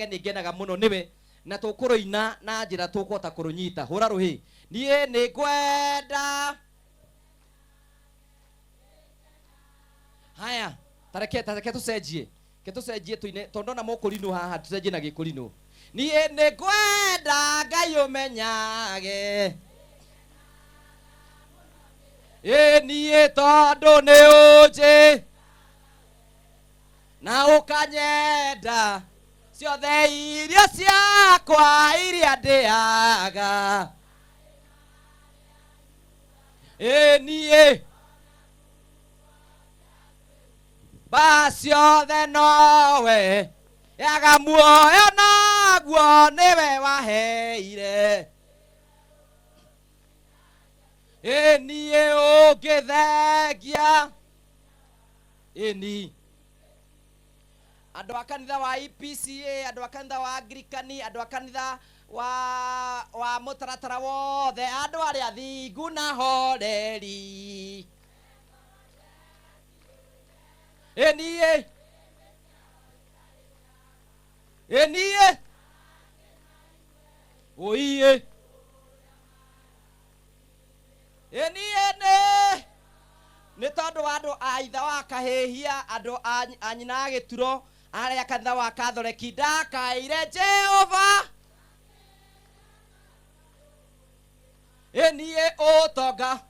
ningenaga muno niwe na tukuruina na njira tukuhota kurunyita hura ruhi nie ni ngwenda haya tareke tucenjie tuine tondo na mukurinu haha tucenjie na gikurinu nie ni ngwenda Ngai umenyage nie tondu ni unji na ukanyenda ciothe irio ciakwa iria ndiaga nie ciothe nowe yaga muoyo naguo niwe waheire nie ungithengia ni andu a kanitha wa EPCA, andu a kanitha wa Anglikani, andu a kanitha wa mutaratara wothe, andu aria thingu na horeri nie oiye ni tondu andu a itha wa kahihia, andu a nyina a gituro, aria kanitha wa Kathoreki ndakaire Jehova nie utonga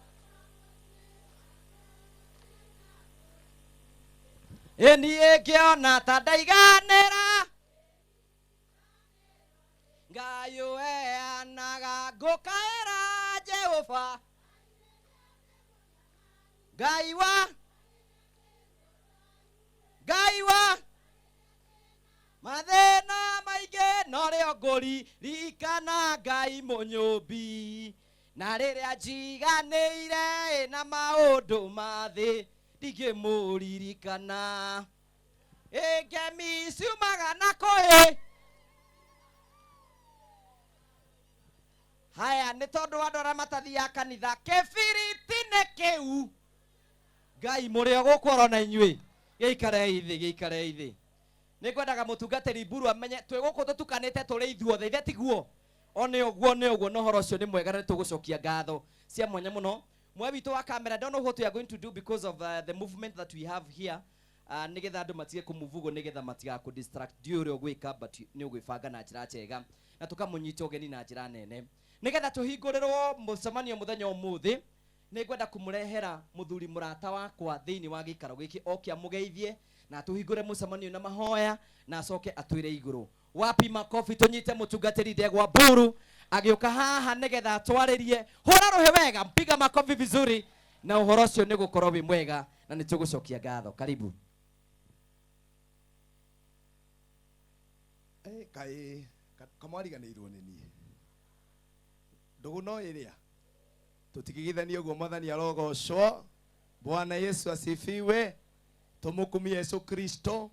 nie ngiona ta ndaiganira Ngai uheanaga ngukaira Jehova Ngai wa mathina maingi no rio nguri rikana Ngai munyumbi na riria njiganire na maundu mathi ndigimũririkana ngemi ciumaga na kũĩ haya nĩ tondũ andũ arĩa matathiaga kanitha kĩbiriti-inĩ kĩu Ngai mũrĩ o gũkũ orona inyuĩ gĩikarei thĩ nĩ ngwendaga mũtungatĩri Mburu amenye twĩ gũkũ tũtukanĩte tũrĩ ithuothe ithe tiguo one ũguo no ũhoro ũcio nĩ mwega nĩ tũgũcokia ngatho cia mwanya mũno mwe witũ wa camera. I don't know what we are going to do because of the movement that we have here nigetha andu matige kumuvugo nigetha matiga ku distract diuri ogwika but ni ogwibanga na njira njega na tukamunyita ugeni na njira nene nigetha tuhingurirwo mucemanio muthenya umuthi ni ngwenda kumurehera muthuri murata wakwa thiini wa gikaro giki okia mugeithie na tuhingure mucemanio na mahoya na acoke atwire iguru wapi makofi tunyite mutungatiri Ndegwa Mburu agioka haha nigetha atwaririe hura ruhe wega mpiga makofi vizuri na uhoro ucio ni gukorwo wi mwega na ni tugucokia ngatho karibu kai kamwariganirwo ni nie ndugu no iria tutigigithanie uguo mwathani arogocwo Bwana Yesu asifiwe tumukumie Yesu Kristo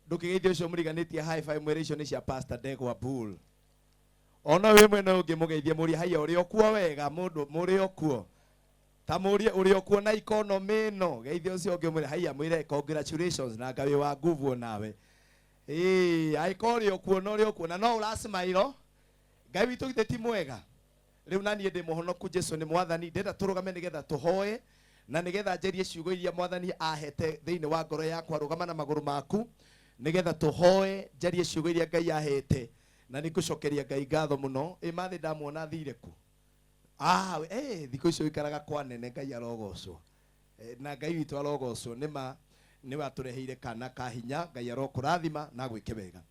ndukigeithio ucio muriganitie high five mwere icio ni cia Pastor Ndegwa Mburu ona we mwene ungi mugeithie muri haya uri okuo wega mundu muri okuo ta muri uri okuo na economy no geithio ucio ungi muri haya mwire congratulations na Ngai wa nguvu nawe aikori okuo no uri okuo na no urasimairo Ngai witu githe ti mwega riu nani ndi muhonoku Jesu ni mwathani ndenda turugame nigetha tuhoe na nigetha njerie ciugo iria mwathani ahete thiini wa ngoro yakwa rugama na maguru maku nigetha tuhoe njerie ciugo iria Ngai ahete na nikucokeria Ngai ngatho muno mathi ndamuona thire ku thiku icio ikaraga kwa nene Ngai arogocwo na Ngai witu arogocwo ni watureheire kana ka hinya Ngai arokurathima na gwike wega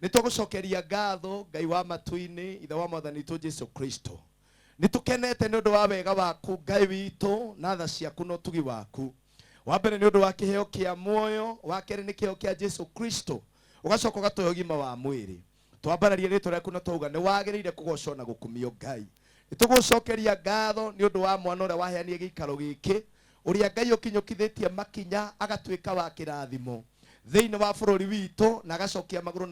nitugucokeria ngatho Ngai wa matu-ini ithe wa mwathani tu Jesu Kristo nitukenete ni undu wa wega waku Ngai witu na tha ciaku no tugi waku wa mbere ni undu wa kiheo kia muoyo wa kere ni kiheo kia Jesu Kristo ugacoka ugatuhe ugima wa mwiri twambararie ritwa riaku na tuuga ni wagiriire kugocwo na gukumio Ngai nitugucokeria ngatho ni undu wa mwana uria waheanie gikaro giki uria Ngai ukinyukithitie makinya agatuika wa kirathimo thiini wa bururi witu na agacokia maguru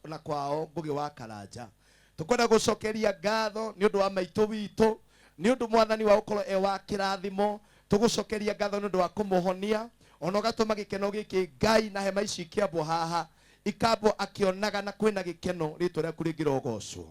na kwao ngugi wa Karanja tukwenda gucokeria ngatho ni undu wa maitu witu ni undu mwathani wa ukorwo wa kirathimo tugucokeria ngatho ni undu wa kumuhonia ona gatuma gikeno giki Ngai na hema ici kiambo haha ikabo akionaga na kwina gikeno ritwa rĩaku rĩngĩrogocwo.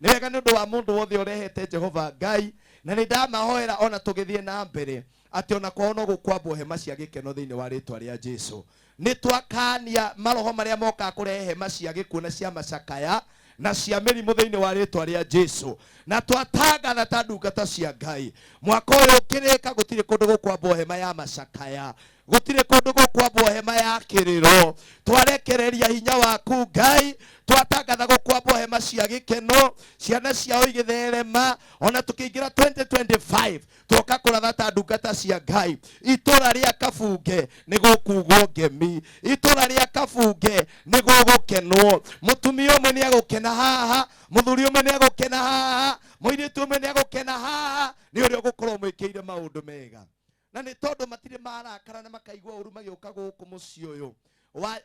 Nĩ wega nĩ ũndũ wa mũndũ wothe ũrehete Jehova Ngai, na nĩ ndamahoera ona tũgĩthiĩ na mbere atĩ ona kwao no gũkwambwo hema cia gĩkeno thĩinĩ wa rĩtwa rĩa Jesũ. Nĩ twakania maroho marĩa moka kũrehe hema cia gĩkuũ na cia macakaya na cia mĩrimũ thĩinĩ wa rĩtwa rĩa Jesũ, na twatangatha ta ndungata cia Ngai mwaka ũyũ ũkĩrĩka gũtirĩ kũndũ gũkwambwo hema ya macakaya, gũtirĩ kũndũ gũkwambwo hema ya kĩrĩro. Twarekereria hinya waku Ngai, twatangatha gũkwambwo hema cia gĩkeno, ciana ciao igĩtherema, ona tũkĩingĩra 2025 twoka kũratha ta ndungata cia Ngai. Itũra rĩa Kabunge nĩ gũkugwo ngemi, itũra rĩa Kabunge nĩ gũgũkenwo. Mũtumia ũmwe nĩ agũkena haha, mũthuri ũmwe nĩ agũkena haha, mũirĩtu ũmwe nĩ agũkena haha, nĩ ũrĩa ũgũkorwo mwĩkĩire maũndũ mega. Na nĩ tondũ matirĩ marakara na makaigua ũru magĩũka gũkũ mũciĩ ũyũ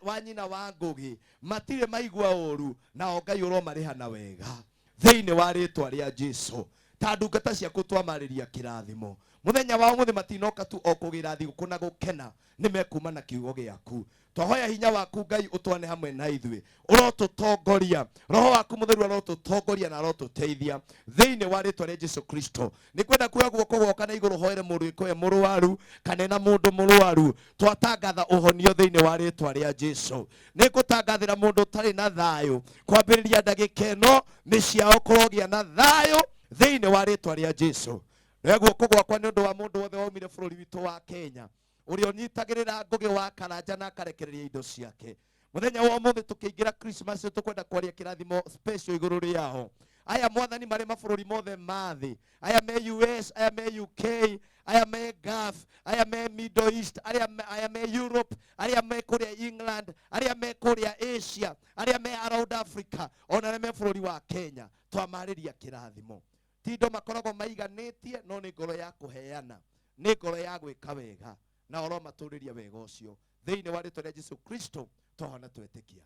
wa nyina wa Ngũgĩ, matirĩ maigua ũru, nao Ngai ũromarĩhana wega thĩinĩ wa rĩtwa rĩa Jesũ. Ta ndungata ciaku twamarĩria kĩrathimo mũthenya wa ũmũthĩ, matinoka tu o kũgĩra thigũkũ na gũkena, nĩ mekuma na kiugo gĩaku. Twahoya hinya waku Ngai ũtwane hamwe na ithuĩ, ũrotũtongoria, roho waku mũtheru arotũtongoria na arotũteithia thĩinĩ wa rĩtwa rĩa Jesũ Kristo. Nĩ kwenda kuoya guoko gwoka na igũrũ hoere mũndũ ĩkoe mũrwaru kana na mũndũ mũrwaru, twatangatha ũhonio thĩinĩ wa rĩtwa rĩa Jesũ. Nĩ ngũtangathĩra mũndũ ũtarĩ na thayũ kwambĩrĩria ndagĩka ĩno, mĩciĩ yao kũrogĩa na thayũ thĩinĩ wa rĩtwa rĩa Jesũ. Nĩ guoko gwakwa nĩ ũndũ wa mũndũ wothe waumire bũrũri witũ wa Kenya, ũrĩa ũnyitagĩrĩra Ngũgĩ wa Karanja na akarekereria indo ciake. Mũthenya wa ũmũthĩ tũkĩingĩra Christmas tũkwenda kwaria kĩrathimo special igũrũ rĩao. Aya mwathani marĩ mabũrũri mothe ma thĩ, aya me US, aya me UK, aya me Gulf, aya me Middle East, aya me Europe, aya me kũrĩa England, aya me kũrĩa Asia, aya me around Africa, ona arĩa me bũrũri wa Kenya, twamarĩria kĩrathimo. Ti indo makoragwo maiganĩtie, no nĩ ngoro ya kũheana, nĩ ngoro ya gwĩka wega, na ũromatũrĩria wega ũcio thĩinĩ wa rĩtwa rĩa Jesũ Kristo twahoana twetĩkia.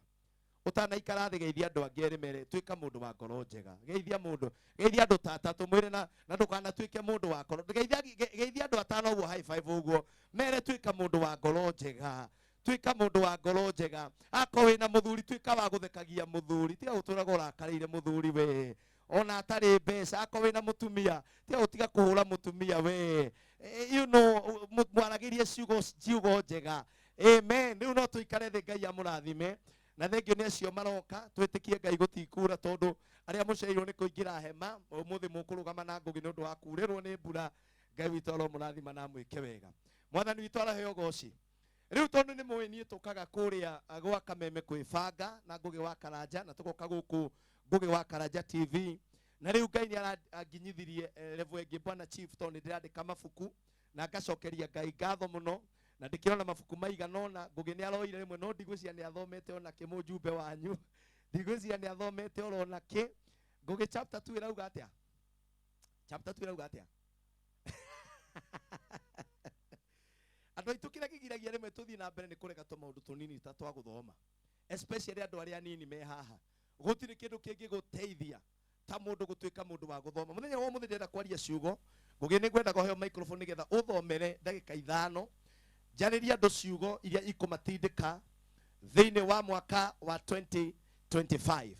Ũtanaikara thĩ geithia andũ angĩ erĩ mere, tuĩka mũndũ wa ngoro njega. Geithia mũndũ, geithia andũ ta atatũ mwĩre na ndũkanatuĩke mũndũ wa ngoro. Geithia andũ atano ũguo high five ũguo, mere tuĩka mũndũ wa ngoro njega, tuĩka mũndũ wa ngoro njega. Akorwo wĩna mũthuri tuĩka wa gũthekagia mũthuri, tiga gũtũraga ũrakarĩire mũthuri we, ona atarĩ mbeca. Akorwo wĩna mũtumia tiga gũtiga kũhũra mũtumia we, you know, mwaragĩrie ciugo njega. Amen. Rĩu no tũikare thĩ Ngai amũrathime, na thengio nĩ acio maroka, twĩtĩkie Ngai gũtikura, tondũ arĩa mũceirwo nĩ kũingĩra hema ũmũthĩ mũkũrũgama na Ngũgĩ nĩ ũndũ wa kurĩrwo nĩ mbura. Ngai witũ aromũrathima na mwĩke wega. Mwathani witũ araheo goci. Rĩu tondũ nĩ mũĩ niĩ tũkaga kũrĩa gwa Kameme kwĩbanga na Ngũgĩ wa Karanja, na tũgoka gũkũ Ngũgĩ wa Karanja TV, na rĩu Ngai nĩ aranginyithirie level ĩngĩ Bwana Chief, tondũ nĩ ndĩrandĩka mabuku na ngacokeria Ngai ngatho mũno, na ndĩkĩrona mabuku maigana ũna. Ngũgĩ nĩ aroire rĩmwe, no ndigwĩciria nĩ athomete ona kĩ mũjumbe wanyu, ndigwĩciria nĩ athomete oro na kĩ. Ngũgĩ chapter 2 ĩrauga atĩa? Chapter 2 ĩrauga atĩa? Andũ aitũ kĩrĩa kĩgiragia rĩmwe tũthiĩ na mbere nĩ kũrega tũmaũndũ tũnini ta twa gũthoma, especially andũ arĩa anini me haha. Gũtirĩ kĩndũ kĩngĩgũteithia ta mũndũ gũtuĩka mũndũ wa gũthoma. Mũthenya wa ũmũthĩ ndĩrenda kwaria ciugo. Ngũgĩ nĩ ngwenda kũheo microphone nĩgetha ũthomere ndagĩka 5 njarĩria andũ ciugo iria ikũmatindĩka thĩinĩ wa mwaka wa 2025.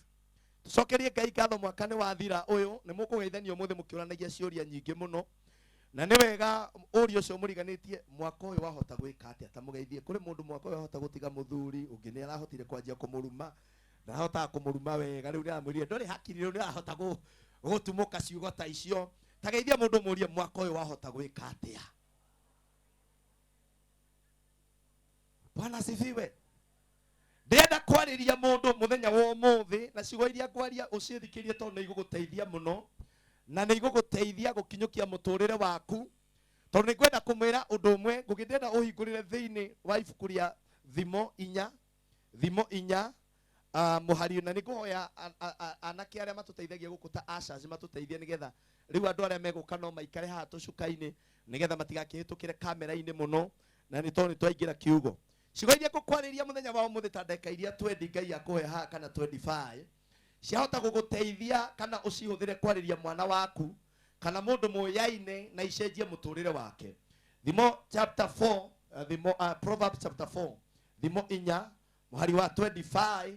Tũcokerie Ngai ngatho, mwaka nĩ wathira ũyũ, nĩ mũkũgeithanio mũthĩ mũkĩũranagia ciũria nyingĩ mũno, na nĩ wega ũria ũcio mũriganĩtie mwaka ũyũ wahota gwĩka atĩa. Ta mũgeithie, kũrĩ mũndũ mwaka ũyũ wahota gũtiga mũthuri, ũngĩ nĩ arahotire kwanjia kũmũruma, ndahotaga kũmũruma wega, rĩu nĩaramwĩrire ndũrĩ hakiri, rĩu nĩarahota gũtumũka ciugo ta icio. Ta geithia mũndũ mũrie mwaka ũyũ wahota gwĩka atĩa. Bwana asifiwe. Ndĩrenda kwarĩria mũndũ mũthenya wa ũmũthĩ, na ciugo iria kwaria ũciĩthikĩrie, tondũ nĩ igũgũteithia mũno na nĩ igũgũteithia gũkinyũkia mũtũrĩre waku. Tondũ nĩ ngwenda kũmwĩra ũndũ ũmwe. Ngũgĩ ndĩrenda ũhingũrĩre thĩinĩ wa ibuku rĩa Thimo 4 mũhari, na nĩ ngũhoya anake arĩa matũteithagia gũkũ ta ashazi matũteithie, nĩgetha rĩu andũ arĩa megũka no maikare haha tũcuka-inĩ, nĩgetha matigakĩhĩtũkĩre kamera-inĩ mũno, na nĩ tondũ nĩ twaingĩra kiugo. Ciugo iria ngũkwarĩria mũthenya wa ũmũthĩ ta ndagĩka iria 20 Ngai akũhe haha kana 25 ciahota gũgũteithia, kana ũcihũthĩre kwarĩria mwana waku kana mũndũ mũyaine na icenjie mũtũrĩre wake. Thimo chapter 4, Proverbs chapter 4, Thimo 4 muhari wa 25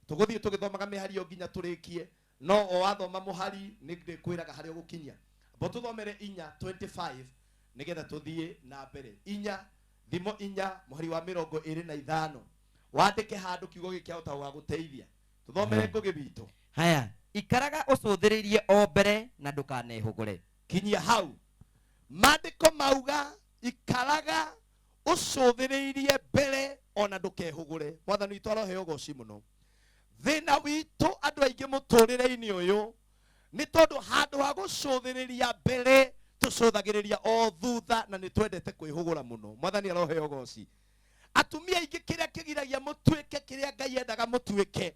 tuguthie tugithomaga mihari yo nginya turikie no o wathoma muhari ni ndikwiraga hari ugukinya bo tuthomere 4:25 nigetha tuthie na mbere 4 thimo 4 muhari wa 25 wandike handu kiugo gikiahota wa guteithia tuthomere ngugi bitu haya ikaraga ucuthiririe o mbere na ndukanehugure kinyia hau mandiko mauga ikaraga ucuthiririe mbere ona ndukehugure mwathani witũ heo goci muno thina witũ andu aingi muturire-ini uyu ni tondu handu ha gucuthiriria mbere tucuthagiriria o thutha na ni twendete kwihugura muno mwathani heo goci atumia aingi kiria kigiragia mutuike kiria Ngai endaga mutuike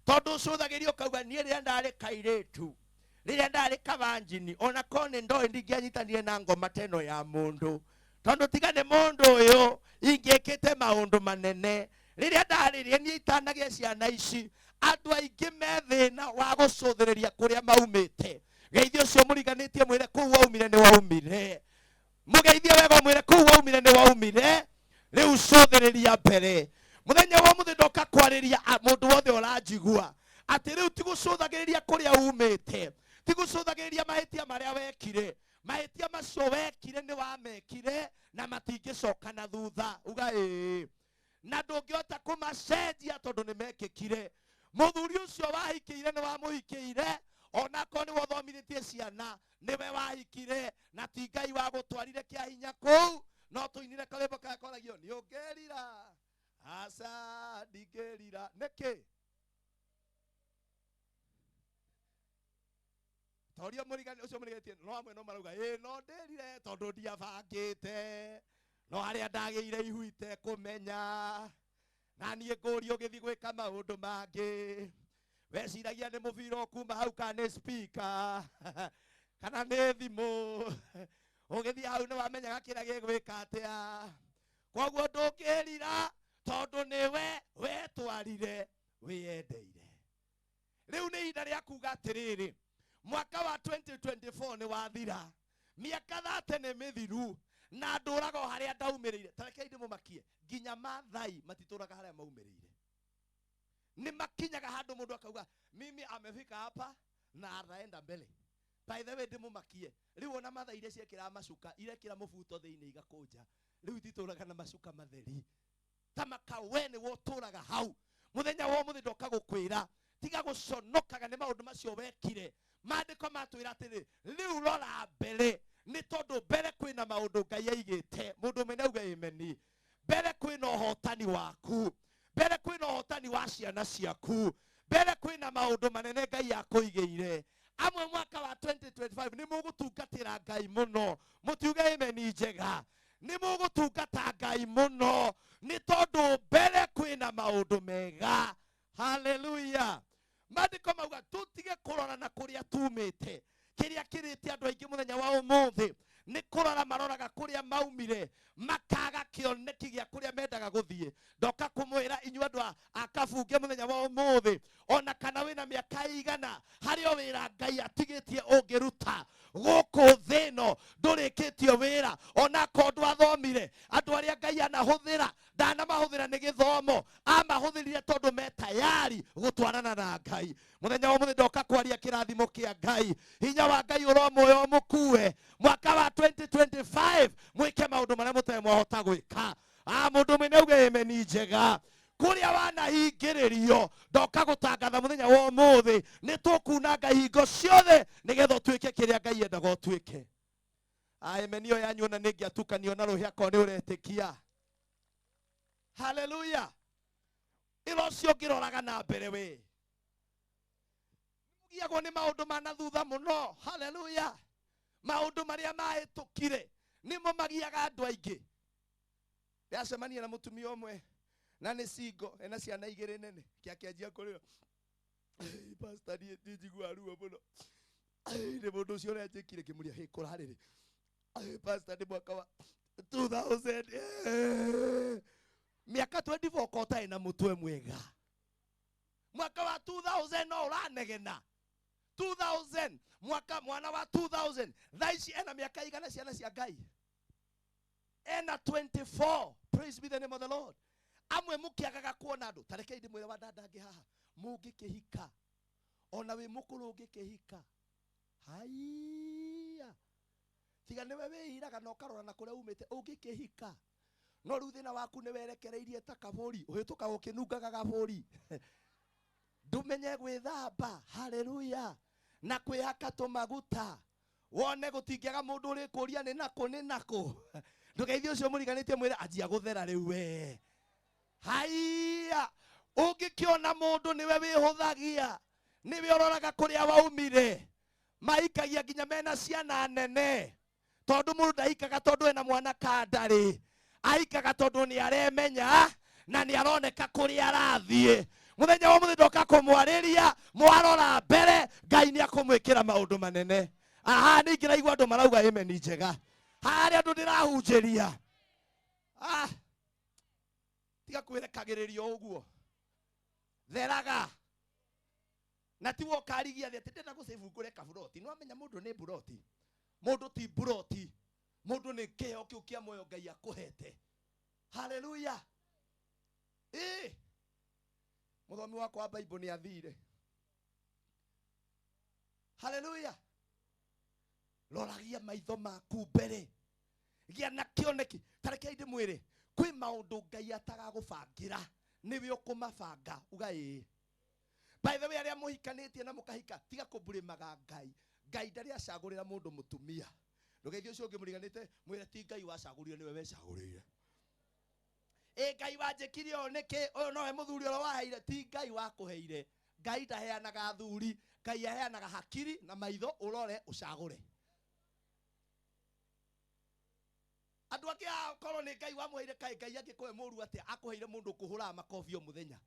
tondu ucuthagiria ukauga nie riria ndari kairitu riria ndari kavanjini ona kone ndoi ndingianyitanire na ngoma teno ya mundu tondu tigane mundu uyu ingikite maundu manene riria ndaririe nie itanagia ciana ici andu aingi methina wa gucuthiriria kuria maumite geithio ucio muriganitie mwire kuu waumire ni waumire mugeithie wega mwire kuu waumire ni waumire riu cuthiriria mbere muthenya wa muthi ndoka kwariria mundu wothe uranjigua ati riu tigucuthagiriria kuria umite tigucuthagiriria mahitia maria wekire mahitia macio wekire ni wamekire na matingicoka na thutha uga na ndungihota kumacenjia tondu ni mekikire muthuri ucio wahikiire ni wamuhikiire ona ko ni wothomithĩtie ciana niwe wahikire na ti Ngai wa gutwarire kia hinya kuu no tuinire kalembo kakoragio ni ungerira asa ndigerira niki torio murigani ucio murigetie no amwe no marauga no ndirire tondu ndiabangite no aria ndageire ihuite kumenya na nie nguri ugithi gwika maundu mangi weciragia ni mubiro kuma hau kana speaker kana ni thimu ugithi hau ni wamenyaga kira gigwika atia koguo ndungirira tondu niwe wetwarire wiyendeire riu ni ihinda ria kuga atiriri mwaka wa 2024 ni wathira miaka 30 ni mithiru na nduraga haria ndaumirire tarekei ndimumakie nginya mathai matituraga haria maumirire ni makinyaga handu mundu akauga mimi amefika hapa na ataenda mbele by the way ndimumakie riu ona mathai iria ciekira macuka irekira mubuto thiini igakunja riu tituraga na macuka matheri tamaka we ni woturaga hau muthenya wo muthi ndoka gukwira tiga guconokaga ni maundu macio wekire mandiko matwira atiri riu rora mbere ni tondu mbere kwina maundu Ngai aigite mundu mene uga imeni mbere kwina uhotani waku mbere kwina uhotani wa ciana ciaku mbere kwina maundu manene Ngai akuigeire amwe mwaka wa 2025 ni mugutungatira Ngai muno mutiuge imeni njega ni mugutungata Ngai muno ni tondu mbere kwina maundu mega haleluya mandiko mauga tutige kurora na kuria tumite kiria kirite andu aingi muthenya wa umuthi ni kurora maroraga kuria maumire makaga kioneki gia kuria mendaga guthie ndoka kumwira inyua andu akabunge muthenya wa umuthi ona kana wina miaka igana hario wira Ngai atigitie ungiruta guku thino ndurikitio wira ona ko ndwathomire andu aria Ngai anahuthira ndana mahuthira ni githomo amahuthirire tondu metayari gutwarana na Ngai muthenya wa umuthi ndoka kwaria kirathimo kia Ngai hinya wa Ngai uromoyo mukue mwaka wa 2025 mwike maundu maria mutare mwahota gwika mundu mene uge imeni njega kuria wanahingiririo ndoka gutangatha muthenya wa umuthi ni tukuna hingo ciothe nigetha tuike kiria Ngai endaga utuike imenio yanyu na ningiatukanio na ruhia ko ni uretikia haleluya iro cio ngiroraga na mbere we mugiagwo ni maundu mana thutha muno haleluya maundu maria mahitukire nimo magiaga andu aingi ndiacemania na mutumia umwe na ni singo ena ciana igiri nene kiakianjia kurio pastor ndijigua ruo muno ni mundu ucio uria njikire kimuria he kurariri pastor ni mwaka wa 2000 miaka 24 kota ina mutwe mwega mwaka wa 2000 no uranegena 2000 mwaka mwana wa 2000 thaici ena miaka igana ciana cia Ngai ena 24 praise be the name of the Lord amwe mukiagaga kuona andu tarekei ndimwire wadandange haha mungikihika ona wi mukuru ungikihika haiya tiga niwe wihiraga na ukarora na kuria umite ungikihika no riu thina waku ni werekereirie ta kaburi uhituka ukinungaga kaburi ndumenye gwithamba haleluya na kwihaka tumaguta wone gutingiaga mundu uri kuria ni nako ndugeithio ucio muriganitie mwire anjia guthera riu we haiya ungikiona mundu niwe wihuthagia niwe uroraga kuria waumire maikagia nginya mena ciana nene tondu mundu ndaikaga tondu ena mwana kandari aikaga tondu ni aremenya na ni aroneka kuria arathie muthenya wa muthi ndoka kumwariria mwarora mbere Ngai ni akumwikira maundu manene aha ningira igwa andu marauga amen njega hari andu ndirahunjiria tiga kwirekagiririo uguo theraga na tiwo karigia thi ndenda gucivu ngure kaburoti no amenya mundu ni buroti mundu ti buroti mundu ni kiheo kiu kia moyo Ngai akuhete haleluya muthomi wakwa wa Bible ni athire haleluya roragia maitho maku mbere gia na kioneki tarekei ndimwire kwi maundu Ngai atagagubangira niwe ukumabanga ugai by the way aria muhikanitie na mukahika tiga kumburimaga Ngai ndari acagurira mundu mutumia ndugeithio ucio ungi muriganite mwire ti Ngai wacagurire niwe wecagurire Ngai wanjikirie o niki uyu nowe muthuri oro waheire ti Ngai wakuheire Ngai ndaheanaga thuri Ngai aheanaga hakiri na maitho urore ucagure andu angi akorwo ni Ngai wamuheire kai Ngai angikuhe muru ati akuheire mundu kuhura makofi o muthenya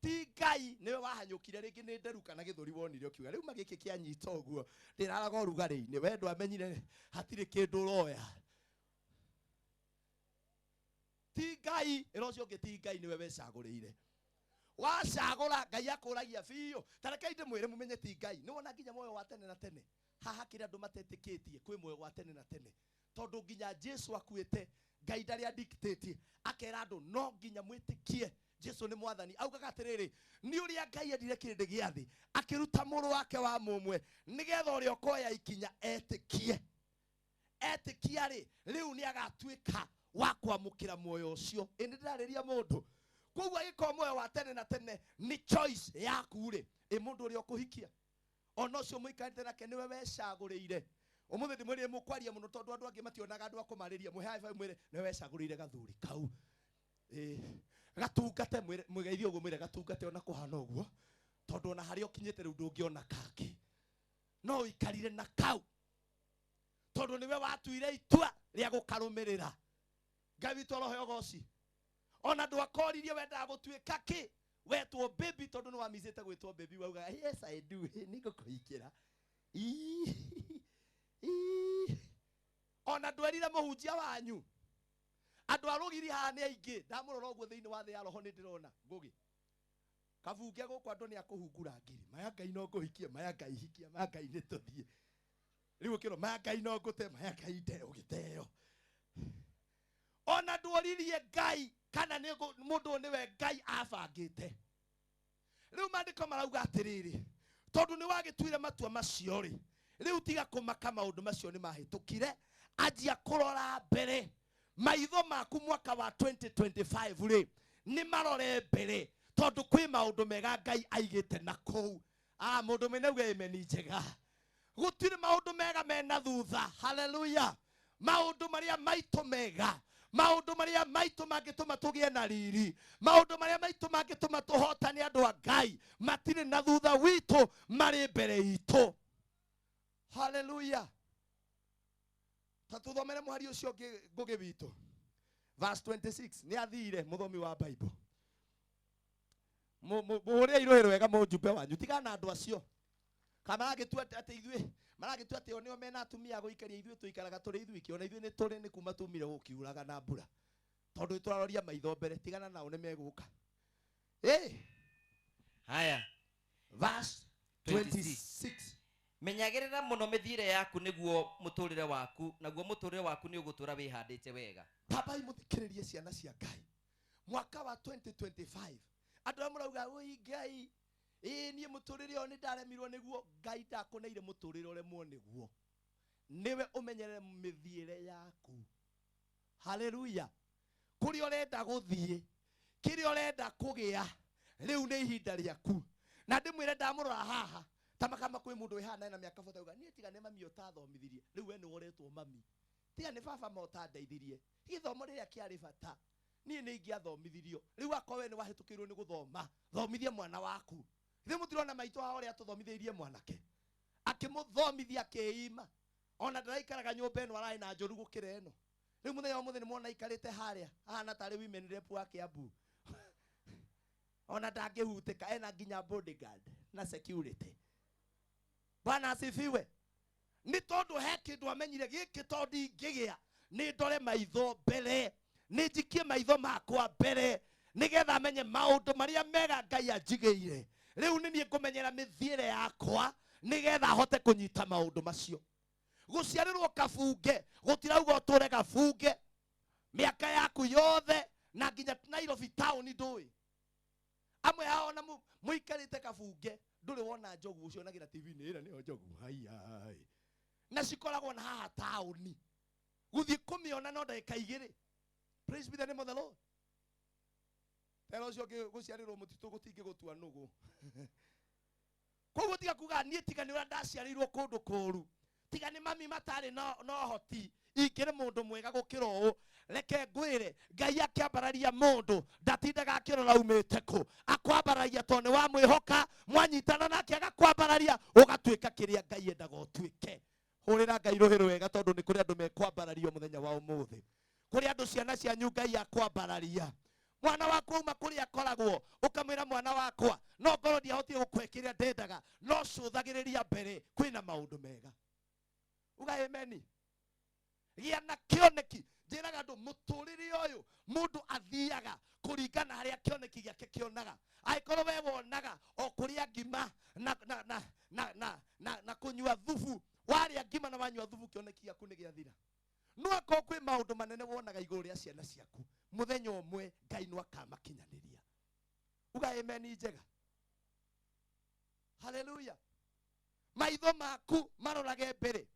ti Ngai niwe wahanyukire ringi ni nderu kana githuri wonire ukiuga riu magiki kianyita uguo ndiraraga urugari-ini wendo amenyire hatiri kindu roya ti Ngai irocio ngi ti Ngai niwe wecagurire wacagura Ngai akuragia biu tarekei ndimwire mumenye ti Ngai ni wona nginya moyo wa tene na tene haha kiri andu matetikitie kwi moyo wa tene na tene tondu nginya Jesu akuite Ngai ndari adictate akera andu no nginya mwitikie Jesu ni mwathani augaga atiriri ni uria Ngai endire kirindi giathi akiruta muru wake wa mumwe nigetha uria ukoya ikinya etikie ri riu ni agatuika wa kwamukira moyo ucio indi ndirariria mundu koguo agiko moyo wa tene na tene ni choice yaku ri mundu uria ukuhikia ono cio muikarite nake niwe wecagurire umuthi ndimwire mukwaria muno tondu andu angi mationaga andu akumariria muhe high five mwire niwe wecagurire gathuri kau gatungate mwigeithio uguo mwire gatungate ona kuhana uguo tondu ona hari okinyite riu ndungiona kangi no ikarire na kau tondu niwe watuire itua ria gukarumirira Ngai witu roho goci ona ndwakoririe wendaga gutuika ki wetwo baby tondu ni wamizite gwitwo baby wauga yes I do nigukuhikira ona ndwerire muhunjia wanyu andu arugiri haha ni aingi ndamurora uguo thiini wa thi ya roho ni ndirona ngugi kabunge guku andu ni akuhungura ngiri maya Ngai no nguhikie maya Ngai hikia maya Ngai ni tuthie riu kiro maya Ngai no ngute maya Ngai nde ugiteo ona ndworirie Ngai kana ni mundu niwe Ngai abangite riu mandiko marauga atiriri tondu ni wagituire matua macio ri riu tiga kumaka maundu macio ni mahitukire anjia kurora mbere maitho maku mwaka wa 2025 ri ni marore mbere tondu kwi maundu mega Ngai aigite na kou mundu menauga amen njega gutire maundu mega mena thutha haleluya maundu maria maitu mega maundu maria maitu mangituma tugie na riri maundu maria maitu mangituma tuhotane andu a Ngai matire na thutha witu mari mbere itu haleluya tatuthomere muhari ucio ngugi witu verse 26 ni athire muthomi wa Bible muhuri irohero wega mujumbe wanyu tigana andu acio kama agitua ati ithui maragitua ati onio mena atumia guikaria ithui tuikaraga turi ithuiki ona ithui ni turi ni kuma tumire gukiuraga na mbura tondu ituraroria maitho mbere tigana nao ni meguka haya verse 26 menyagirira muno mithire yaku niguo muturire waku naguo muturire waku ni ugutura wihandite wega baba imuthikiririe ciana cia Ngai mwaka wa 2025 andũ arĩa mũrauga ũi Ngai niĩ mũtũrĩre ũyũ nĩ ndaremirwo nĩguo, Ngai ndakũneire mũtũrĩre ũremwo nĩguo, niwe ũmenyerere mĩthiĩre yaku. Haleluya. Kũrĩa ũrenda gũthiĩ, kĩrĩa ũrenda kũgĩa, rĩu nĩ ihinda rĩaku. Na ndĩmwĩre ndamũrora haha tamakama kwĩ mũndũ wĩhana na mĩaka 40 auga niĩ tiga nĩ mami ũtathomithirie, rĩu we nĩ woretwo mami, tiga nĩ baba ũtandeithirie, gĩthomo rĩrĩa kĩarĩ bata niĩ nĩ ingĩathomithirio, rĩu akwa we nĩ wahĩtũkĩirwo nĩ gũthoma, thomithie mwana waku. Ithe mũtirona maitũ hao ũrĩa tũthomithĩirie mwanake, akĩmũthomithia akĩima, ona ndaraikaraga nyũmba ĩno ararĩ na njũru gũkĩra ĩno. Rĩu mũthenya wa mũthenya nĩmwona aikarĩte harĩa ahana tarĩ women rep wa Kiambu ona ndangĩhutĩka, ena nginya bodyguard na security. Bwana asifiwe. Nĩ tondũ he kĩndũ amenyire gĩkĩ tondũ ingĩgĩa nĩ ndore maitho mbere, nĩ njikie maitho makwa mbere, nĩgetha amenye maũndũ marĩa mega Ngai anjigĩire. Rĩu nĩ niĩ ngũmenyera mĩthiĩre yakwa nĩgetha hote kũnyita maũndũ macio. Gũciarĩrwo kabunge gũtirauga ũtũre kabunge mĩaka yaku yothe na nginya Nairobi town ndũĩ. Amwe hao na mũikarĩte kabunge ndũrĩ wona njogu ũcio nagira TV-inĩ ĩra nĩyo njogu hai na cikoragwo na haha taũni gũthiĩ kũmĩona no ndagĩka 2. Praise be the name of the Lord. Tero ũcio gũciarĩrwo mũtitũ gũtingĩgũtua nũgũ. Koguo tiga kuga niĩ tiga nĩ ũrĩa ndaciarĩirwo kũndũ kũũru, tiga nĩ mami matarĩ no hoti, ingĩrĩ mũndũ mwega gũkĩra ũũ, reke ngwĩre Ngai akĩambararia mũndũ ndatindaga akĩrora umĩte kũ, akwambararia tondũ nĩ wamwĩhoka, mwanyitana nake agakwambararia ũgatuĩka kĩrĩa Ngai endaga ũtuĩke. Hũrĩra Ngai rũhĩ rwega tondũ nĩ kũrĩ andũ mekwambarario mũthenya wa ũmũthĩ, kũrĩ andũ ciana cianyu Ngai akwambararia. Mwana wako uma kũrĩa akoragwo ũkamwĩra mwana wakwa no ngorwo ndiahotire gũkũhe kĩrĩa ndendaga no cũthagĩrĩria mbere, kwĩna maũndũ mega. Uga amen. Gĩa na kĩoneki. Njĩraga andũ mũtũrĩre ũyũ mũndũ athiaga kũringana harĩa kĩoneki gĩake kĩonaga. Angĩkorwo we wonaga o kũrĩa ngima na kũnyua thubu, warĩa ngima na wanyua thubu kĩoneki gĩaku nĩ gĩathira. No akorwo kwĩ maũndũ manene wonaga igũrũ rĩa ciana ciaku, mũthenya ũmwe Ngai no akamakinyanĩria. Uga amen njega. Haleluya. Maitho maku marorage mbere.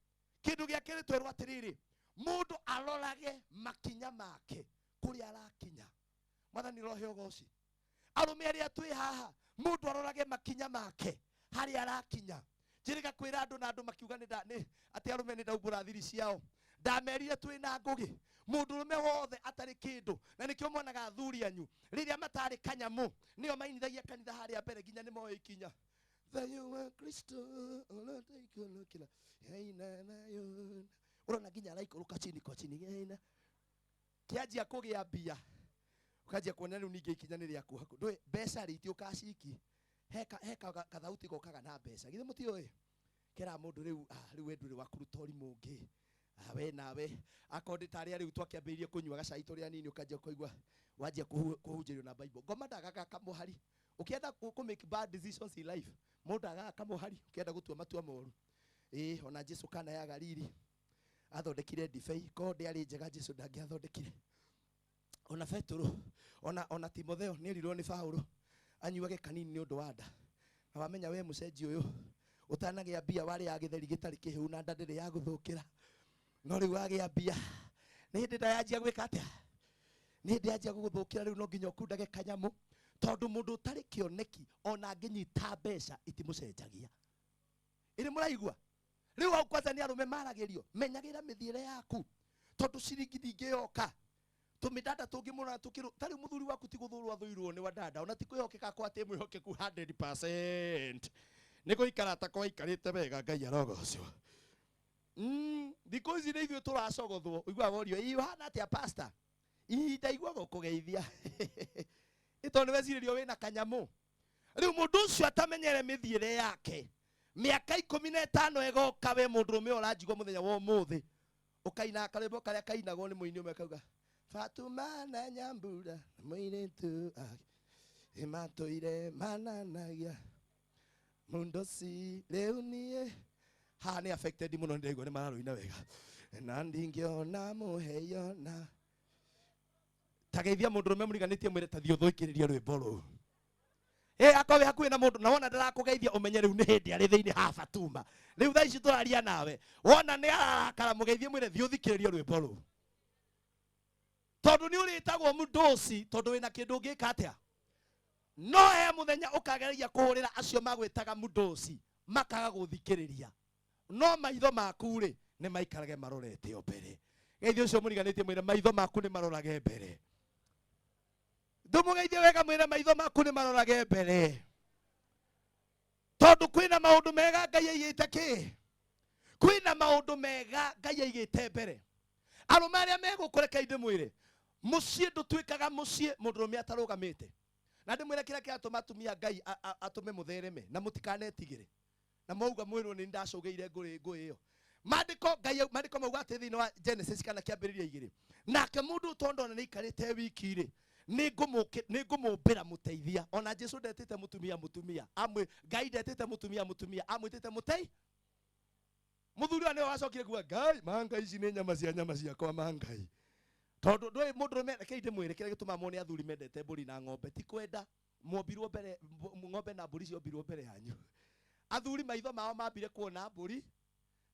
Kĩndũ gĩa kerĩ twerwo atĩrĩrĩ, mũndũ arorage makinya make kũrĩa arakinya. Mwathani rohe ũgooci. Arũme arĩa twĩ haha mũndũ arorage makinya make harĩa arakinya. Njĩrĩga kwĩra andũ na andũ makiuga nĩ atĩ arũme nĩ ndaumbũra thiri ciao. Ndamerire twĩ na ngũgĩ mũndũrũme wothe atarĩ kĩndũ, na nĩkĩo mwonaga athuri anyu rĩrĩa matarĩ kanyamũ nĩo mainithagia kanitha harĩa mbere nginya nĩ moĩ ikinya. Thayo wa Kristo ũrotaikũrũkĩra yaina nayo. Ũrona nginya araikũrũka chini kwa chini yaina. Kĩanjia kũgĩa mbia ũkanjia kuona rĩu ningĩ ikinya nĩ rĩaku haku. Ndũĩ mbeca rĩti ũkaciki heka kathauti gokaga na mbeca. Githĩ mũtiũĩ kera mũndũ rĩu we ndũrĩ wa kũruta ũrimũ ũngĩ. We nawe akorwo tarĩ rĩu twakĩambĩrĩirie kũnyua gacai tũrĩa nini ũkanjia kũigua wanjia kũhunjĩrio na Bible. Ngoma ndagaga kamũhari. Ukienda ku make bad decisions in life, mũndũ agaga kamũhari ukienda gũtua matua moru. Ona Jesu kana ya Galili athondekire ndibei, ko ndĩarĩ njega Jesu ndangĩathondekire. Ona Petro ona Timotheo nĩ erirwo nĩ Paulo anyuage kanini nĩ ũndũ wa nda. Na wamenya we mũcenji ũyũ ũtanagĩa mbia warĩ ya gĩtheri gĩtarĩ kĩhũ na nda ndĩrĩ ya gũthũkĩra. No rĩu wagĩa mbia nĩ hĩndĩ nda yanjia gwĩka atĩa? Nĩ hĩndĩ yanjia gũgũthũkĩra, rĩu no nginya ũkundage kanyamũ. Tondũ mũndũ ũtarĩ kĩoneki ona angĩnyita mbeca itimũcenjagia. Ĩrĩ mũraigua? Rĩu hau kwanza nĩ arũme maragĩrio, menyagĩra mĩthiĩre yaku tondũ ciringi ndingĩyoka. Tũmĩndanda tũngĩmũrora tarĩ mũthuri waku ti gũthũrwo athũirwo nĩ wa dada, ona ti kwĩhokeka kwa atĩ mwĩhokeku 100%. Nĩ gũikara ta kwa ikarĩte wega Ngai arogocwo. Thikũ ici nĩ ithuĩ tũracogothwo. Uiguaga worio ihana atĩa pastor? Ndaigua gũkũgeithia. Ito nĩ wecirĩrio wĩna kanyamũ. Rĩu mũndũ ũcio atamenyere mĩthiĩre yake. Mĩaka 15 ĩgoka we mũndũrũme ũranjigwo mũthenya wa ũmũthĩ. Ũkaina karĩmbo karĩa kainagwo nĩ mũini ũmwe akauga Fatuma na Nyambura mũirĩtu matũire mananagia mundosi rĩu niĩ haha nĩ affected mũno ndĩraigua nĩ mararũina wega na ndingĩona mũheyo na tageithia mundu rume muriganitie mwire ta thio thuikiriria rwimbo ru akowe hakuhi na mundu na wona ndarakugeithia umenye riu ni hindi ari thiini ha Fatuma riu thaa ici turaria nawe wona ni arakara mugeithie mwire thio thikiriria rwimbo ru tondu ni uritagwo mudosi tondu wina kindu ngika atia no he muthenya ukagereria kuhurira acio magwitaga mudosi makaga guthikiriria no maitho maku ri ni maikarage marorete mbere geithio cio muriganitie mwire maitho maku ni marorage mbere ndumugeithie wega mwire maitho maku ni marorage mbere tondu kwina maundu mega Ngai aigite ki kwina maundu mega Ngai aigite mbere arume aria megukureka inde mwire mucie ndutwikaga mucie mundurume atarugamite na ndimwire kira kiatuma atumia Ngai atume muthereme na mutikanetigire na mauga mwirwo ni ndacugeire ngui iyo mandiko mauga ati thiini wa Genesis kana kiambiriria 2 nake mundu tondona ni ikarite wiki ri ningumumbira muteithia ona Jesu ndetete mutumia amwe Ngai ndetete mutumia amwitete mutei muthuri ane wacokire kuwa Ngai manga ici ni nyama ciakwa mangai tondu ndui mundu rume keinde mwire kire gituma mone athuri mendete mburi na ng'ombe ti kwenda mombirwo mbere ng'ombe na mburi ciombirwo mbere yanyu athuri maitho mao mambire kuona mburi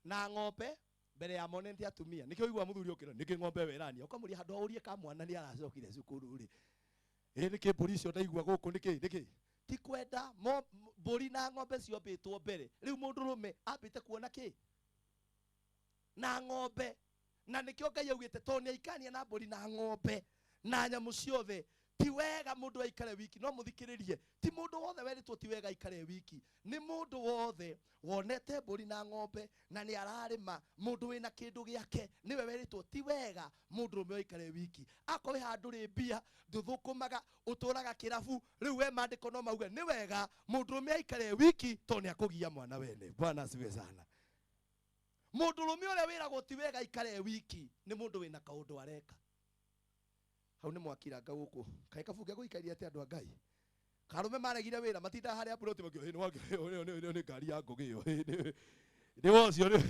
na ng'ombe mbere ya monenti atumia nikio igwa muthuri okira niki ng'ombe werania ukamuria handu aurie ka mwana ni aracokire cukuru ri niki mburi cio ndaigua guku niki ti kwenda mburi na ng'ombe ciombitwo mbere riu mundu rume ambite kuona ki na ng'ombe na nikio Ngai augite toni aikania na mburi na ng'ombe na nyamu ciothe ti wega mundu aikare wiki no muthikiririe ti mundu wothe weritwo ti wega aikare wiki ni mundu wothe wonete mburi na ng'ombe na ni ararima mundu wina kindu giake niwe weritwo ti wega mundu rume aikare wiki akowe handu ri mbia nduthukumaga uturaga kirabu riu we mandiko no mauga ni wega mundu rume aikare wiki toni akugia mwana wene Bwana asifiwe sana mundu rume uria wiragwo ti wega aikare wiki ni mundu wina kaundu areka hau ni mwakiranga guku kai kabuge guikaria ati andu a Ngai karume maregire wira matinda haria buroti makio ni wake ni ngari ya ngugio ni wocio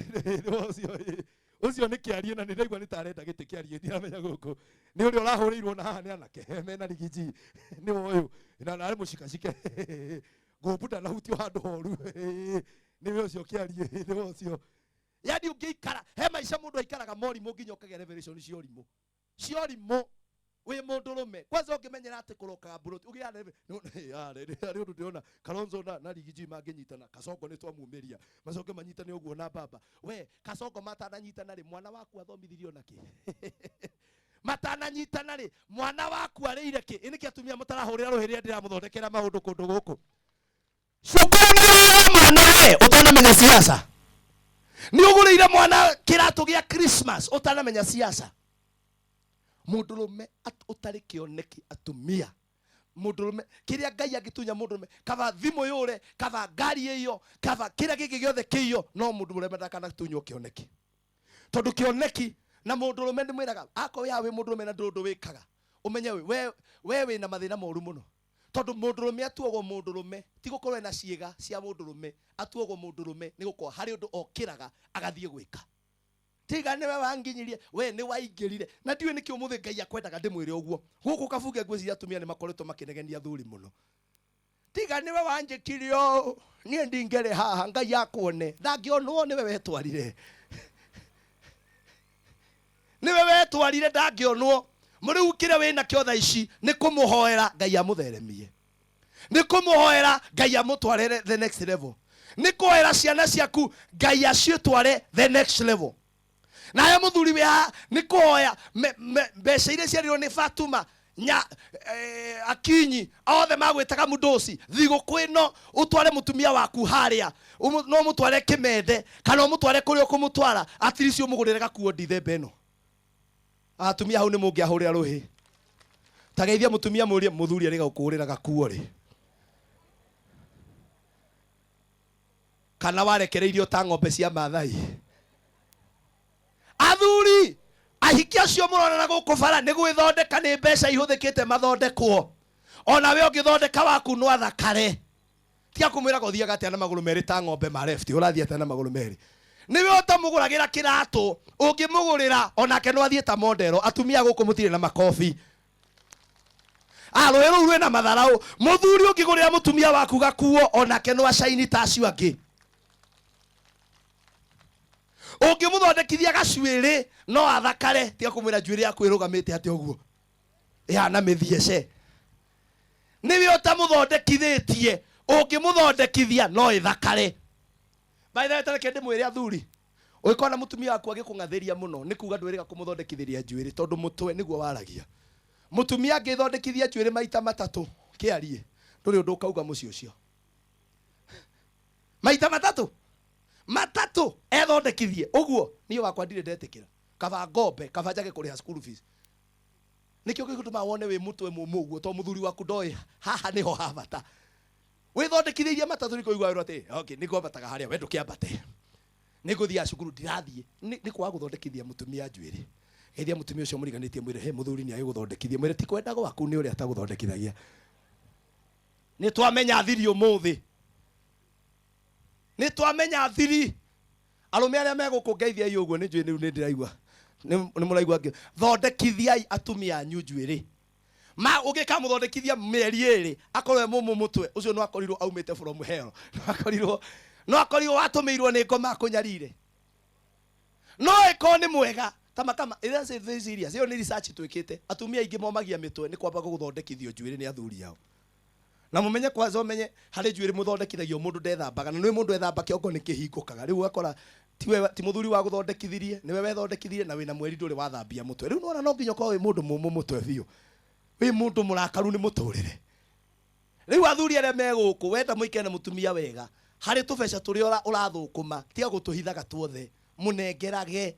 ucio ni kiarie na ni ndaigua ni tarenda gite kiarie ndiramenya guku ni uri urahurirwo na haha ni anake mena rigiji ni uyu na nari mucikacike ngumbuda na huti handu horu ni ucio kiarie ni wocio yani ungiikara he maica mundu aikaraga morimu nginya ukagea revelation ciorimo we mundu rume kwanza ungimenyera ati kurokaga buroti ugiana ari undu ndiona Kalonzo na rigiji manginyitana Kasongo ni twamumiria macoke manyitane uguo na baba we Kasongo matananyitana ri mwana waku athomithirio naki matananyitana ri mwana waku arire ki ini kiatumia mutarahurira ruhiria ndiramuthondekera maundu kundu guku mwana we utanamenya siasa ni ugurire mwana kiratu gia Christmas utanamenya siasa mundurume utari kioneki atumia mundurume kiria Ngai agitunya mundurume kava thimu yure kava ngari iyo kava kira giki giothe kiyo no mundurume ndakana tunywo kioneki tondu kioneki na mundurume ndimwiraga ako ya we mundurume na ndundu wikaga umenye we wina mathina moru muno tondu mundurume atuogwo mundurume ti gukorwo na ciega cia mundurume atuogwo mundurume ni gukorwo hari undu okiraga agathie gwika tiga niwe wanginyirie we ni waingirire na ndiwe niki umuthi Ngai akwendaga ndimwire uguo guku kabuge ngwiciria atumia ni makoretwo makinegenia thuri muno tiga niwe wanjikirio nie ndingere haha Ngai akuone ndangionwo niwe wetwarire ndangionwo muriu kire wina kio tha ici ni kumuhoera Ngai amutheremie ni kumuhoera Ngai amutwarire the next level ni kuhoera ciana ciaku Ngai acitware the next level na ya muthuri we ni kuhoya mbeca iria ciarirwo ni Fatuma nya akinyi othe magwitaga mudosi thiguku ino utware mutumia waku haria no mutware Kimende kana mutware kuri okumutwara atirisi umugurire gakuo ndithembe ino atumia hau ni mungiahurira ruhi tageithia mutumia murie muthuri ari gakuurira gakuo ri kana warekereirio ta ng'ombe cia Maathai athuri ahikia cio murona guku bara ni gwithondeka ni mbeca ihuthikite mathondekwo ona we ungithondeka waku no athakare tia kumwira gothia gatia na maguru meri ta ng'ombe ma left urathia ta na maguru meri niwe utamuguragira kiratu ungimugurira onake no athie ta modelo atumia guku mutire na makofi rũĩ rũu rwĩna matharau. Mũthuri ũngĩgũrĩra mũtumia waku gakuo onake no acaini ta acio angĩ. Ũngĩmũthondekithia gacuĩrĩ no athakare, tiga kũmwĩra njuĩrĩ yaku ĩrũgamĩte atĩ ũguo ĩhana mĩthiece. Nĩwe ũtamũthondekithĩtie, ũngĩmũthondekithia no ĩthakare. By the way, tareke ndĩmwĩre athuri, ũngĩkona mũtumia waku agĩkũng'athĩria mũno nĩ kuga ndwĩrĩga kũmũthondekithĩria njuĩrĩ, tondũ mũtwe nĩguo waragia. Mũtumia angĩthondekithia njuĩrĩ maita matatũ kĩarie, ndũrĩ ũndũ ũkauga mũciĩ ũcio. Maita matatũ ethondekithie ũguo, niĩ wakwa ndirĩ ndetĩkĩra. Kaba ngombe, kaba njage kũrĩha school fees. Nĩkĩo gĩgũtũma wone wĩ mũtwe mũmũ ũguo, to mũthuri waku ndoĩ haha nĩho habata. Wĩthondekithĩrie matatũ nĩ kũigua wĩra atĩ okay, nĩngwambataga harĩa, we ndũkĩambate. Nĩngũthiaga cukuru ndirathiĩ. Nĩ kwaga gũthondekithia mũtumia njuĩrĩ. Geithia mũtumia ũcio mũriganĩtie mwĩre he mũthuri nĩ agũthondekithia. Mwĩre ti kwenda gwaku nĩ ũrĩa atagũthondekithagia. Nĩ twamenya thiri ũmũthĩ. Nĩ twamenya thiri. Arũme arĩa megũkũngeithia ũguo nĩ njuĩrĩ nĩ ndĩraigua. Nĩ mũraigua ngĩ. Thondekithiai atumia anyu njuĩrĩ. Ma ũngĩkamũthondekithia mĩeri ĩrĩ akorwo mũmũ mũtwe ũcio no akorirwo aumĩte from hell. No akorirwo watũmĩirwo nĩ ngoma kũnyarire. No ĩkorwo nĩ mwega kama ĩrĩa very serious. Iyo nĩ research twĩkĩte. Atumia aingĩ momagia mĩtwe nĩ kwamba gũthondekithio njuĩrĩ nĩ athuri yao. Na mũmenye kwanza ũmenye harĩ njuĩrĩ mũthondekithagio mũndũ ndethambaga, na nĩ mũndũ ethamba kĩongo nĩ kĩhingũkaga. Rĩu ũgakora ti mũthuri wa gũthondekithirie, nĩwe wethondekithirie na wĩna mweri ndũrĩ wathambia mũtwe. Rĩu no nginya ũkorwo wĩ mũndũ mũmũ mũtwe biũ. Wĩ mũndũ mũrakaru nĩ mũtũrĩre. Rĩu athuri arĩa megũkũ wenda mũikane mũtumia wega, harĩ tũbeca tũrĩa ũrathũkũma tiga gũtũhithaga tuothe, mũnengerage.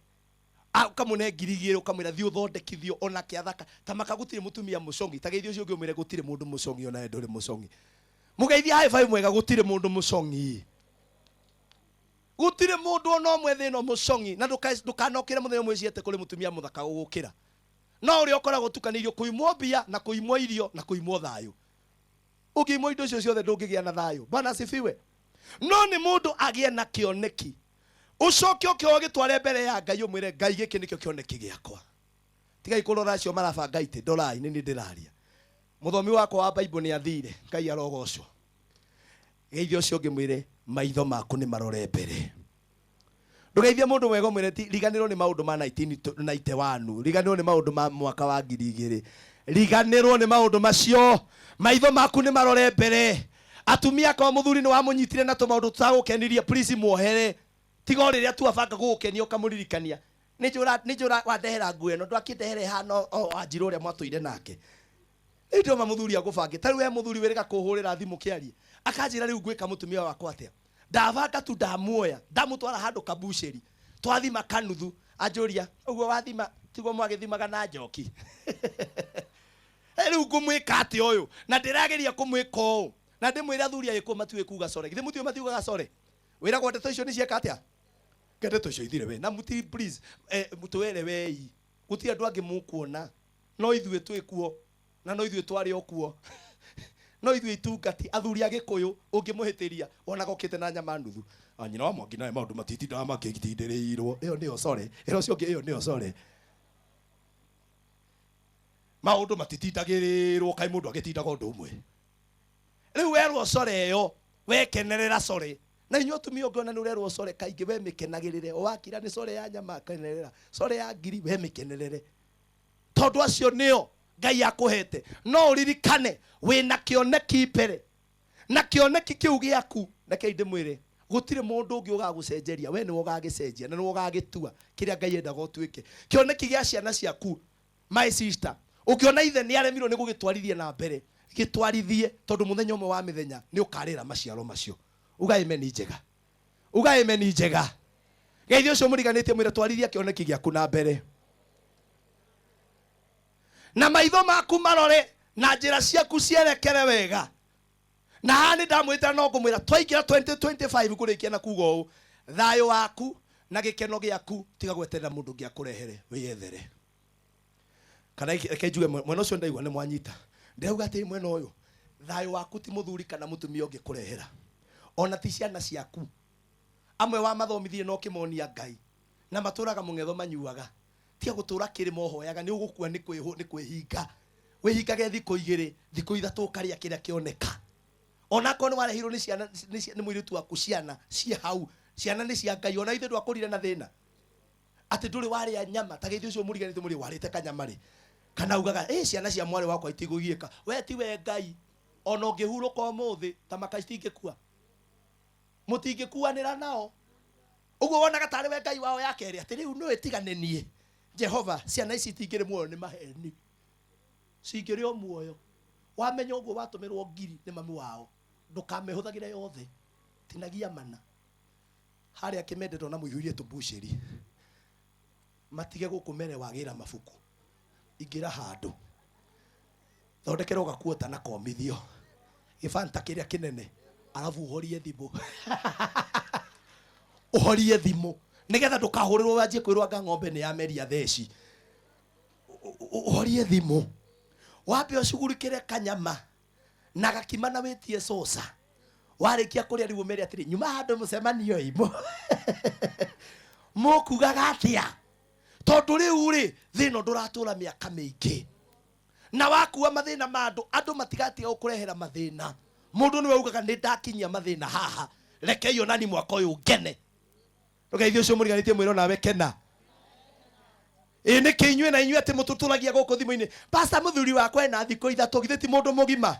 Ukamune ngiri igĩrĩ ukamwĩra thiĩ ũthondekithio onake athaka. Tamaka gũtirĩ mũtumia mũcongi, ta geithio ũcio ũngĩ ũmwĩre gũtirĩ mũndũ mũcongi ona ndũrĩ mũcongi. Mũgeithia high five mwega gũtirĩ mũndũ mũcongi. Gũtirĩ mũndũ ona ũmwe thĩno mũcongi, na ndũkanokĩre mũthenya mwĩciete kũrĩ mũtumia mũthaka gũgũkĩra. No ũrĩa ũkoragwo tukanĩirio kũimwo mbia na kũimwo irio na kũimwo thayũ. Ũngĩimwo indo icio ciothe ndũngĩgĩa na thayũ. Bwana asifiwe. No nĩ mũndũ agĩe na kĩoneki. Ucoke ũkĩoya gĩtware mbere ya Ngai ũmwĩre Ngai gĩkĩ nĩkĩo kĩoneki gĩakwa. Tigai kũrora acio marabanga itĩ dorai nĩ ndĩraria. Mũthomi wakwa wa Bible nĩ athire, Ngai arogocwo. Geithia ũcio ũngĩ mwĩre maitho maku nĩ marore mbere. Ndũgeithia mũndũ mwega mwĩre riganĩrwo nĩ maũndũ ma 1991, riganĩrwo nĩ maũndũ ma mwaka wa 2000. Riganĩrwo nĩ maũndũ macio. Maitho maku nĩ marore mbere. Atumia kwa mũthuri nĩ wamũnyitire na tũmaũndũ tũtagũkenirie, please muohere. Tiga rĩrĩa tu abanga gũgũkenia ũkamũririkania. Nĩ njũra wandehera nguo ĩno ndwakĩndehere hano Wanjirũ ũrĩa mwatũire nake. Ndio mũthuri agũbange. Ta rĩu we mũthuri wĩrĩga kũhũrĩra thimũ kĩarie. Akanjĩra rĩu ngwĩka mũtumia wakwa atĩa. Ndabanga tu ndamuoya. Ndamũtwara handũ kabucĩri. Twathima kanuthu. Anjũria ũguo wathima tiguo mwagĩthimaga na njoki. Rĩu ngũmwĩka atĩ ũyũ. Na ndĩrageria kũmwĩka ũũ. Na ndĩmwĩra athuri agĩkũma matiũĩ kuga core. Githĩ mũtiũĩ matiugaga core? Wĩragwo ndeto icio nĩ cieka atĩa? Ndeto icio ithire we. Na muti please mũtwere wei. Gũtirĩ andũ angĩ mũkuona. No ithuĩ twĩkuo. Na no ithuĩ twarĩ okuo. No ithuĩ itungati athuri agĩkũyũ ũngĩmũhĩtĩria ona gokĩte na nyama nuthu. Anyina wa Mwangi nawe maũndũ matitindaga makĩgitĩrĩirwo. Ĩyo nĩyo core. Ĩyo ũngĩ ĩyo nĩyo core. Maũndũ matitindagĩrĩrwo kaĩ mũndũ agĩtindaga ũndũ ũmwe. Rĩu werwo core ĩyo wekenerera core. Na inyuĩ atumia ũngĩona nĩ ũrerwo core kaingĩ we mĩkenagĩrĩre. Wakira nĩ core ya nyama kenerera. Core ya ngiri we mĩkenerere. Tondũ acio nĩo Ngai akũhete. No ũririkane wĩna kĩoneki mbere. Na kĩoneki kĩu gĩaku reke ndĩmwĩre gũtirĩ mũndũ ũngĩ ũgagũcenjeria. We nĩwe ũgagĩcenjia na nĩwe ũgagĩtua kĩrĩa Ngai endaga ũtuĩke. Kĩoneki gĩa ciana ciaku my sister. Ũngĩona ithe nĩ aremirwo nĩ gũgĩtwarithia na mbere. Gĩtwarithie tondũ mũthenya ũmwe wa mĩthenya nĩ ũkarĩra maciaro macio. Uga amen njega. Uga amen njega. Geithio ũcio mũriganĩtie mwĩre twarithia kĩoneki gĩaku na mbere. Na maitho maku marore na njĩra ciaku cierekere wega. Na hani ndamwĩta no ngũmwĩra twaingĩra 2025 kũrĩkia na kuga ũũ. Thayũ waku na gĩkeno gĩaku tiga gweterera mũndũ ũngĩ akũrehere wĩyethere. Kana reke njuge mwena ũcio ndaigua nĩ mwanyita. Ndauga atĩ mwena ũyũ thayũ waku ti mũthuri kana mũtumia ũngĩ kũrehera. Ona ti ciana ciaku. Amwe wa mathomithirie no kĩmonia Ngai. Na matũraga mũng'etho manyuaga. Tiga gũtũra kĩrĩmo hoyaga nĩ ũgũkua nĩ kwĩhinga. wihikage thiko igiri thiko ithatu karia kiria kioneka ona ko ni warehirwo ni ciana ni muiritu waku ciana cie hau ciana ni cia Ngai ona ithe ndwakurire na thina ati nduri waria nyama ta githio cio murigani tu muri warite kanyama ri kana ugaga ciana cia mwari wakwa itigugieka we ti we Ngai ona ungihuruka umuthi ta makaitingikua mutingikuanira nao uguo wonaga tari we Ngai wao ya keri ati riu no itigane nie Jehova ciana ici tingire muoyo ni maheni cingire o muoyo wamenya uguo watumirwo ngiri ni mami wao ndukamehuthagira yothe tinagia mana haria kimendetwo na muiyurie tubushiri matige gukumere wagira mafuku ingira handu thondekero gakuota na komithio gibanta kiria kinene alafu uhorie thimu uhorie thimu nigetha ndukahurirwo wanjie kwirwa nga ng'ombe ni ya meria theci uhorie thimu wapi ushugurikire kanyama na gakima na witie sosa warikia kuria riu meri atiri nyuma handu mucemanio imo mukugaga atia tondu riu ri thino nduratura miaka mingi na wakuwa mathina mandu andu matigatiga gukurehera mathina mundu niwe ugaga ni ndakinyia mathina haha reke yo nani mwaka uyu ngene ndugeithio cio muriganitie mwiro nawe kena ni kinywe na inywe ati mututulagia guku thimu-ini pastor muthuri wakwa ena thiko ithatu githiti mundu mugima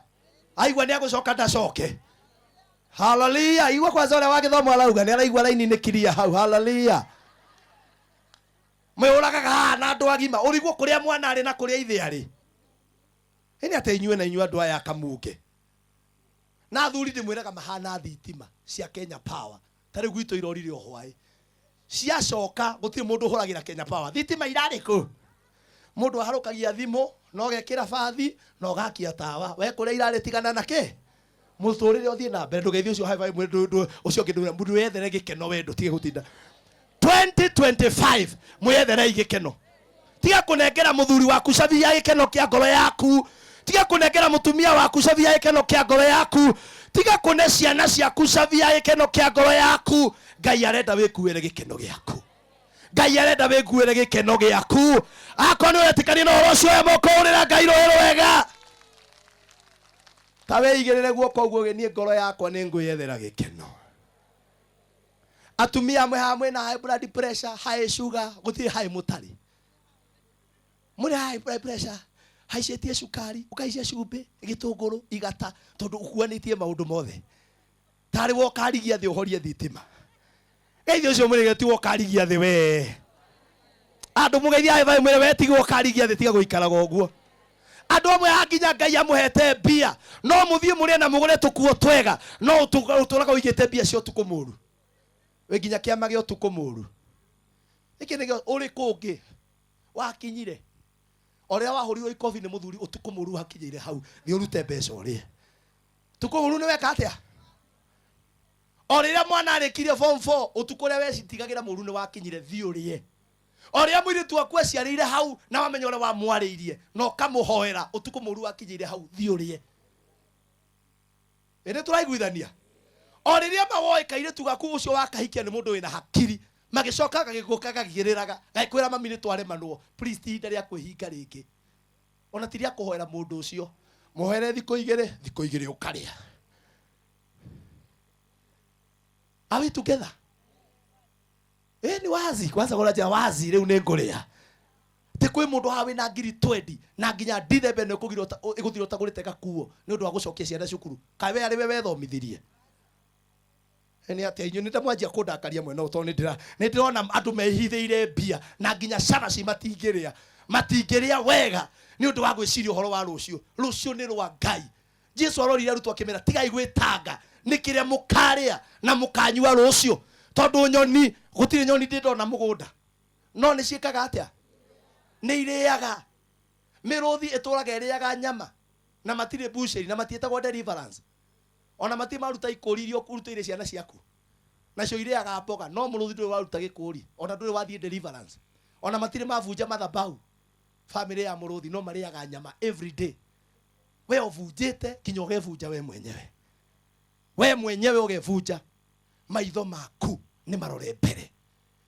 aigwa ni agucoka ndacoke haleluya igwa kwanza ule wagithomo arauga ni araigwa laini ni kiria hau haleluya mwuragaga na andu agima urigwo kuria mwana ari na kuria ithe ari ini ate inywe na inywe andu aya kamuke na thuri ndimwiraga mahana thitima cia Kenya Power tari gwito irorire ohwai ciacoka gutiri mundu uhuragira Kenya Power thitima irariku mundu aharukagia thimu no gekira bathi no gakia tawa we kuria irari tigana nake muturire othie na mbere ndugeithio ucio hai mundu ucio kindu mundu wethere gikeno wendo tige gutinda 2025 mwethere igikeno tiga kunengera muthuri waku cabi ya gikeno kia ngoro yaku tiga kunengera mutumia waku cabi ya gikeno kia ngoro yaku tiga kune ciana ciaku cabi ya gikeno kia ngoro yaku Ngai arenda wikuire gikeno giaku Ngai arenda wikuire gikeno giaku akoni wetikani no rocio we mukurira Ngai roero wega tawe igirire guoko guo genie ngoro yakwa ni nguyethera gikeno atumia hamwe na high blood pressure high sugar gutiri high mutari muri high blood pressure haicetie cukari ukaicia cumbi gitunguru igata tondu ukuanitie maundu mothe tari wokarigia thi uhorie thitima geithio cio muri geti wokarigia thi we andu mugeithia ai vai mwire wetigi wokarigia thi tiga guikaraga uguo andu amwe hakinya Ngai amuhete mbia no muthie murie na mugure tukuo twega no uturaga uigite mbia cio tukumuru we nginya kiama gio tukumuru iki nigio uri kungi wakinyire oria wahurirwo ikofi ni muthuri utukumuru hakinyire hau ni urute mbeca urie tukumuru ni weka atia oria mwana arikirie form 4 utukure we citigagira muru ni wakinyire thiurie oria mwiritu waku aciarire hau na wamenya ore wa mwariirie no kamuhoera utukumuru wakinyire hau thiurie ene turaiguithania oriria mawoi kaire tugaku ucio wakahikia ni mundu wina hakiri magicoka gagikuka gagiriraga gakwira mami ni tware manwo please tinda ria kwihinga ringi ona tiria kuhoera mundu ucio muhere thiko igire ukaria are we together ni wazi kwanza goraja wazi riu ni nguria ti kwi mundu hawe na ngiri 20 na nginya December ne kugirota iguthirota guriteka kuo ni undu wa gucokia ciana cukuru kawe ari we wethomithirie eni ati inyu ndamwanjia kundakaria mwena uto ni ndirona andu mehithiire mbia na nginya cana matingiria wega ni undu wa gwiciria uhoro wa rucio ni rwa Ngai Jesu arorire rutu akimera tigai gwitanga nikiria mukaria na mukanyua rucio tondu nyoni gutire nyoni ndona mugunda no ni ciikaga atia ni iriaga miruthi ituraga iriaga nyama na matire busheri na matietagwo deliverance ona mati maruta ikuririo kurutire ciana ciaku nacio iriaga mboga no muruthi nduri waruta gikuri ona nduri wathie deliverance ona matire mavunja mathabau family ya muruthi no mariaga nyama every day we ovunjite kinyo gevunja we mwenyewe ugevunja maitho maku ni marore mbere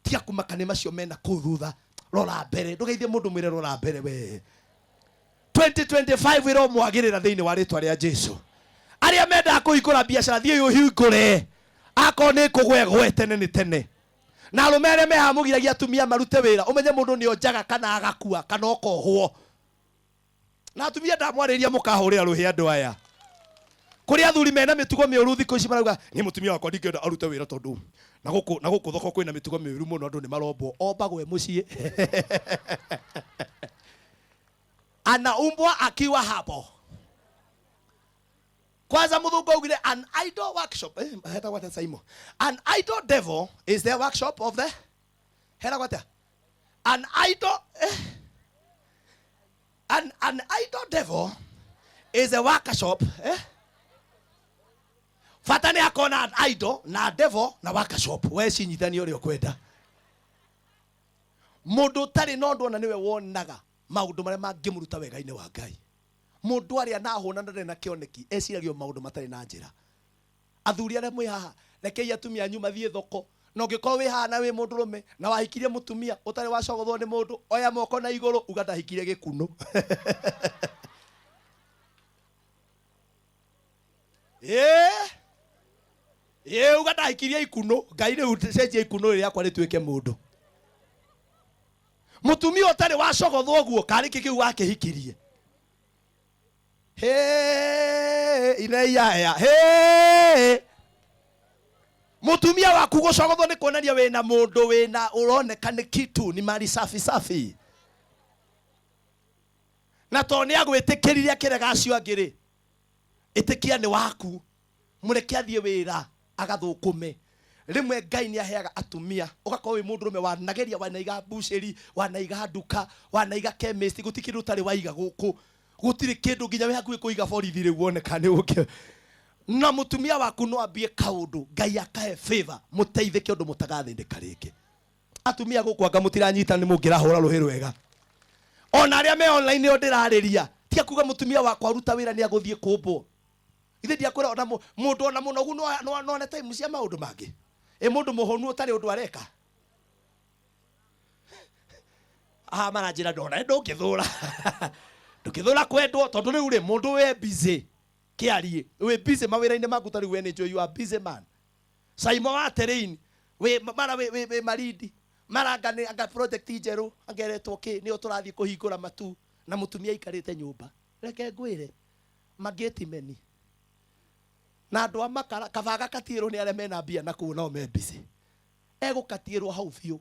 tiga kumaka ni macio mena kuthutha rora mbere ndugeithie mundu mwire rora mbere we 2025 iro mwagirira thiini wa ritwa ria Jesu. Aria menda kuhingura biashara thie uhingure akone kugwegwe tene ni tene. Na rumere mehamugiragia atumia marute wira umenye mundu ni onjaga kana agakua kana okohwo. Na atumia ndamwariria mukahurira ruhi andu aya. Kuri athuri mena mitugo miuru thiko ici marauga ni mutumia wakwa ndingenda arute wira tondu na guku thoko kwina mitugo miuru muno andu ni marombo ombagwe mucii. Anaumbwa akiwa hapo. Kwanza mudhungu augire an idol workshop. Heta what saimo. An idol devil is the workshop of the. Heta what? An idol an idol devil is a workshop. Fatani akona an idol na devil na workshop. We cinyithani uri okwenda. Mundu tari no ndu na niwe wonaga maundu maria mangimuruta wega-ini wa Ngai. Mundu aria na hona ndare na kioneki eciragio maundu matari na njira. Athuri aria mwi haha rekei atumia anyu mathie thoko no ngiko wi haha na wi mundu rume na wahikirie mutumia utari wacogothwo ni mundu oya moko na iguru ugata hikirie gikuno. Ugata hikirie ikuno Ngai ni ucenjie ikuno ria kwa rituike mundu. Mutumia utari wacogothwo guo kari kikiu wakihikirie. Mutumia waku gucogothwo ni kuonania wina mundu wina uroneka ni kitu ni mali safi safi. Na to ni agwitikiriria akirega acio angiri itikia ni waku mureke athie wira agathukume. Rimwe Ngai ni aheaga atumia ugakorwo wi mundu rume wanageria wanaiga busheri wanaiga nduka wanaiga chemist gutikiru utari waiga guku gutiri kindu nginya we hakuhi kuiga borithi riu woneka ni uke. Na mutumia waku no ambie kaundu Ngai akahe favor muteithike undu mutagathindika ringi. Atumia guku anga mutiranyita ni mungirahura ruhiru wega. Ona aria me online yo ndirariria tia kuga mutumia wakwa aruta wira ni aguthie kumbo. Ithe dia kwira ona mundu ona munogu no na time cia maundu mangi. Mundu muhonu utari undu areka. Maranjira ndona ndungithura. Ndukithura kwendwo tondu riu ri mundu we busy. Kiarie we busy mawira-ini maku tari we enjoy you are busy man. Saimo wa terrain we mara we maridi marangane anga project njeru angeretwo ki ni uturathie kuhingura matu na mutumia ikarite nyumba. Reke ngwire mageti meni. Na andu amakara kabaga katirwo ni aria mena mbia na ku no me busy. Egukatirwo hau biu.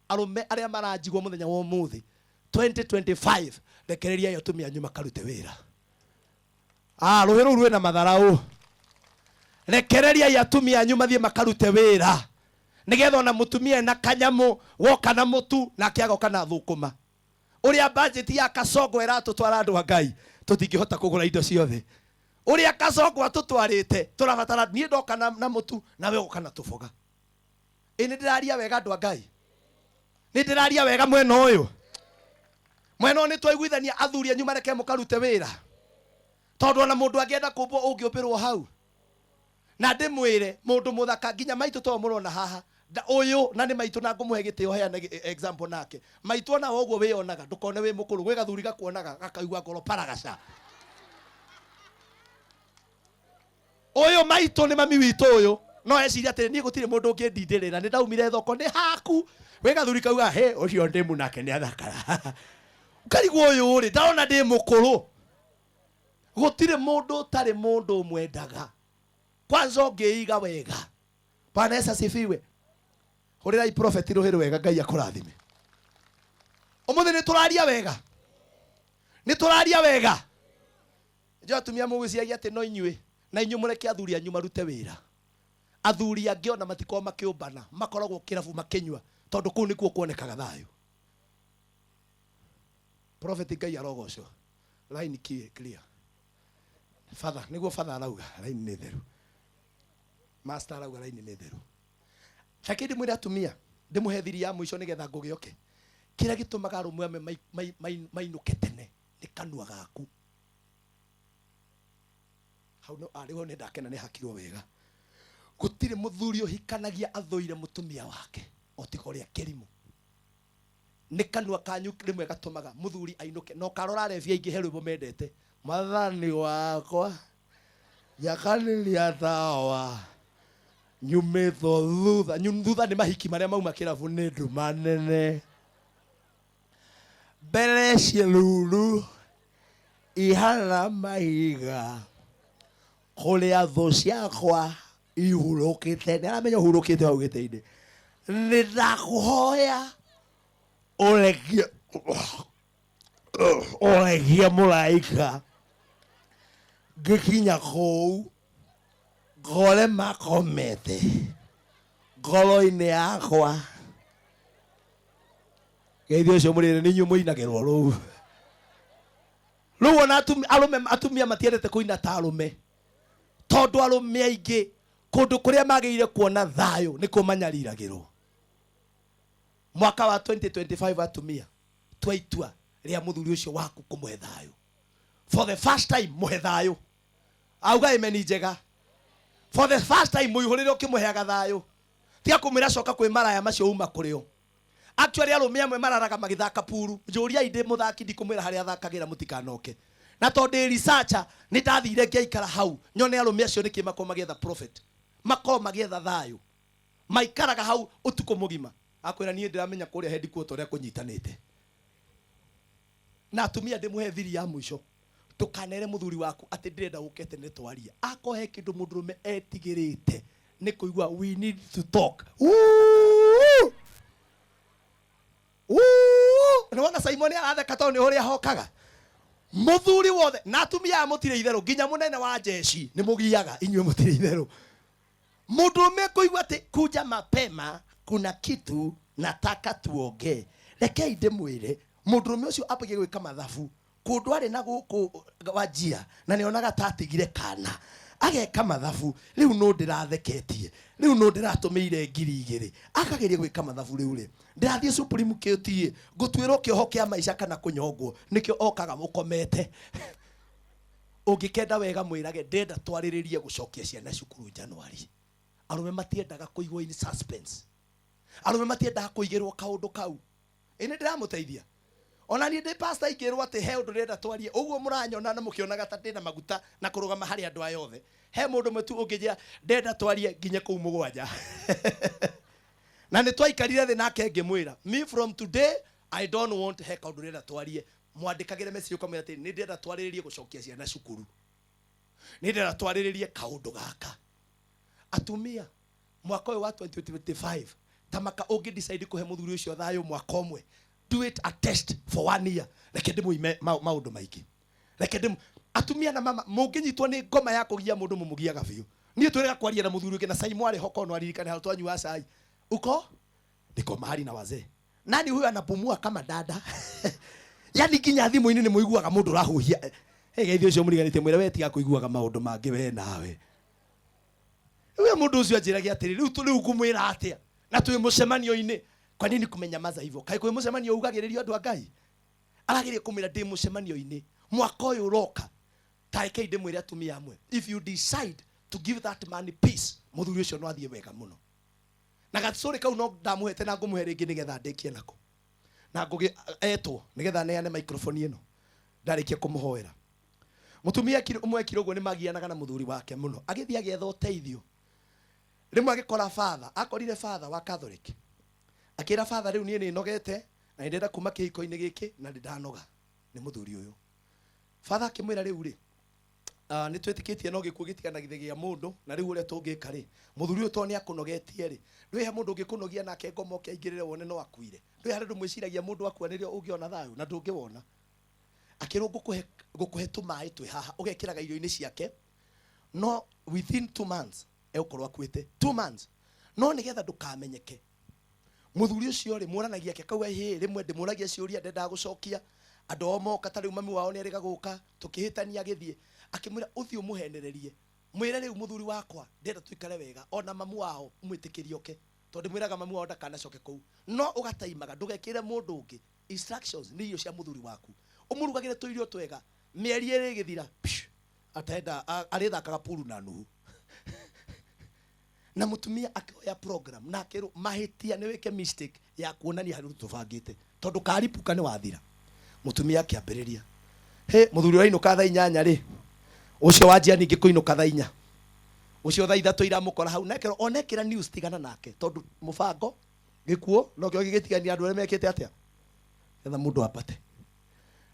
Arume aria maranjigwo muthenya wa umuthi 2025 rekereria yo tumia nyuma karute wira. Ruhiru ruwe na matharau. Rekereria ya tumia nyuma thie makarute wira. Nigetha na mutumia na kanyamu woka na mutu na kiagoka na thukuma. Uria budget ya kacongo iratutwara andu a Ngai tutingihota kugura indo ciothe. Uria kacongo atutwarite turabatara nie ndoka na mutu na we goka na tuboga. Ni ndiraria wega andu a Ngai. Ni ndiraria wega mwena uyu. Mwena ni twaiguithania athuri anyu mareke mukarute wira. Tondu na mundu angienda kumbo ungiumbirwo hau. Na ndimwire mundu muthaka nginya maitu to murona haha. Uyu na ni maitu na ngumuhe gitio heana example nake. Maitu ona woguo wionaga ndukone wi mukuru gwe gathuri gakuonaga gakaigua ngoro paragaca. Uyu maitu ni mami witu uyu no eciria ati ni gutire mundu ungindindirira ni ndaumire thoko ni haku we gathuri kauga he ucio ndimu nake ni athakara. Karigwo uyu ri ndaona ndi mukuru. Gutire mundu tari mundu mwendaga. Kwanza ungeiga wega. Bwana Yesu asifiwe. Hurirai prophet ruhiru wega Ngai akurathime. Umuthi ni turaria wega. Ni turaria wega. Jo atumia mugwiciagia ati no inyue na inyu mureke athuri anyu marute wira. Athuri angi ona matiko makiumbana makoragwo kirabu makinywa tondu kuu nikuo kuonekaga thayu. Prophet Ngai arogocwo. Line clear. Father niguo father arauga line ni theru. Master arauga line ni theru. Lakini mwira atumia ndimuhe thiri ya mwisho nigetha ngugioke. Kira gitumaga rumwe mainuke tene ni kanua gaku. Hau no ariho ni ndakena ni hakirwo wega. Gutire muthuri uhikanagia athoire mutumia wake otigoria kirimu. nĩ kanua kanyu rĩmwe gatumaga mũthuri ainũke no karora refia ingĩ rwĩmbo mendete mathani wakwa nyakanĩria tawa nyumĩtwo thutha nĩ mahiki marĩa mauma kĩrabu nĩ nduma nene mbere ciĩruru ihana mahiga kũrĩa thũ ciakwa ihurũkĩte nĩ aramenya ũhurũkĩte hau gĩtĩ-inĩ nĩ ndakũhoya ũregie mũraika ngĩkinya kũu ngore makomete ngoro-inĩ yakwa geithio ũcio mũrĩre nĩ inyuĩ mũinagĩrwo rĩu ona atumia matiendete kũina ta arũme tondũ arũme aingĩ kũndũ kũrĩa magĩrĩire kuona thayũ nĩ kũmanyariragĩrwo mwaka wa 2025 atumia twa itua rĩa mũthuri ũcio waku kũmũhe thayũ for the first time mũhe thayũ auga imeni njega for the first time mũihũrĩre ũkĩmũheaga thayũ tiga kũmwĩra coka kwĩ maraya macio uma kũrĩo actually arũme amwe mararaga magĩthaka puru njũria inde mũthaki ndikũmwĩra harĩa athakagĩra mũtikanoke na tondũ researcher nĩ ndathire ngĩikara hau nyone arũme acio nĩkĩ makorwo magĩetha prophet makorwo magĩetha thayũ maikaraga hau ũtukũ mũgima akwĩra niĩ ndĩramenya kũrĩa headquarter ũrĩa kũnyitanĩte na atumia ndĩmũhe thiri ya mũico tukanere mũthuri waku atĩ ndĩrenda gũkete nĩ twaria akohe kĩndũ mũndũrũme etigĩrĩte nĩ kũigua we need to talk nĩwona Simon aratheka tondũ nĩ ũrĩa hokaga mũthuri wothe na atumia mũtirĩ itherũ nginya mũnene wa jeshi nĩ mũgiaga inyuĩ mũtirĩ itherũ mũndũrũme kũigua atĩ kuja mapema kuna kitu nataka tuongee rekei ndĩmwĩre mũndũrũme ũcio ambagie gwĩka mathabu kũndũ arĩ na gũkũ Wajia na nĩonaga tatigire kana ageka mathabu rĩu no ndĩratheketie rĩu no ndĩratũmĩire ngiri igĩrĩ akageria gwĩka mathabu rĩu rĩ ndĩrathiĩ Supreme Court ngũtuĩrwo kĩoho kĩa maica kana kũnyongwo nĩkĩo okaga mũkomete ũngĩkenda wega mwĩrage ndenda twarĩrĩrie gũcokia ciana cukuru January arũme matiendaga kũigwo in suspense arũme matiendaga kũigĩrwo kaũndũ kau ĩnĩ ndĩramũteithia ona niĩ ndĩ pastor ingĩrwo atĩ he ũndũ ndĩrenda twarie ũguo mũranyona na mũkĩonaga ta ndĩna maguta na kũrũgama harĩ andũ aya othe he mũndũ mwe tu ũngĩnjĩra ndĩrenda twarie nginya kũu mũgwanja na nĩ twaikarire thĩ nake ngĩmwĩra me from today I don't want he kaũndũ ndĩrenda twarie mwandĩkagĩre message ũkamwĩra atĩ nĩ ndĩrenda twarĩrĩrie gũcokia ciana cukuru nĩ ndĩrenda twarĩrĩrie kaũndũ gaka atumia mwaka ũyũ wa 2025 tamaka ũngĩ decide kũhe mũthuri ũcio thayũ mwaka ũmwe do it a test for 1 year reke ndĩmũime maũndũ maingĩ reke atumia na mama mũngĩnyitwo nĩ ngoma ya kũgia mũndũ mũmũgiaga biũ niĩ twĩrĩga kwaria na mũthuri ũngĩ na Simon arĩ hoko no aririkane hau twanyua cai uko niko mahali na wazee nani huyo anapumua kama dada yani kinya thimũ-inĩ nĩ mũiguaga mũndũ rahuhia geithio ũcio mũriganĩtie mwĩre we tiga kũiguaga maũndũ mangĩ we nawe we mũndũ ũcio anjĩragia atĩrĩ rĩu ngũmwĩra atĩa na twĩ mũcemanio-inĩ kwa nini kumenyamaza hivyo kai kwĩ mũcemanio ugagĩrĩrio andũ a Ngai aragĩrĩria kũmwĩra ndĩ mũcemanio-inĩ mwaka ũyũ ũroka tarekei ndĩmwĩre atumia amwe if you decide to give that man peace mũthuri ũcio no athiĩ wega mũno na gatsori kau no ndamũhete na ngũmũhe rĩngĩ nĩgetha ndĩkie nako na ngũgĩ etwo nĩgetha neane microphone ĩno ndarĩkia kũmũhoera mũtumia ũmwe ekire ũguo nĩ magianaga na mũthuri wake mũno agĩthiĩ agĩetha ũteithio rĩmwe agĩkora father akorire father wa Catholic akĩra father rĩu niĩ nĩ nogete na ndĩrenda kuma kĩhiko-inĩ gĩkĩ na ndanoga nĩ mũthuri ũyũ father akĩmwĩra rĩu rĩ nĩ twĩtĩkĩtie no gĩkuũ gĩtiganagithia mũndũ na rĩu ũrĩa tũngĩka rĩ mũthuri ũyũ to nĩ akũnogetie rĩ ndwĩhe mũndũ ũngĩkũnogia nake ngoma ũkĩaingĩrĩre wone no akuire ndwĩhe andũ mwĩciragia mũndũ akuanĩrĩo ũngĩona thayũ na ndũngĩwona akĩrwo ngũkũhe tũmaĩ twĩ haha ũgekĩraga irio-inĩ ciake no within 2 months egũkorwo akuĩte 2 months no nĩgetha ndũkamenyeke mũthuri ũcio rĩ mũranagia ke kauga rĩmwe ndĩmũragia ciũria ndendaga gũcokia andũ o moka ta rĩu mami wao nĩ erĩga gũka tũkĩhĩtania agĩthiĩ akĩmwĩra ũthiĩ ũmũhenererie mwĩre rĩu mũthuri wakwa ndenda tuikare wega ona mamu wao mwĩtĩkĩrie oke tondũ mwĩraga mamu wao ndakanacoke kũu no ũgataimaga ndũgekĩre mũndũ ũngĩ instructions nĩ irio cia mũthuri waku ũmũrugagĩre tũirio twega mĩeri ĩrĩ ĩgĩthira atenda arĩthakaga puru na nuhu na mutumia akioya program na akero mahitia nĩ wĩke mistake ya kuonania harĩ tũbangĩte tondu karipuka ni wathira mutumia akiambiriria he muthuri wainuka thaa 8 ri ucio wanjia ningi kuinuka thaa 4 ucio thaa 3 iramukora hau nekero onekira news tigana nake tondu mubango gikuo no kio gigitigania andu arĩa mekite atia etha mundu apate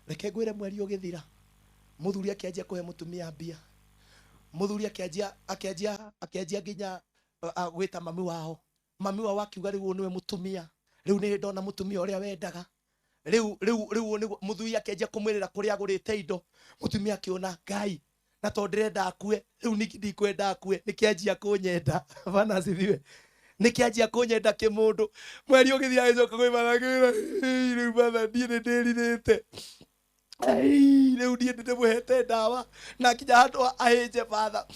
reke ngwire mweri ugithira muthuri akianjia kuhe mutumia mbia muthuri akianjia nginya gwita mami wao akiuga riu niwe mutumia riu ni ndona mutumia uria wendaga riu muthuri akianjia kumwirira kuria agurite indo mutumia akiona Ngai na to ndirenda akue riu ndikwenda akue nikianjia kunyenda bana cithiwe nikianjia kunyenda kimundu mweri ugithia gicoka kwi mathagira riu batha ndie ndiririte riu ndie ndimuhete ndawa na kinya handu ahinje batha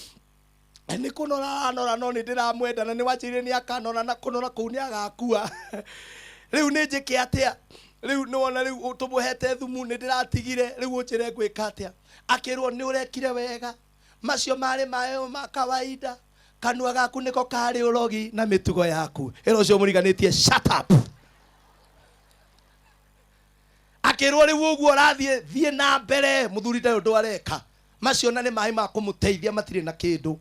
ni kunora no ni ndiramwenda na ni wanjire ni akanora na kunora kuu ni agakua riu ni njike atia riu ni wona riu tumuhete thumu ni ndiratigire riu unjire gwika atia akirwo ni urekire wega macio mari mayo ma kawaida kanua gaku niko kari urogi na mitugo yaku ero cio muriganitie shut up akirwo riu uguo thie na mbere muthuri ndayo ndwareka macio na ni mai ma kumuteithia matire na kindu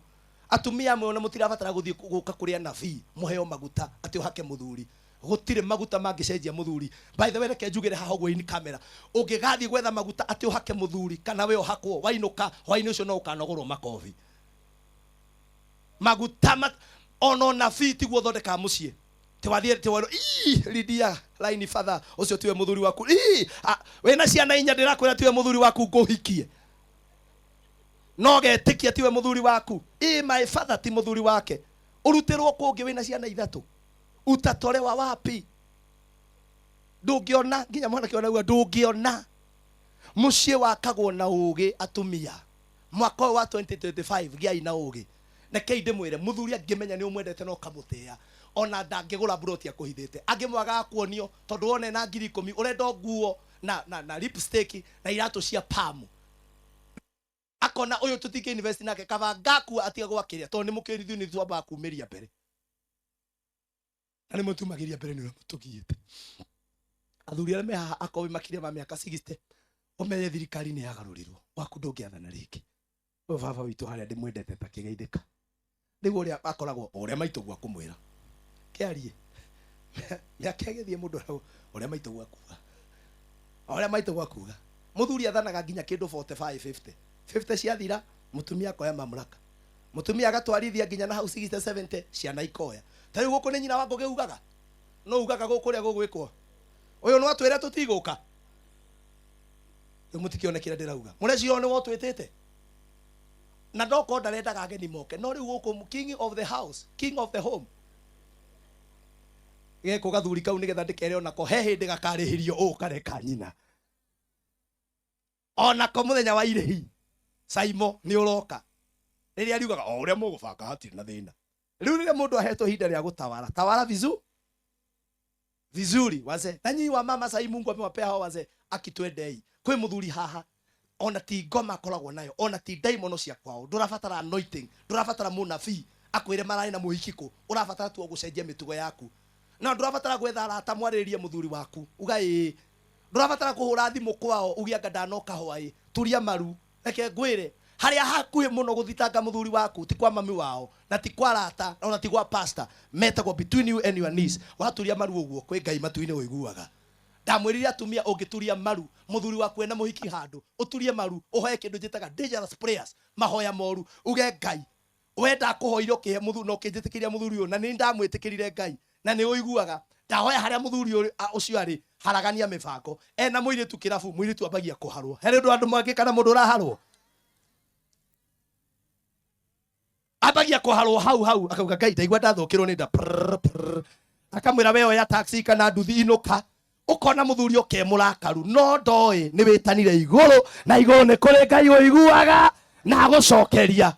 atumia mwe na mutirabatara guthie guka kuria nabii muheo maguta ati uhake muthuri gutire maguta mangicenjia muthuri by the way reke njugire haho gwe ni kamera ungigathie gwetha maguta ati uhake muthuri kana we uhakwo wainuka hwaini ucio no ukanogorwo makofi maguta ono nabii tiguo thondeka mucie ti wathie ti wano lidia line father ucio tiwe muthuri waku we na ciana inya ndirakwira tiwe muthuri waku nguhikie no getikia tiwe muthuri waku my father ti muthuri wake urutirwo kungi wina ciana ithatu utatolewa wapi ndungiona nginya mwana kiona gwa ndungiona mucie wakagwo na ugi atumia mwaka wa 2025 giai na ugi neke ndimwire muthuri angimenya ni umwendete no kamutia ona ndangigura buroti akuhithite angimwaga kuonio tondu wone na 10,000 urenda nguo na lipstick na iratu cia pamu akona uyu tutinge invest nake kava ngaku atiga gwakiria tondu ni mukirithu ni twamba kumiria mbere na ni mutumagiria mbere ni mutugiite athuri arĩa mehaha akowi makiria ma miaka 60 umenye thirikari ni yagarurirwo waku ndungiathana rĩngĩ we baba witũ harĩa ndĩmwendete ta kĩgeithĩka nĩguo ũrĩa akoragwo ũrĩa maitũguo akũmwĩra kĩarie mĩaka ĩgĩthiĩ mũndũ ũrĩa maitũguo akuga ũrĩa maitũguo akuga mũthuri athanaga nginya kĩndũ 45 50 ciathira mutumia akoya mamlaka mutumia agatwarithia nginya na hau 60 70 ciana ikoya tari guku ni nyina wangu giugaga no ugaga guku ria gugwikwo uyu no atwira tutiguka mutikione kira ndirauga murecio ni wotwitite na ndoko ndarendaga ageni moke no riu guku king of the house king of the home geko gathuri kau nigetha ndikere ona ko he hindi gakarihirio ukareka nyina ona ko muthenya wa irehi Saimo ni uroka riri ariugaga o uria mugubanga hatiri na thina riu rire mundu ahetwo hinda ria gutawara tawara vizuri wazee na nyi wa mama sai Mungu amewapea hao wazee akitwendei kwi muthuri haha ona ti ngoma akoragwo nayo ona ti daimono cia kwao ndurabatara anointing ndurabatara munabii akwire marari na muhikiko urabatara tu gucenjia mitugo yaku na ndurabatara gwetha arata mwariririe muthuri waku uga ndurabatara kuhura thimu kwao ugianga ndanoka hwai turia maru reke ngwire haria hakuhe muno guthitanga muthuri waku ti kwa mami wao na ti kwa rata ona ti kwa pastor metagwo between you and your knees waturia maru uguo kwi Ngai matuine uiguaga ndamwirire atumia ungituria maru muthuri waku ena muhiki handu uturie maru uhoye kindu njitaga dangerous prayers mahoya moru uge Ngai wenda kuhoiro kihe muthuri no kinjitikiria muthuri uyu na ni ndamwitikirire Ngai na ni uiguaga ndahoya haria muthuri ucio ari haragania mibango ena muiritu kirabu muiritu ambagia kuharwo here ndu andu mangika na mundu uraharwo abagia kuharwo hau akauga Ngai ndaigua ndathukirwo ni nda akamwira wewe ya taxi kana nduthi inuka ukona muthuri oke murakaru no ndoi ni witanire iguru na iguru ni kuri Ngai uiguaga na gucokeria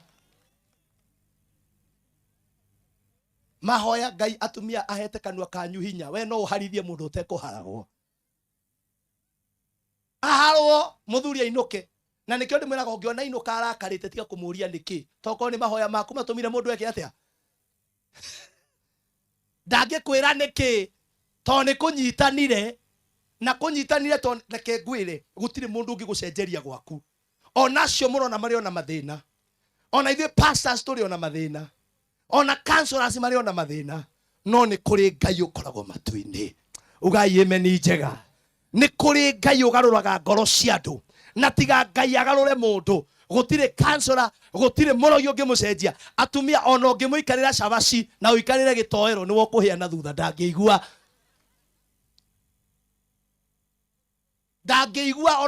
mahoya Ngai atumia ahete kanua kanyu hinya we no uharithie mundu utekuharagwo aharwo muthuri ainuke na nikio ndimwiraga ungiona inuka arakarite tiga kumuria niki toko ni mahoya maku matumire mundu eke atia ndangikwira niki to ni kunyitanire na kunyitanire to reke ngwire gutire mundu ungi gucenjeria gwaku onacio murona mari ona mathina ona ithuĩ pastors tũrĩ ona mathĩna ona counselors marĩ ona mathĩna no nĩ kũrĩ Ngai ũkoragwo matu-inĩ. Ugai ameni njega. Nĩ kũrĩ Ngai ũgarũraga ngoro cia andũ na tiga Ngai agarũre mũndũ. Gũtirĩ counselor gũtirĩ mũrogi ũngĩmũcenjia. Atumia ona ũngĩmũikarĩra cabaci na ũikarĩre gĩtoero nĩ wokũhĩa na thutha ndangĩigua. Ndangĩigua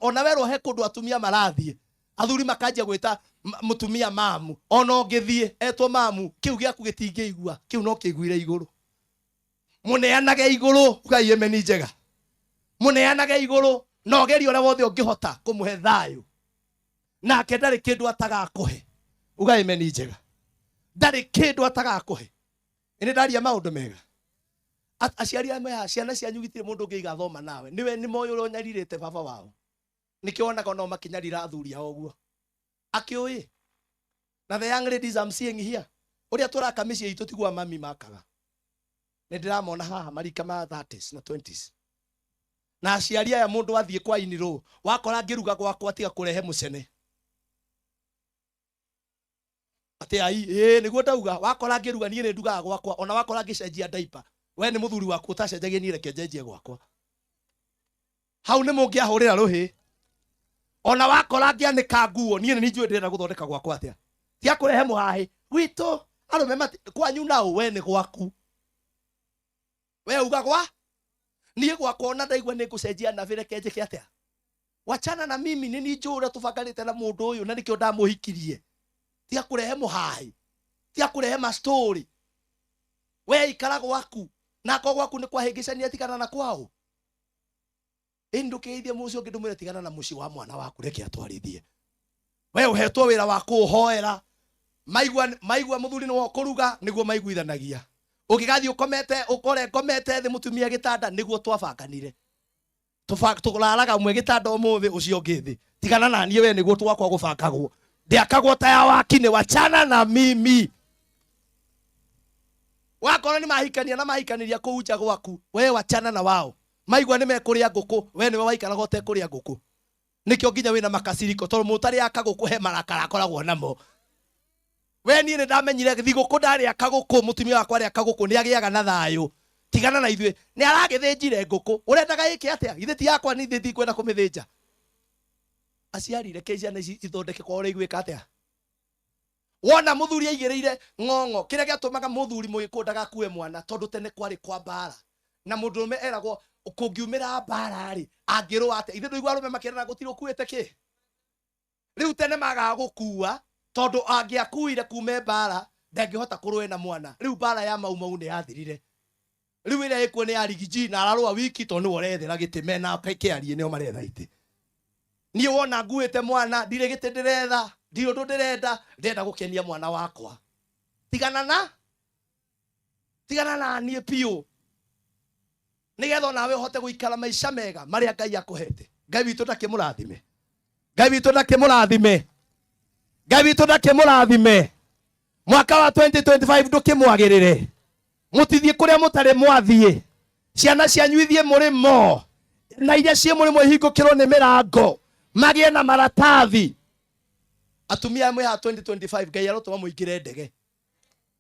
ona werwo he kũndũ atumia marathiĩ. Athuri makanjia gwĩta mutumia mamu ona ũngĩthiĩ etwo mamu kiu gĩaku gĩtingĩigua kiu no kĩiguire igũrũ. Mũneanage igũrũ. Ugai ameni njega. Mũneanage igũrũ na ũgerie ũrĩa wothe ũngĩhota kũmũhe thayũ nake ndarĩ kĩndũ atagakũhe. Ugai ameni njega. Ndarĩ kĩndũ atagakũhe. Nĩ ndaria maũndũ mega. Aciari aya ciana cianyu gĩtirĩ mũndũ ũngĩ igathoma nawe niwe nĩ moyo ũrĩa ũnyarirĩte baba wao nikĩo onaga no makinyarira athuri ao ũguo akĩũĩ. Na the young ladies I'm seeing here ũrĩa tũraka mĩciĩ itũ tigwa mami makaga. Nĩ ndĩramona haha marika ma 30s na 20s. Na aciari aya mũndũ athiĩ kwa iniro wakora ngĩruga gwakwa tiga kũrehe mũcene. Ate ai nĩguo ndauga wakora ngĩruga niĩ nĩ ndugaga gwakwa ona wakora ngĩcenjia diaper we nĩ mũthuri waku utacenjagia niĩ reke njenjie gwakwa. Hau nĩ mũngĩahũrĩra rũhĩ. Ona wakora ngĩanĩka nguo niĩ nĩ njũĩ ndĩrenda gũthondeka gwakwa atĩa. Tia kũrehe mũhahe gwitũ arũme kwanyu nao we nĩ gwaku. We uga gwa niĩ gwakwa ona ndaigua nĩ ngũcenjia na vile kenjeke atĩa. Wachana na mimi nĩ niĩ njũĩ ũrĩa tũbangarĩte na mũndũ ũyũ na nĩkĩo ndamũhikirie. Tia kũrehe mũhahe. Tia kũrehe ma story. We ikara gwaku na kwa gwaku nĩ kwahĩngĩcania tigana na kwao. Ndũkĩithie mũcio ũngĩ ndũmwĩre tigana na mũciĩ wa mwana waku reke atwarithie. We ũhetwo wĩra wa kũhoera. Maigua mũthuri nĩ kũruga nĩguo maiguithanagia. Ũngĩgathiĩ ũkomete ũkore ngomete thĩ mũtumia gĩtanda nĩguo twabanganire. Tũraraga mwe gĩtanda ũmũthĩ ũcio ũngĩ thĩ. Tigana na niĩ we nĩguo twakwa gũbangagwo. Ndĩakagwo ta ya wakinĩ wachana na mimi. Wakora ni mahikania na mahikanĩria kũu nja gwaku we wachana na wao. Maigua nĩ mekũrĩa ngũkũ we nĩwe waikaraga ũtekũrĩa ngũkũ. Nĩkĩo nginya wĩna makaciriko tondũ mũtarĩ akagũkũ he marakara akoragwo namo. We niĩ nĩ ndamenyire thigũkũ ndarĩ akagũkũ mũtumia wakwa arĩ akagũkũ nĩ agĩaga na thayũ. Tigana na ithuĩ nĩ aragĩthĩnjire ngũkũ ũrendaga ĩke atĩa githĩ ti yakwa nĩ thĩ kwenda kũmĩthĩnja. Aciari reke ciana ithondeke kwa ũrĩa igwĩka atĩa. Wona mũthuri aigĩrĩire ng'ong'o kĩrĩa gĩatũmaga mũthuri mũgĩkũyũ ndagakue mwana tondũ tene kwarĩ kwa mbara na mũndũrũme eragwo kũngiumĩra mbara rĩ angĩrũa atĩa. Ithe ndũigua arũme makĩrana gũtirĩ ũkuĩte kĩ. Rĩu tene magaga gũkua tondũ angĩakuire kume mbara ndangĩhota kũrũa na mwana. Rĩu mbara ya mau nĩ yathirire. Rĩu ĩrĩa ĩkuo nĩ ya rigiji na ararũa wiki tondũ nĩwe ũrethera gĩtĩ mena kĩarie nĩo maretha itĩ. Niĩ wona nguĩte mwana ndirĩ gĩtĩ ndĩretha ndirĩ ũndũ ndĩrenda gũkenia mwana wakwa. Tigana na niĩ piũ nĩgetha nawe ũhote gũikara maica mega marĩa Ngai akũhete. Ngai witũ ndakĩmũrathime. Ngai witũ ndakĩmũrathime. Ngai witũ ndakĩmũrathime. Mwaka wa 2025 ndũkĩmwagĩrĩre. Mũtithiĩ kũrĩa mũtarĩ mwathiĩ. Ciana cianyu ithiĩ mũrĩmo na iria ciĩ mũrĩmo ihingũkĩrwo nĩ mĩrango magĩe na maratathi. Atumia amwe ha 2025 Ngai arotũma mũingĩre ndege.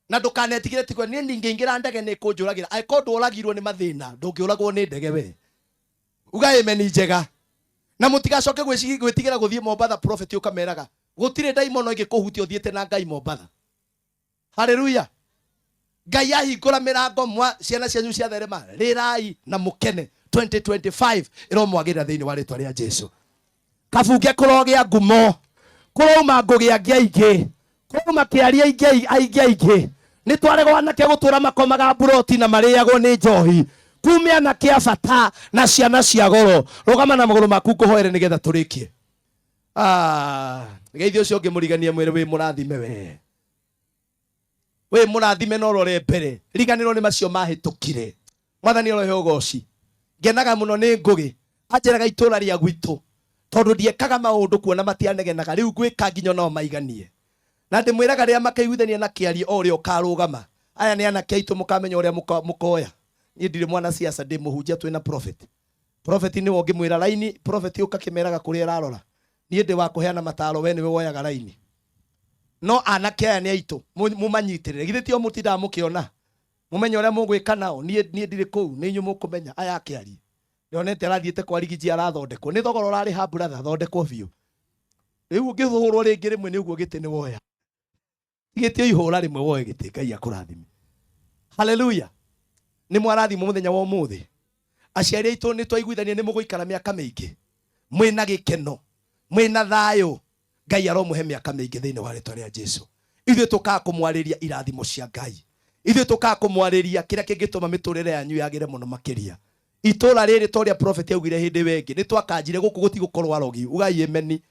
Na ndũkanetigĩre tigwe niĩ ningĩingĩra ndege nĩ kũnjũragĩra. Angĩkorwo ndũragirwo nĩ mathĩna ndũngĩũragwo nĩ ndege we. Uga ameni njega. Na mũtigacoke gwĩtigĩra gũthiĩ Mombatha prophet ũkameraga gũtirĩ ndaimono ĩngĩkũhutia ũthiĩte na Ngai Mombatha. Haleluya. Ngai ahingũra mĩrango ciana cianyu ciatherema rĩrai na mũkene. 2025 ĩromwagĩrĩra thĩinĩ wa rĩtwa rĩa Jesũ. Kabunge kũrogĩa ngumo kũrauma ngũgĩa ngĩaingĩ kũrauma kĩaria aingĩ nĩ twaregwo anake gũtũra makomaga mburoti na marĩagwo nĩ njohi kume anake a bata na ciana cia goro. Rũgama na magũrũ maku kũhoere nĩgetha tũrĩkie. Geithio ũcio ũngĩ mũriganie mwĩrĩ wĩ mũrathime we. We mũrathime no rore mbere riganĩrwo nĩ macio mahĩtũkire. Mwathani arohe ũgooci. Ngenaga mũno nĩ ngũgĩ anjĩraga itũra rĩa gwitũ tondũ ndiekaga maũndũ kuona matianegenaga rĩu ngwĩka nginya nao maiganie. Na ndĩmwĩraga rĩrĩa makaiguithania na kĩarie o ũrĩa ũkarũgama. Aya nĩ anake aitũ mũkamenya ũrĩa mũkoya. Niĩ ndirĩ mwana siasa ndĩ mũhunjia twĩna prophet. prophet ni wonge mwira laini prophet ukakimeraga kuri ararora nie ndi wa kuheana mataro we niwe woyaga laini no anake aya ni aitu mumanyitirire githi tio mutinda mukiona mumenye uria mugwika nao nie ndiri kuu ni nyu mukumenya aya akiari nionete arathiete kwa rigiji arathondekwo ni thogora urari ha brother thondekwo biu riu ngithurwo ringi rimwe ni uguo giti ni woya igitio ihura rimwe woye giti Ngai akurathime haleluya ni mwarathimo muthenya wa umuthi aciari aitu ni twaiguithania ni muguikara miaka mingi mwina gikeno mwina thayo Ngai aromuhe miaka mingi thiini wa ritwa ria Jesu ithuĩ tukaa kumwariria irathimo cia Ngai ithuĩ tukaa kumwariria kiria kingituma miturire yanyu yagire muno makiria itura riri toria prophet augire hindi wengi ni twakanjire guku gutigukorwo arogi ugai ameni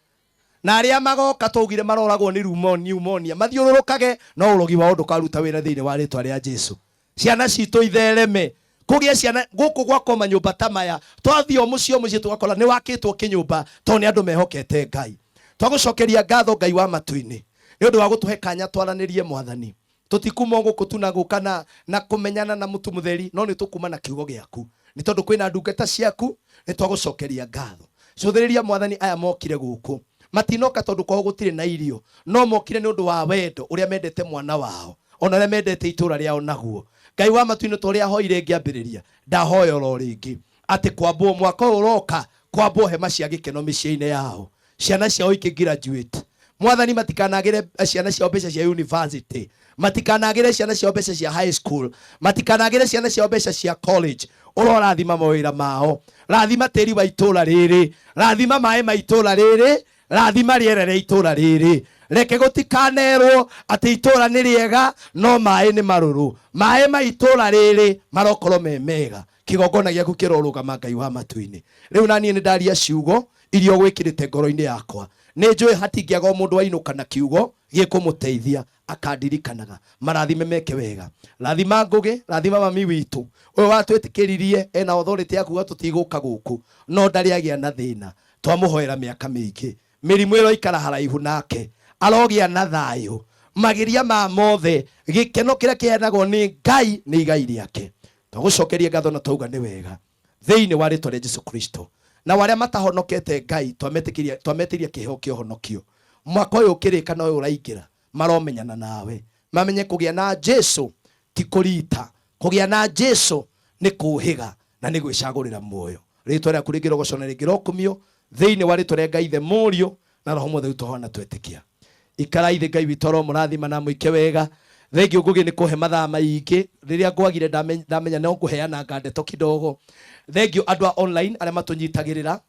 na aria magoka twaugire maroragwo ni pneumonia mathiururukage no urogi wa undu karuta wira thiini wa ritwa ria Jesu ciana citu ithereme kugia ciana guku gwakoma nyumba tamaya twathio mucio tugakora ni wakitwo kinyumba to ni andu mehokete Ngai twagucokeria ngatho Ngai wa matuini ni undu wa gutuhe kanya twaranirie mwathani tutikuma guku tuna gukana na kumenyana na mutu mutheri no ni tukuma na kiugo giaku ni tondu kwina ndungata ciaku ni twagucokeria ngatho cuthiriria mwathani aya mokire guku matinoka tondu kwao gutire na irio no mokire ni undu wa wendo uria mendete mwana wao ona uria mendete itura riao naguo Ngai wa matuini toria hoire ngiambiriria ndahoya ro ringi ati kwambwo mwaka uroka kwambwo hema cia gikeno miciine yao ciana ciao ikigraduate mwathani matikanagire ciana ciao mbeca cia university matikanagire ciana ciao mbeca cia high school matikanagire ciana ciao mbeca cia college urorathima mawira mao rathima tiri wa itura riri rathima mae ma itura riri rathima riere ria itura riri reke gutikanerwo ati itura ni riega no mae ni maruru mae ma itura riri marokorwo me mega kigongona giaku kirorugama Ngai wa matuini riu nani ni ndaria ciugo irio gwikirite ngoro-ini yakwa ni njui hatingiaga mundu ainuka na kiugo gikumuteithia akandirikanaga marathime meke wega rathima ngugi rathima mami witu uyu watwitikiririe ena authority yaku tutiguka guku no ndari agia na thina twamuhoera miaka mingi mirimu iro ikara haraihu nake arogia na thayo magiria ma mothe gikeno kiria kihenagwo ni Ngai ni igai riake twagucokeria ngatho na twauga ni wega thiini wa ritwa ria Jesu Kristo na waria matahonokete Ngai twametiria kiheo kia honokio mwaka uyu ukirika no uraingira maromenyana nawe mamenye kugia na Jesu ti kurita kugia na Jesu ni kuhiga na ni gwicagurira muoyo ritwa ria kurigiro gocona rigiro kumio thiini wa ritwa ria Ngai the murio na roho mothe utohona twetikia ikara ithe Ngai witoro murathima na muike wega thengi ngugi ni kuhe mathaa maingi riria ngwagire ndamenya no kuheana ngandeto kidogo thengi andu online aria matunyitagirira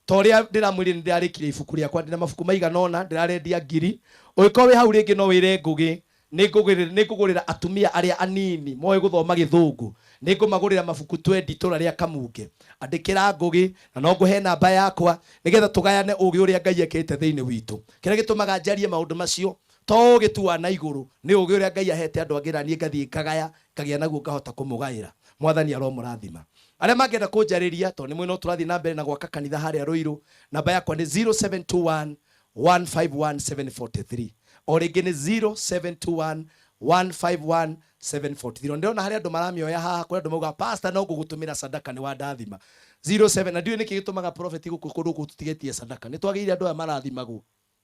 toria ndiramwiri ndirarikire ibuku riakwa ndina mabuku maiganona ndirarendia ngiri ugikorwo wi hau ringi no wire ngugi ni ngugurira atumia aria anini moe guthoma githungu ni ngumagurira mabuku 20 tura ria kamunge andikira ngugi na no nguhe namba yakwa nigetha tugayane ugi uria Ngai ekete thiini witu kiria gitumaga njarie maundu macio to gitua na iguru ni ugi uria Ngai ahete andu angiranie ngathie ngagaya kagia naguo ngahota kumugaira mwathani aromurathima aria mangenda kunjariria to ni mwino turathi na mbere na gwaka kanitha haria Ruiru namba yakwa ni 0721 151743 o ringi ni 0721 151743 ndona haria andu maramioya haha kuri andu mauga pastor no ngugutumira sadaka ni wa ndathima 07 na ndio niki gitumaga prophet guku tutigetie sadaka ni twagirire andu aya marathimagwo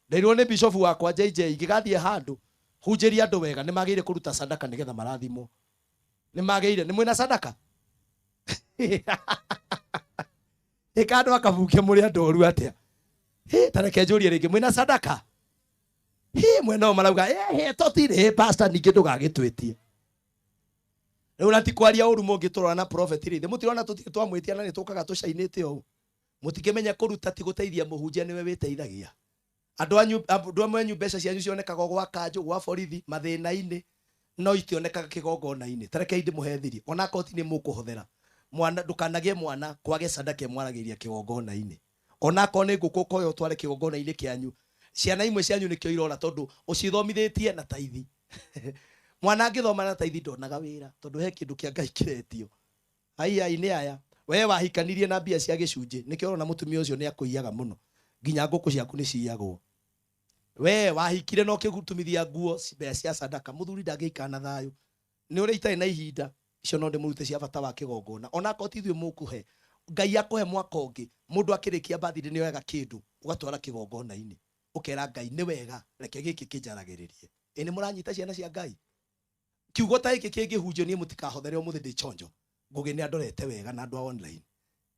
ndirwo ni bishop wakwa JJ gigathie handu hunjiria andu wega ni magire kuruta sadaka nigetha marathimo ni magire ni mwina sadaka ikando akabuke muri andu oru atia tareke njurie ringi mwina sadaka mwena marauga totire pastor ningi ndugagitwetie riu nati kwaria uru mungiturora na prophet rithe mutirona tutike twamwitia na nitukaga tucainite o mutikimenya kuruta ti guteithia muhunjia niwe witeithagia andu amwe mbeca cianyu cionekaga gwa kanju gwa borithi mathina-ini no itionekaga kigongona-ini tareke ndi muhethiri ona koti ni mukuhuthira mwana ndukanagie mwana kwage sadaka mwaragiria kigongona-ini ona ko ni nguku koyo tware kigongona-ini kianyu ciana imwe cianyu nikio irora tondu ucithomithitie na taithi mwana angithoma na taithi ndonaga wira tondu he kindu kia Ngai kiretio ai ni aya we wahikanirie na mbia cia gicunje nikio na mutumia ucio ni akuiyaga muno nginya nguku ciaku ni ciyagwo we wahikire no kigutumithia nguo mbea cia sadaka muthuri ndangikana thayo ni uri itari na ihinda icio no ndimurute cia bata wa kigongona ona ko tithio mukuhe Ngai akuhe mwaka ungi mundu akirikia birthday ni wega kindu ugatwara kigongona-ini ukera Ngai ni wega reke giki kinjaragiririe. Ini muranyita ciana cia Ngai kiugo ta giki kingihunjio ni mutikahothere umuthi ndi chonjo ngugi ni andorete wega na andu online.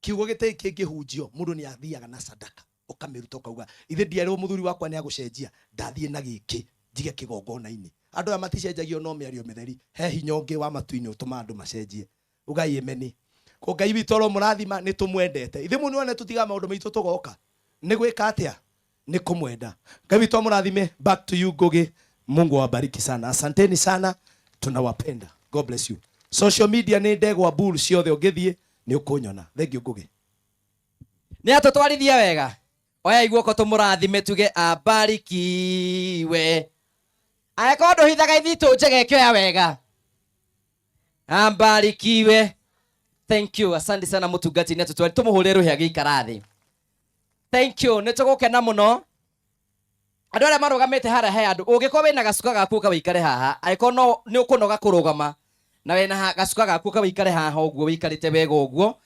Kiugo gite kingihunjio mundu ni athiaga na sadaka ukamiruta ukauga ithe ndiarwo muthuri wakwa ni agucenjia ndathie na giki njige kigongona-ini. Andu amaticenjagio no miario mitheri he hinya ungi wa matu-ini utuma andu macenjie. Ugai emeni ko Ngai witu ro murathima ni tumwendete ithe mundu one tutiga maundu maitu tugoka ni gwika atia ni kumwenda. Ngai witu murathime. Back to you Ngugi. Mungu awabariki sana, asanteni sana, tunawapenda. God bless you. Social media ni ndegwa bull ciothe ungithie ni ukunyona. Thank you Ngugi. Ni atutwarithia wega. Oya iguoko tumurathime tuge abarikiwe. Akondo hithaga ithitu njege kioya wega. Abarikiwe. Thank you. Asante sana mutungati ni atutwari tumuhure ruhia giikarathi. Thank you. Nitugukena muno. Andu aria marugamite hara he andu ungikorwo wina gacuka gaku ka wikare haha aiko no ni ukunoga kurugama na wina gacuka gaku ka wikare haha uguo wikarite wega uguo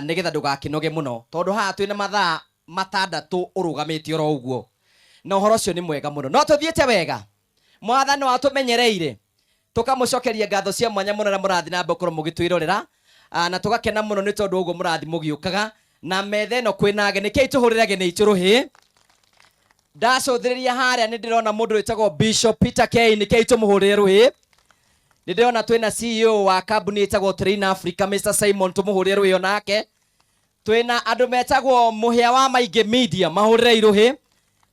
nigetha ndugakinoge muno tondu haha twina mathaa matandatu urugamite oro uguo na uhoro cio ni mwega muno no tuthiete wega mwathani watumenyereire tukamucokeria ngatho cia mwanya muno na murathi na mbokoro mugitwirorera na tugakena muno ni tondu uguo murathi mugiukaga na metha ino kwina ageni kei tuhurirage ni ituruhi ndacothiriria haria ni ndirona mundu witagwo Bishop Peter K ni kei tumuhurire ruhi ni ndirona twina CEO wa kambuni itagwo Train Africa Mr Simon tumuhurire ruhi onake twina andu metagwo muhia wa maingi media mahurire iruhi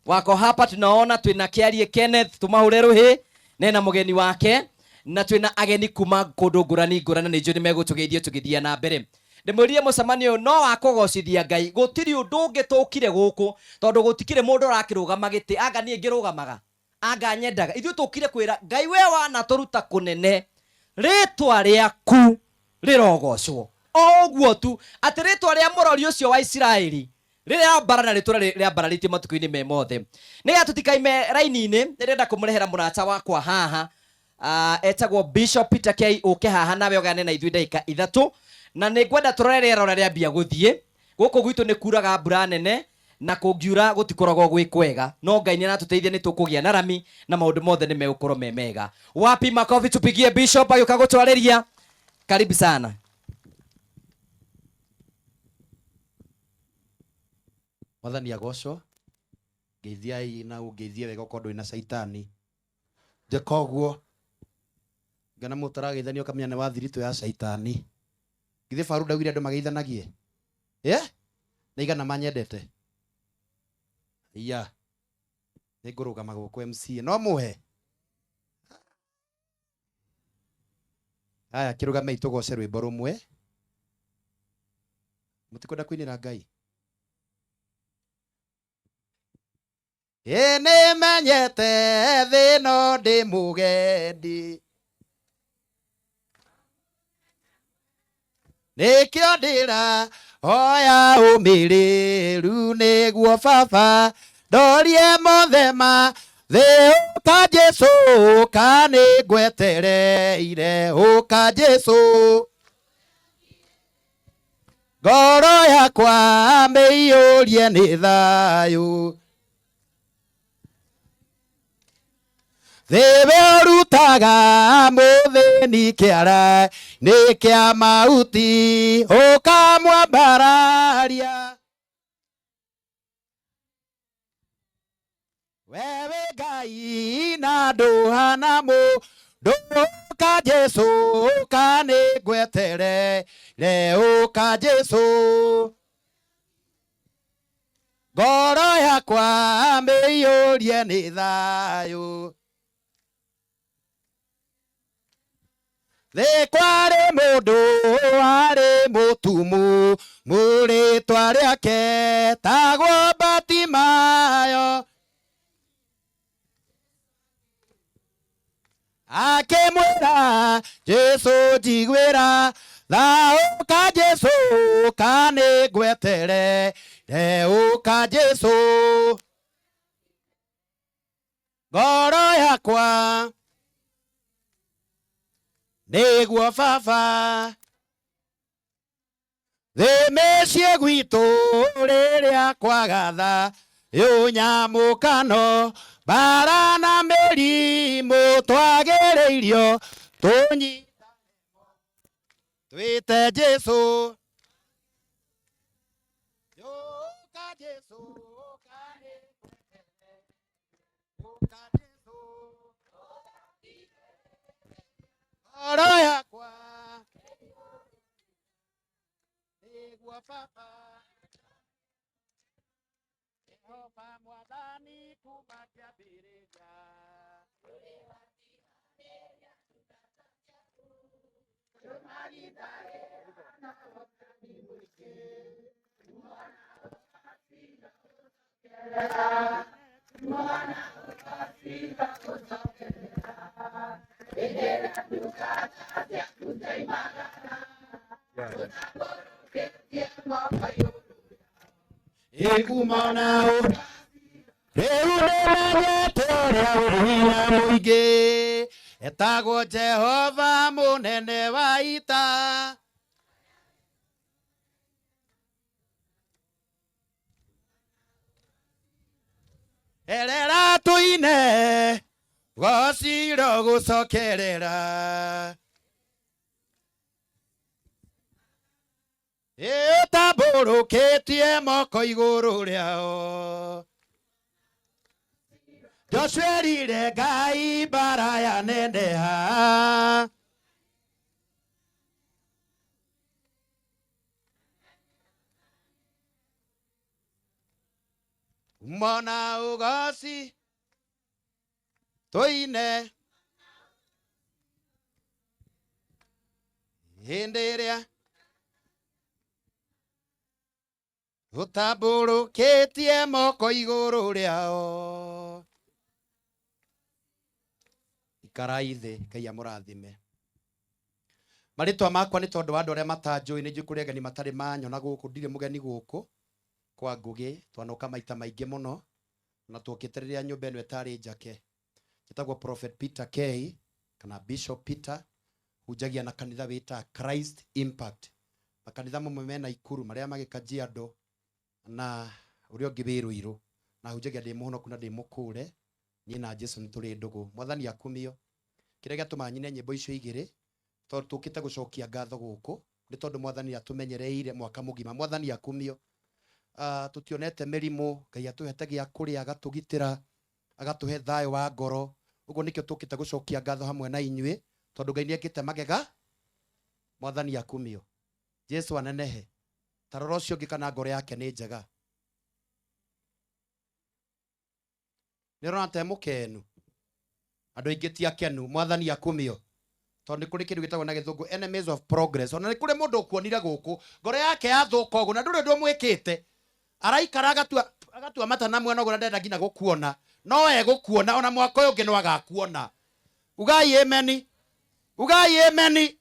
wako hapa tunaona twina Kiarie Kenneth tumahurire ruhi nena mugeni wake na twina ageni kuma kundu ngurani ni njuri megutugeithia tugithia na mbere ndimwirie mucemanio no wakugocithia Ngai gutiri undu ungitukire guku tondu gutikire mundu urakirugama giti anga nie ngirugamaga anga nyendaga ithu tukire kwira Ngai we wana turuta kunene ritwa riaku rirogocwo oguo tu ati ritwa ria murori ucio wa Israeli riria barana ritwa ria barariti matuku-ini me mothe niga tutikaime raini-ini ndirenda kumurehera murata wakwa haha etagwo Bishop Peter K uke haha nawe ogane na ithui ndaika ithatu na ningwenda turore riera uria riambia guthie guku gwitu ni kuraga mbura nene na kungiura gutikoragwo gwi kwega no Ngai ni aratuteithia ni tukugia na rami na maundu mothe ni megukorwo me mega. Wapi makofi tupigie Bishop agiuka gutwarĩria. Karibu sana. Mwathani agocwo ngeithiai na ungeithie wega ukorwo ndwina caitani njeka ũguo ngana mũtarageithania ũkamenya nĩ wathirito ya caitani githĩ Faru ndaugire andũ mageithanagie na igana manyendete iya nĩngũrũgama gũkũ MCA no mũhe aya kĩrũgamei tũgoce rwĩmbo rũmwe mũtikwenda kũinĩra Ngai nĩmenyete thĩ no ndĩ mũgendi nĩkĩo ndĩra hoya ũmĩrĩru nĩguo Baba ndorie mothe ma thĩ ũka Jesũ ũka nĩngwetereire ũka Jesũ ngoro yakwa mĩiyũrie nĩ thayũ thĩwe ũrutaga mũthĩni kĩara nĩ kĩa mauti ũkamwambararia wewe Ngai na ndũhana mũndũ ũka Jesũ ũka nĩngwetereire ũka Jesũ ngoro yakwa mĩiyũrie nĩ thayũ thĩ kwarĩ mũndũ warĩ mũtumu mũrĩtwa rĩake tagwo Batimayo akĩmwĩra Jesũ njiguĩra tha ũka Jesũ ũka nĩngwetereire ũka Jesũ ngoro yakwa nĩguo Baba thĩmĩciĩ gwitũ rĩrĩa kwagatha ũnyamũkano mbara na mĩrimũ twagĩrĩirio tũnyitane twĩte Jesũ. Yũka Jesũ, yũka Jesũ, ngoro yakwa nĩguo Baba Jehova Mwathani kuma kĩambĩrĩria. Ikumonao rĩu nĩmenyete ũrĩa ũrĩ hinya mũingĩ, etagwo Jehova mũnene wa ita. Erera tũine gociro gũcokerera, ĩtambũrũkĩtie moko igũrũ rĩao. Joshua erire Ngai mbara yaneneha, mona ũgoci tũine hĩndĩ ĩrĩa ũtambũrũkĩtie moko igũrũ rĩao. Ikarai thĩ, Ngai amũrathime. Marĩtwa makwa nĩ tondũ wa andũ arĩa matanjũĩ, nĩ njũĩ kũrĩ ageni matarĩ manyona gũkũ, ndirĩ mũgeni gũkũ kwa Ngũgĩ, twanoka maita maingĩ mũno na tũkĩte rĩrĩa nyũmba ĩno ĩtarĩ njake. Njĩtagwo Prophet Peter K kana Bishop Peter, hunjagia na kanitha wĩta Christ Impact. Makanitha mamwe mena Ikuru, marĩa magĩ Kajiado na ũrĩa ũngĩ wĩ Ruiru, na hunjagia ndĩ mũhonoku na ndĩ mũkũre, niĩ na Jesũ nĩ tũrĩ ndũgũ. Mwathani akumio. Kĩrĩa gĩatũma nyine nyĩmbo icio igĩrĩ, tondũ tũkĩte gũcokia ngatho gũkũ, nĩ tondũ Mwathani atũmenyereire mwaka mũgima. Mwathani akumio. Tutionete mĩrimũ, Ngai atũhete gĩa kũrĩa, agatũgitĩra, agatũhe thayũ wa ngoro. Ũguo nĩkĩo tũkĩte gũcokia ngatho hamwe na inyuĩ, tondũ Ngai nĩekĩte magega. Mwathani akumio. Jesũ anenehe. Tarora ũcio ũngĩ kana ngoro yake nĩ njega. Nĩrona ta mũkenu. Andũ aingĩ ti akenu. Mwathani akumio. Tondũ nĩ kũrĩ kĩndũ gĩtagwo na Gĩthũngũ enemies of progress. Ona nĩ kũrĩ mũndũ ũkuonire gũkũ, ngoro yake yathũka ũguo na ndũrĩ ũndũ mwĩkĩte. Araikara agatua mata na mwena ũguo na ndenda nginya gũkuona. No egũkuona, ona mwaka ũyũ ũngĩ no agakuona. Ugai ameni. Ugai ameni.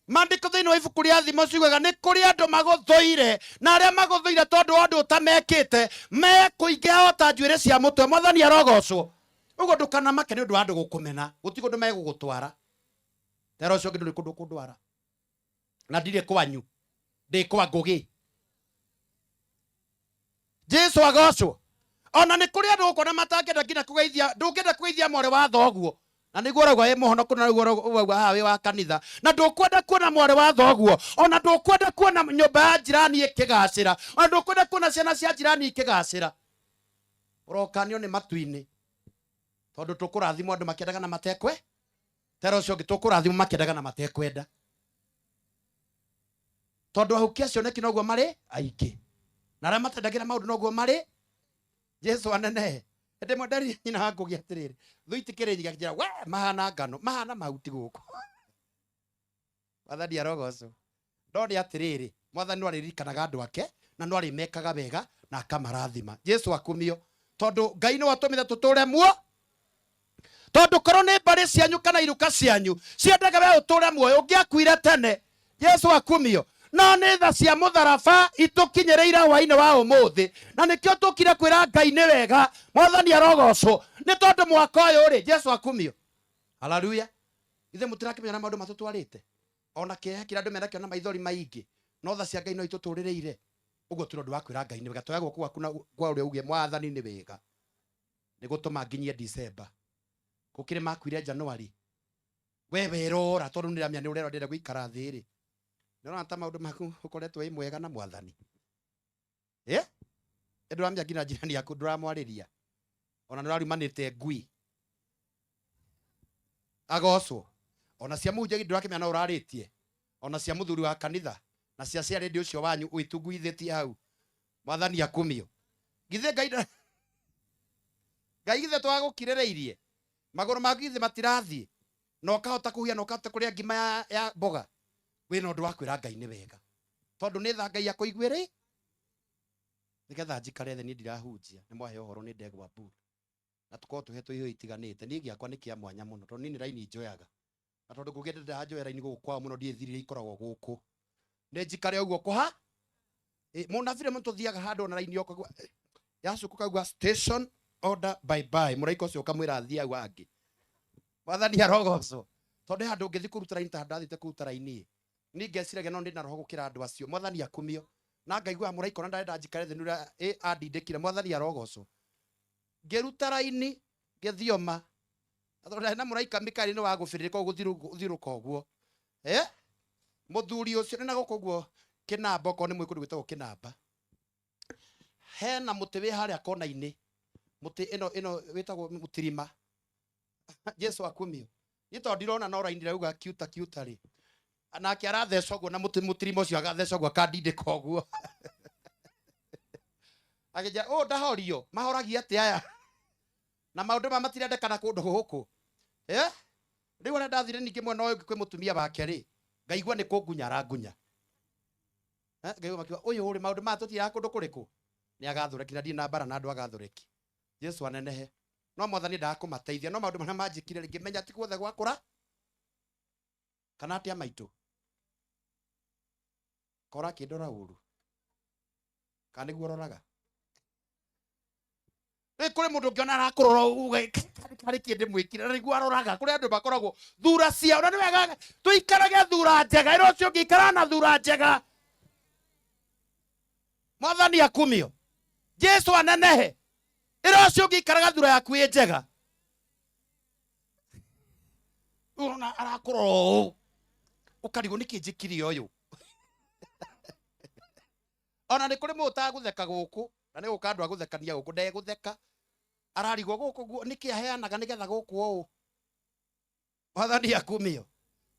Maandĩko thĩinĩ wa ibuku rĩa Thimo ciugaga nĩ kũrĩ andũ magũthũire, na arĩa magũthũire tondũ wa ũndũ ũtamekĩte mekũingĩha o ta njuĩrĩ cia mũtwe. Mwathani arogocwo. Ũguo ndũkanamake nĩ ũndũ wa andũ gũkũmena. Gũtirĩ ũndũ megũgũtwara. Tero ũcio ũngĩ ndũrĩ kũndũ kũndwara. Na ndirĩ kwanyu. Ndĩ kwa Ngũgĩ. Jesũ agocwo. Ona nĩ kũrĩ andũ gũkũ na matangĩenda nginya kũgeithia, ndũngĩenda kũgeithia mwarĩ wa thoguo. Na nĩguo ũrauga wĩ mũhonoku na nĩguo ũrauga haha wĩ wa kanitha. Na ndũkwenda kuona mwarĩ wa thoguo. Ona ndũkwenda kuona nyũmba ya njirani ĩkĩgacĩra. Ona ndũkwenda kuona ciana cia njirani ikĩgacĩra. Ũrokanio nĩ matu-inĩ. Tondũ tũkũrathimwo andũ makĩendaga na matekwe. Tero ũcio ũngĩ tũkũrathimwo makĩendaga na matekwenda. Tondũ ahukia cioneki noguo marĩ aingĩ. Na arĩa matendagĩra maũndũ noguo marĩ. Jesũ anenehe. Ende modari nyina wa Ngũgĩ atĩrĩrĩ. Thuitikĩrĩ nyiga we mahana ngano, mahana mahuti gũkũ. Mwathani arogocwo. Ndoni atĩrĩrĩ, Mwathani no aririkanaga andũ ake na no arimekaga wega na akamarathima. Jesũ akumio. Tondũ Ngai no atũmire tũtũre muo. Tondũ korwo nĩ mbarĩ cianyu kana iruka cianyu ciendaga we ũtũre muoyo, ũngĩakuire tene. Jesũ akumio. No nĩ tha cia mũtharaba itũkinyĩrĩire hwaĩ-inĩ wa ũmũthĩ. Na nĩkĩo tũkire kwĩra Ngai nĩ wega. Mwathani arogocwo. Nĩ tondũ mwaka ũyũ rĩ, Jesũ akumio. Haleluya. Ithe mũtirakĩmenya na maũndũ matũtwarĩte. Ona kĩeha kĩrĩa andũ menakĩo na maithori maingĩ. no tha cia Ngai no ituturireire uguo tu ndu wa kwira Ngai ni wega toyagwo kwa uri uge mwathani ni wega ni gutuma nginyie December gukire makwire January we werora tondu ni ramya ni urero ndire guikara thiri nona ta maundu maku ukoretwo mwega na mwathani ndu ramya nginya jirani yaku nduramwariria ona ndurarimanite ngui agocwo ona cia munjegi ndurakimenya no uraritie ona cia muthuri wa kanitha na cia radio ucio wanyu uitunguithetie hau mwathani akumio githe Ngai githe twagukirireirie maguru maku githe matirathie no kahota kuhia no kahota kuria ngima ya mboga wina undu wa kwira Ngai ni wega tondu ni tha Ngai akuiguire nigetha njikare the ni ndirahunjia ni mwahe uhoro ni ndegwa buru na tuko tuhetwo iho itiganite ni giakwa ni kia mwanya muno tondu ni raini njoyaga na tondu ngugende ndajoya raini guku kwa muno ndiethirire ikoragwo guku ni njikare uguo kuha muna vile mtu thiaga handu na raini yoko yacuka kaugwa station order bye bye muraiko cio kamwira thia wangi mwathani arogocwo tondu handu ngithi kuruta raini ta ndathite kuruta raini ni ngeciraga no ndi na roho gukira andu acio mwathani akumio na ngaigua muraiko na ndarenda njikare the nura andindikire mwathani arogocwo ngeruta raini ngethioma tondu na muraika Mikali no wagubiririka guthiruka uguo muthuri ucio na guko guo kinamba ko ni mwikundu gwitagwo kinamba hena muti wi haria kona-ini muti ino witagwo mutirima Jesu akumio ni tondu ndirona no raini rauga kiuta ri anake arathecwo guo na mutirima ucio agathecwo guo akandindika uguo ageja ndahorio mahoragia ati aya na maundu ma matirendekana kundu guku riu ona ndathire ningi mwena uyu kwi mutumia wake ri ngaigua ni kungunya arangunya ngaigua makiwa uyu uri maundu ma tutira kundu kuriku ni agathureki na ndi na bara na andu agathureki Jesu anenehe no mwathani ndakumateithia no maundu maria manjikire ringi menya ti guothe gwakura kana atia maitu kora kindora uru kana niguo roraga kuri mundu ngiona arakurora uge kari kindi mwikire niguo aroraga kuri andu bakoragwo thura ciao na ni wega tuikarage thura njega iro cio ngikara na thura njega mwathani akumio Jesu anenehe iro cio ngikaraga thura yaku i njega una arakurora ukarigo nikinjikiri uyu ona ni kuri muta gutheka guku na ni gukandu aguthekania guku ndegutheka ararigwo guku guo niki aheanaga nigetha guku uu mwathani akumio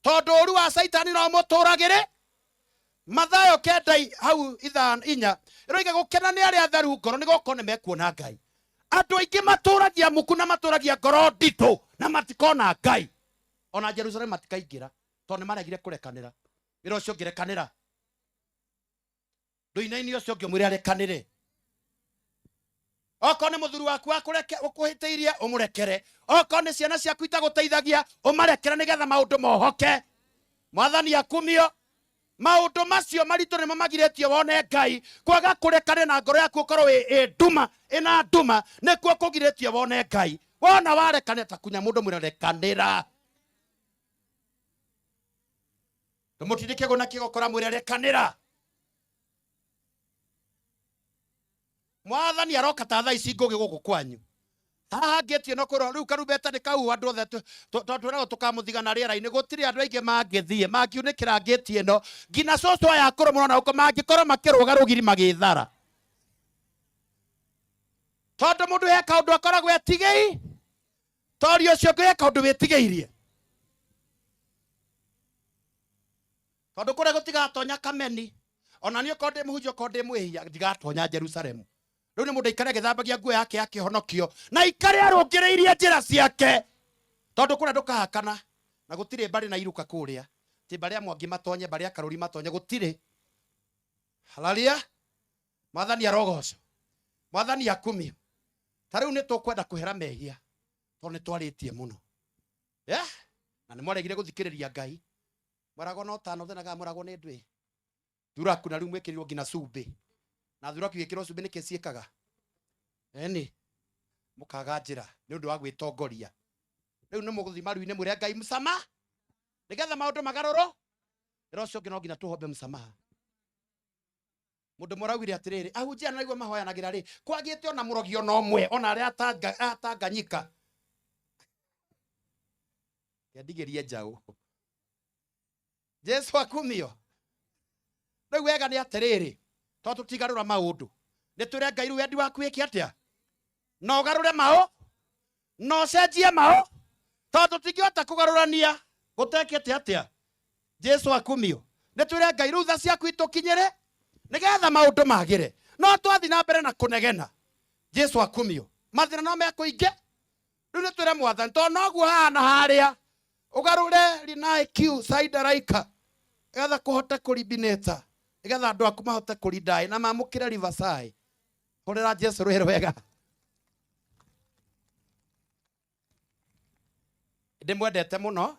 tondu uru wa Saitani no muturagire Mathayo 9 hau 4 iroiga gukena ni aria atheru ngoro ni goko ni mekuona Ngai andu aingi maturagia muku na maturagia ngoro ndito na matikona Ngai ona Jerusalem matikaingira tondu maregire kurekanira iro cio ngirekanira nduina-ini ucio ngimwire arekanire oko ni muthuri waku ukuhitiirie umurekere oko ni ciana ciaku itaguteithagia umarekere nigetha maundu mohoke mwathani akumio maundu macio maritu nimo magiretio wone Ngai kwaga kurekane na ngoro yaku ukorwo nduma ina nduma nikuo kugiretio wone Ngai wona warekane ta kunya mundu mwirekanira tumutindike guna kigokora mwirekanira mwathani aroka ta thaa ici ngugi guku kwanyu haha ngetie no kuro riu karubeta ni kau andu othe twanago tukamuthigana riera-ini gutiri andu aingi mangithie mangiunikira ngetie no ngina coco aya akuru muno na uko mangikorwo makiruga rugiri magithara tondu mundu he kaundu akoragwo etigei tori ucio ngi kaundu witigeirie tondu kuria gutigatonya kameni ona ni uko ndi muhunjia uko ndi mwihia ndigatonya Jerusalemu riu ni mundu ikare githambagia nguo yake akihonokio na ikare arungireirie njira ciake tondu kuria ndukahakana na gutire mbari na iruka kuria ti mbari amwangi matonye mbari akaruri matonye gutire haleluya mwathani arogocwo mwathani akumio ta riu ni tukwenda kuhera mehia tondu ni twaritie muno na ni mwaregire guthikiriria Ngai mwarago no tano thenaga mwarago ni ndwi thuraku na riu mwekirirwo ngina cumbi na thuraku gikirwo cumbi niki ciikaga mukaga njira ni undu wa gwitongoria riu ni muguthima riu-ini mwire Ngai msama nigetha maundu magaruru iro cio ngino ngina tuhombe msamaha mundu moraugire atiriri ahunjia naiguo mahoyanagira ri kwagite ona murogio no mwe ona aria atanganyika yandigerie njau Jesu akumio riu wega ni atiriri to tutigarura maundu ni turia Ngai ru wendi waku wiki atia no garure mao no cenjie mao to tutingihota kugarurania gutekete atia Jesu akumio ni turia Ngai ru tha ciaku itukinyire nigetha maundu magire no twathi na mbere na kunegena Jesu akumio mathina no mekuinge riu ni turia mwathani to noguo hana haria ugarure Linai Q Saida Raika igetha kuhote kuribineta igetha andu aku mahote kuridai na mamukire Riverside horera Jesu rwero wega ndimwendete muno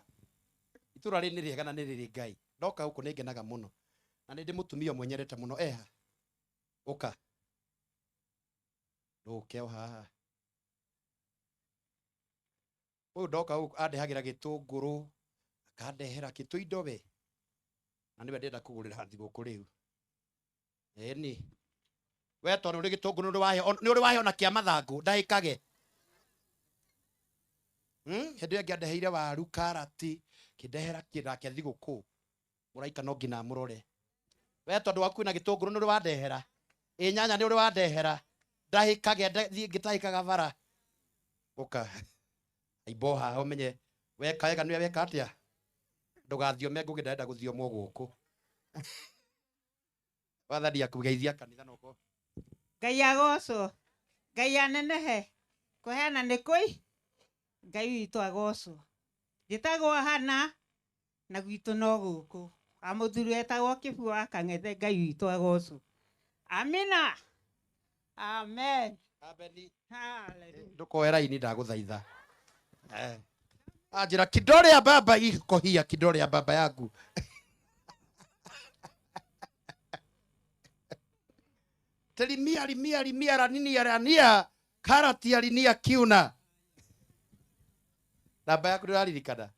itura ri ni riega na ni riri Ngai ndoka huko ningenaga muno na ndi mutumia mwenyerete muno eha uka ndukeo haha uyu ndoka huko andehagira gitunguru akandehera kitu indo we na niwe ndenda kugurira thiguku riu eni we tondu ri gitunguru ni uri wahe ona kia mathangu ndahikage hindi ngi andeheire waru karati kindehera kira kia thiguku muraika no ngina murore we tondu waku na gitunguru ni uri wandehera nyanya ni uri wandehera ndahikage ngitahikaga bara uka aiboha umenye weka wega niwe weka atia ndugathiome ngugi ndenda guthiomo guku wathani akugeithia kanitha noko Ngai agocwo Ngai anenehe kuheana nĩ kũi Ngai witũ agocwo njĩtagwo Hana na gwitũ no gũkũ amũthuri etagwo Kĩbua wa Kang'ethe Ngai witũ agocwo amina amen abeni haleluya ndukoera ini ndaguthaitha ajira kidole ya baba iko hia kidole ya baba yangu telimia ranini ya rania karati ya linia kiuna namba yaku ndiraririkana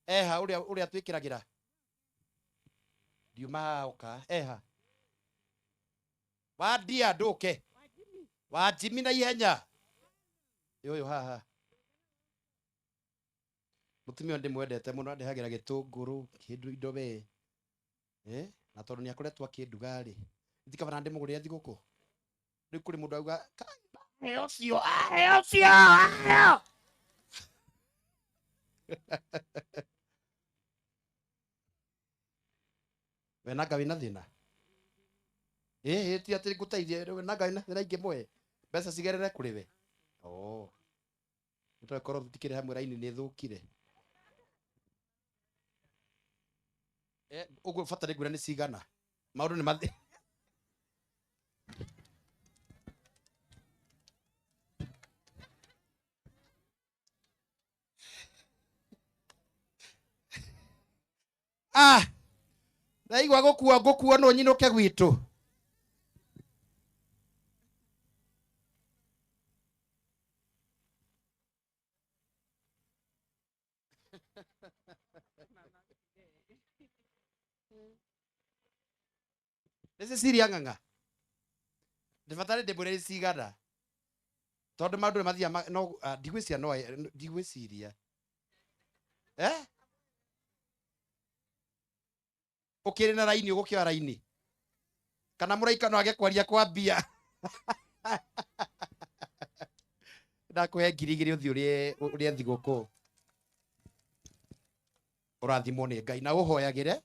eha uria twikiragira ndiuma uka eha wadia nduke wajimi na ihenya yoyo haha mutumia ndimwendete muno andehagira gitunguru kindu indo we na tondu ni akoretwo akinduga ri ndikabana ndimugurire thiguku riu kuri mundu auga heocio we na Ngai na thina ti ati nguteithie we na Ngai na thina ingi mwe mbeca cigerere kuri we nitwekorwo tutikire hamwe raini ni thukire uguo bata nĩ ngwĩra nĩ cigana maũndũ nĩ mathi ndaigua gũkuo no nyinũke gwitũ nĩci ciria ng'ang'a ndibatare ndĩmwĩre cigana tondũ maũndũ nĩ mathia ndigwĩciria no ndigwĩciria ũkĩrĩ na raini ũgũkĩoya raini kana mũraika no age kwaria kwa mbia ndakũhe 2,000 ũthiĩ ũrĩe thigũkũ ũrathimwo nĩ Ngai na ũhoyagĩre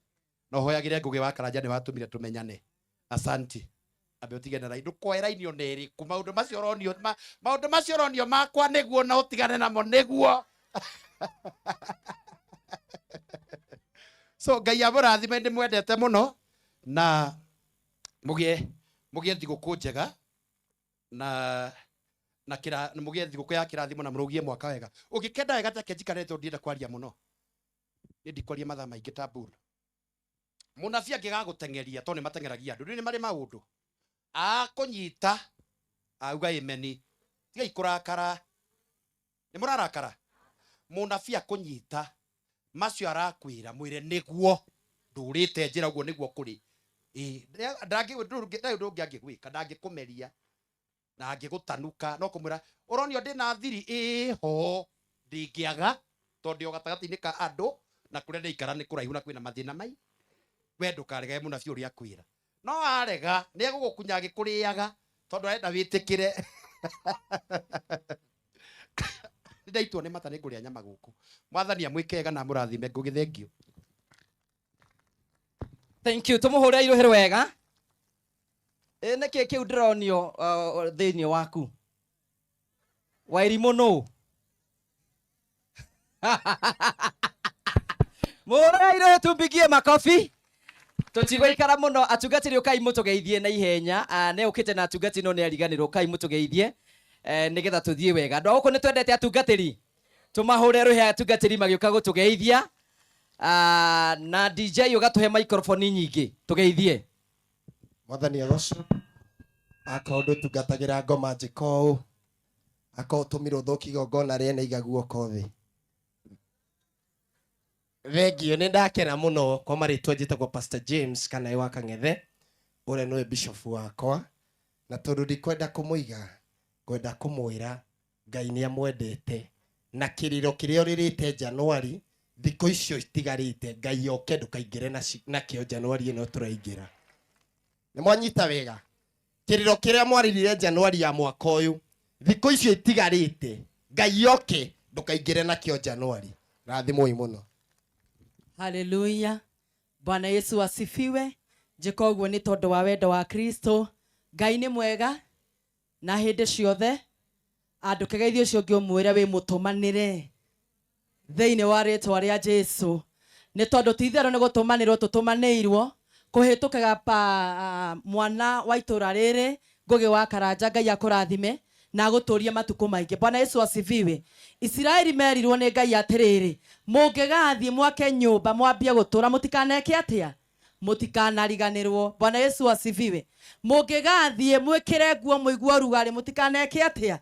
na ũhoyagĩre ngũgĩ wa Karanja nĩ watũmire tũmenyane asanti ambe utige na raini ndukoe raini ona ĩrĩkũ maũndũ macio ũronio makwa nĩguo na ũtigane namo nĩguo so Ngai amũrathime ndĩmwendete mũno na mũgĩe thigũkũ njega na mũgĩe thigũkũ ya kĩrathimo na mũrũgie mwaka wega ũngĩkenda wega take njikarĩte ndienda kwaria mũno nĩ ndikwaria mathaa maingĩ ta mbura mũnabii angĩgagũteng'eria tondũ nĩ mateng'eragia andũ nĩ marĩ maũndũ akũnyita auga imeni tiga ikũrakara nĩ mũrarakara mũnabii akũnyita macio arakwĩra mwĩre nĩguo ndũrĩte njĩra ũguo nĩguo kũrĩ ndå ngä gwä ka ndangä kå meria na angä gå tanuka no kå mwä ra å ronio ndä na thiri ho ndä ngä aga tondå o gatagatä-inä ka andå na kå rä a ndä ikara nä kå raihu na kwä na mathä na mai we ndå karege må nabi å rä a kwä ra no arega nä egå gå kunya agä kå rä aga tondå arenda wä tä kä re nä ndaitwo nä mata nä ngå rä a nyama gå kå mwathani amwä kega na må rathime ngå gä thengio. Thank you. Tumuhure iruhire wega. Niki kiu ndironio thiini waku. Wairimu no. Muhure iruhire tumbigie makofi. Tutigũikara muno atungatĩri ũkai mũtũgeithie na ihenya ne ũkĩte na atungati no nĩ ariganĩrwo ũkai mũtũgeithie nĩgetha tũthiĩ wega. Andũ gũkũ nĩ twendete atungatĩri tũmahũre rũhĩ atungatĩri magĩũka gũtũgeithia. Na DJ ũgatũhe microphone nyingĩ tũgeithie. Mwathani agocwo akorwo ndũtungatagĩra ngoma njĩka ũũ akorwo ũtũmirwo thũki igongona rĩene iga guoko thĩ. Thengio nĩ ndakena mũno kwa marĩtwa njĩtagwo Pastor James kana wa Kang'ethe ũrĩa nĩwe bishop wakwa na tondũ ndikwenda kũmũiga ngwenda kũmwĩra Ngai nĩ amwendete na kĩrĩro kĩrĩa ũrĩrĩte Januari thikũ icio itigarĩte Ngai oke ndũkaingĩre nakĩo Januari ĩno tũraingĩra. Nĩ mwanyita wega kĩrĩro kĩrĩa mwaririre Januari ya mwaka ũyũ thikũ icio itigarĩte Ngai oke ndũkaingĩre nakĩo Januari. Rathimoi mũno. Haleluya. Bwana Yesu asifiwe. Njĩka ũguo nĩ tondũ wa wendo wa Kristo. Ngai nĩ mwega na hĩndĩ ciothe. Ndũkegeithie ũcio ũngĩ ũmwĩre wĩ mũtũmanĩre thĩinĩ wa rĩĩtwa rĩa Jesũ. Nĩ tondũ ti itherũ nĩ gũtũmanĩrwo tũtũmanĩirwo kũhĩtũkaga mwana wa itũũra rĩrĩ Ngũgĩ wa Karanja. Ngai akũrathime na gũtũũrie matukũ maingĩ. Bwana Yesu asifiwe. Isiraeli merirwo nĩ Ngai atĩrĩrĩ, mũngĩgathiĩ mwake nyũmba mwambie gũtũũra mũtikaneke atĩa, mũtikanariganĩrwo. Bwana Yesu asifiwe. Mũngĩgathiĩ mwĩkĩre nguo mũigua ũrugarĩ mũtikaneke atĩa,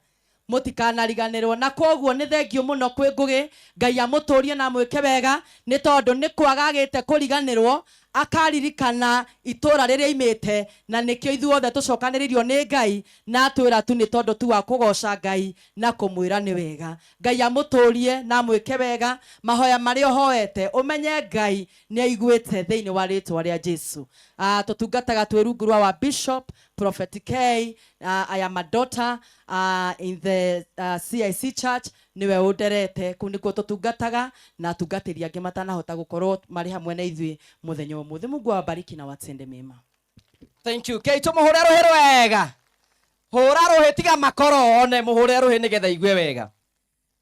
mũtikanariganĩrwo. Na koguo nĩ thengio mũno kwĩ Ngũgĩ. Ngai amũtũũrie na mwĩke wega nĩ tondũ nĩ kwaga agĩte kũriganĩrwo akaririkana itũũra rĩrĩa imĩte na nĩkĩo ithuothe tũcokanĩrĩirio nĩ Ngai na atwĩra tu nĩ tondũ tu wa kũgoca Ngai na kũmwĩra nĩ wega. Ngai amũtũũrie na mwĩke wega mahoya marĩa ũhoete ũmenye Ngai nĩ aiguĩte thĩinĩ wa rĩĩtwa rĩa Jesũ. Tũtungataga twĩ rungu rwa wa Bishop Prophet K. I am a daughter in the CIC Church. Niwe ũnderete kũu nĩkuo tũtungataga na atungatĩri angĩ matanahota gũkorwo marĩ hamwe na ithuĩ mũthenya ũmũthĩ. Mungu awabariki na watende mema. Thank you. Kei tũmũhũre rũhĩ wega. Hũra rũhĩ tiga makoro one mũhũre rũhĩ nĩgetha igue wega.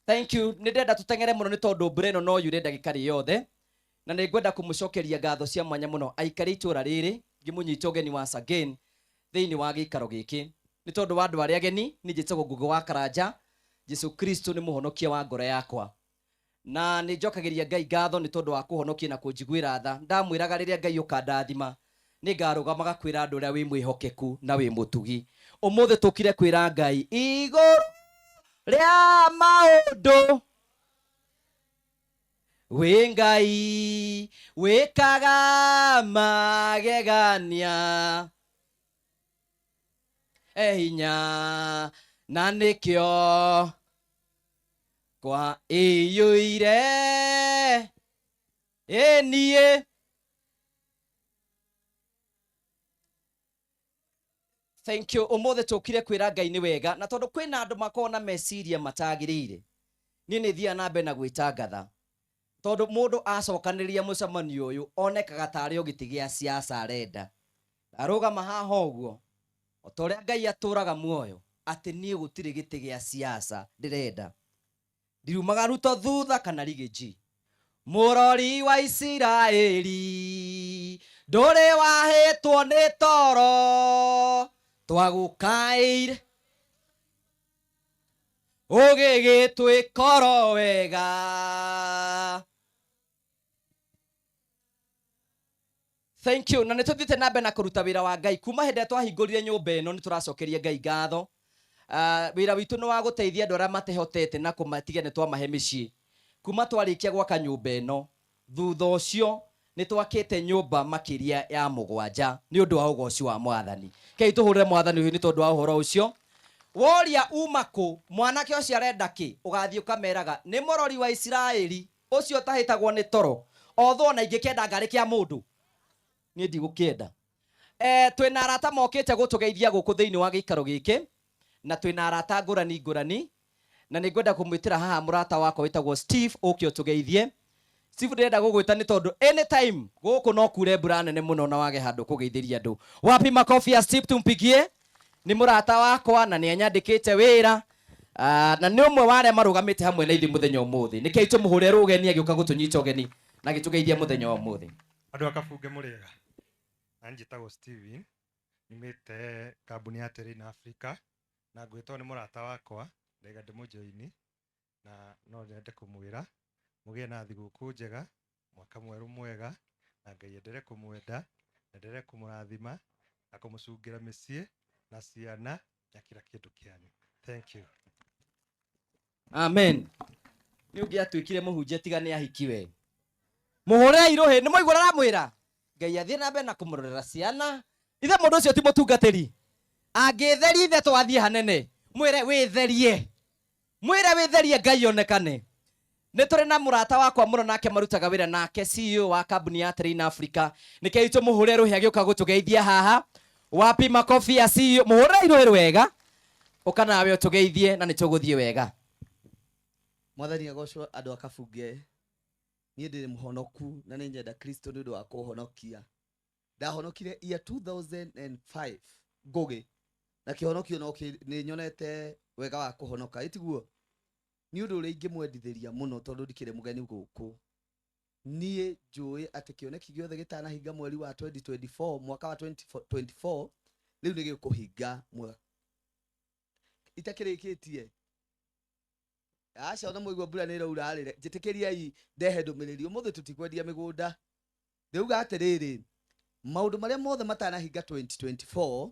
Thank you. Nĩ ndenda tũteng'ere mũno nĩ tondũ mbura ĩno no yure ndagĩka yothe na nĩ ngwenda kũmũcokeria ngatho cia mwanya mũno aikari itũũra rĩrĩ ngĩmũnyita ũgeni wa again thĩinĩ wa gĩikaro gĩkĩ nĩ tondũ wa andũ arĩa ageni. Niĩ njĩtagwo Ngũgĩ wa Karanja. Jesu Kristo nĩ mũhonokia wa ngoro yakwa na nĩ njokagĩria Ngai ngatho nĩ tondũ wa kũhonokia na kũnjiguĩra tha. Ndamwĩraga rĩrĩa Ngai ũkandathima nĩ ngarũgamaga kwĩra andũ ũrĩa wĩ mwĩhokeku na wĩ mũtugi. Ũmũthĩ tũkire kwĩra Ngai igũrũ rĩa maũndũ wĩ Ngai wĩkaga magegania hinya na nĩkĩo kwa ĩyũire niĩ. Thank you. Ũmũthĩ tũkire kwĩra Ngai nĩ wega na tondũ kwĩna andũ makoragwo na meciria matagĩrĩire niĩ nĩ thiaga na mbere na gwĩtangatha tondũ mũndũ acokanĩrĩria mũcemanio ũyũ onekaga tarĩ o gĩtĩ gĩa siasa arenda. Arũgama haha ũguo o ta ũrĩa Ngai atũũraga muoyo atĩ niĩ gũtirĩ gĩtĩ gĩa siasa ndĩrenda. Ndirumaga Ruto thutha kana Rigiji. Mũrori wa Isiraeli ndũrĩ wahĩtwo nĩ toro twagũkaĩire ũgĩgĩtwĩkoro wega. Thank you. Na nĩtũthiĩte na mbere na kũruta wĩra wa Ngai kuma hĩndĩ ĩrĩa twahingũrire nyũmba ĩno nĩtũracokeria Ngai ngatho. Wĩra witũ nĩ wa gũteithia andũ arĩa matehotete na kũmatiga nĩ twamahe mĩciĩ kuma twarĩkia gwaka nyũmba ĩno. Thutha ũcio nĩ twakĩte nyũmba makĩria ya mũgwanja nĩ ũndũ wa ũgoci wa mwathani. Kei tũhũrĩre mwathani ũyũ nĩ tondũ wa ũhoro ũcio. Woria uma kũ, mwanake ũcio arenda kĩ, ũgathiĩ ũkameraga nĩ mũrori wa Isiraeli ũcio tahĩtagwo nĩ toro, otho na ingĩkĩenda ngarĩ kĩa mũndũ niĩ ndigũkĩenda. Twĩna arata mokĩte gũtũgeithia gũkũ thĩinĩ wa gĩikaro gĩkĩ, na twĩna arata ngũrani ngũrani, na nĩ ngwenda kũmwĩtĩra haha mũrata wakwa wĩtagwo Steve ũkĩ ũtũgeithie. Steve ndĩrenda gũgwĩta nĩ tondũ anytime gũkũ no kure mbura nene mũno na wage handũ kũgeithĩria andũ. Wapi makofi ya Steve tumpigie? Nĩ mũrata wakwa na nĩ anyandĩkĩte wĩra, na nĩ ũmwe wa arĩa marũgamĩte hamwe na ithuĩ mũthenya ũmũthĩ. Nĩkĩo tũmũhũre rũgeni agĩũka gũtũnyita ũgeni na gĩtũgeithia mũthenya wa ũmũthĩ. Andũ akabunge mũrĩega. Na njĩtagwo Steven, nimĩte kambuni ya Terrain Africa, na ngwĩtwo nĩ mũrata wakwa ndega ndĩmũjoini, na no nyende kũmwĩra mũgĩe na thigũkũ njega, mwaka mwerũ mwega, na Ngai endelee kũmwenda, endelee kũmũrathima na kũmũcungĩra mĩciĩ na ciana na kila kĩndũ kĩanyu. Thank you. Amen. Nĩ ũngĩatuĩkire mũhunjia tiga nĩ ahikiwe. Mũhũrĩre irũhĩ, nĩ mũigua aramwĩra Ngai athiĩ na mbere na kũmũrorera ciana. Ithe mũndũ ũcio ti mũtungatĩri. Angĩtheria ithe twathiĩ hanene. Mwĩre wĩtherie. Mwĩre wĩtherie Ngai onekane. Nĩ tũrĩ na mũrata wakwa mũno nake marutaga wĩra nake CEO wa kambuni ya Terrain Africa. Nĩkĩo tũmũhũrĩre rũhĩ agĩũka gũtũgeithia haha. Wapi makofi ya CEO? Mũhũrĩre irũhĩ wega. Ũka nawe ũtũgeithie na nĩ tũgũthiĩ wega. Mwathani agocwo andũ akabunge. Niĩ ndĩ mũhonoku na nĩ nyenda Kristo nĩ ũndũ wa kũhonokia. Ndahonokire year 2005 ngũgĩ. Na kĩhonokio no nĩ nyonete wega wa kũhonoka. Ĩtiguo nĩ ũndũ ũrĩa ingĩmwendithĩria mũno tondũ ndikĩrĩ mũgeni gũkũ. Niĩ njũĩ atĩ kĩoneki gĩothe gĩtanahinga mweri wa 2024 mwaka wa 2024 rĩu nĩ gĩkũhinga mwaka. Itakĩrĩkĩtie. Aca ona mũigua mbura nĩ ĩraura rĩrĩ, njĩtĩkĩriai ndehe ndũmĩrĩri ũmũthĩ tũtikwendia mĩgũnda. Ndĩuga atĩrĩrĩ, maũndũ marĩa mothe matanahinga 2024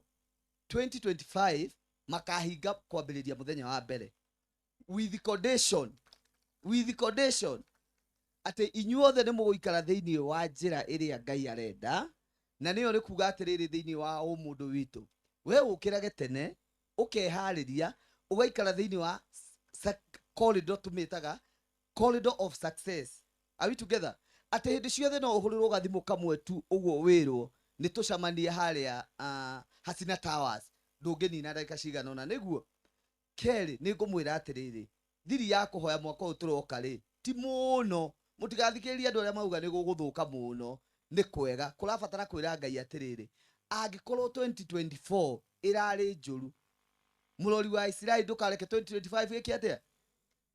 2025 makahinga kwambĩrĩria mũthenya wa mbere. With condition atĩ inyuothe nĩ mũgũikara thĩinĩ wa njĩra ĩrĩa Ngai arenda, na nĩyo nĩ kuga atĩrĩrĩ thĩinĩ wa ũmũndũ witũ. We ũkĩrage tene, ũkeharĩria, ũgaikara thĩinĩ wa corridor tumĩtaga corridor of success. Are we together? Atĩ hĩndĩ ciothe no ũhũrĩrwo gathimũ kamwe tu ũguo wĩrwo nĩ tũcamanie harĩa Hasina Towers. Ndũngĩnina ndagĩka cigana ũna nĩguo. Kerĩ nĩ ngũmwĩra atĩrĩrĩ, thiri ya kũhoya mwaka ũyũ tũroka rĩ, ti mũno. Mũtigathikĩrĩrie andũ arĩa mauga nĩ gũgũthũka mũno. Nĩ kwega, kũrabatara kwĩra Ngai atĩrĩrĩ, angĩkorwo 2024 ĩrarĩ njũru, mũrori wa Isiraeli ndũkareke 2025 gĩkĩ atĩa?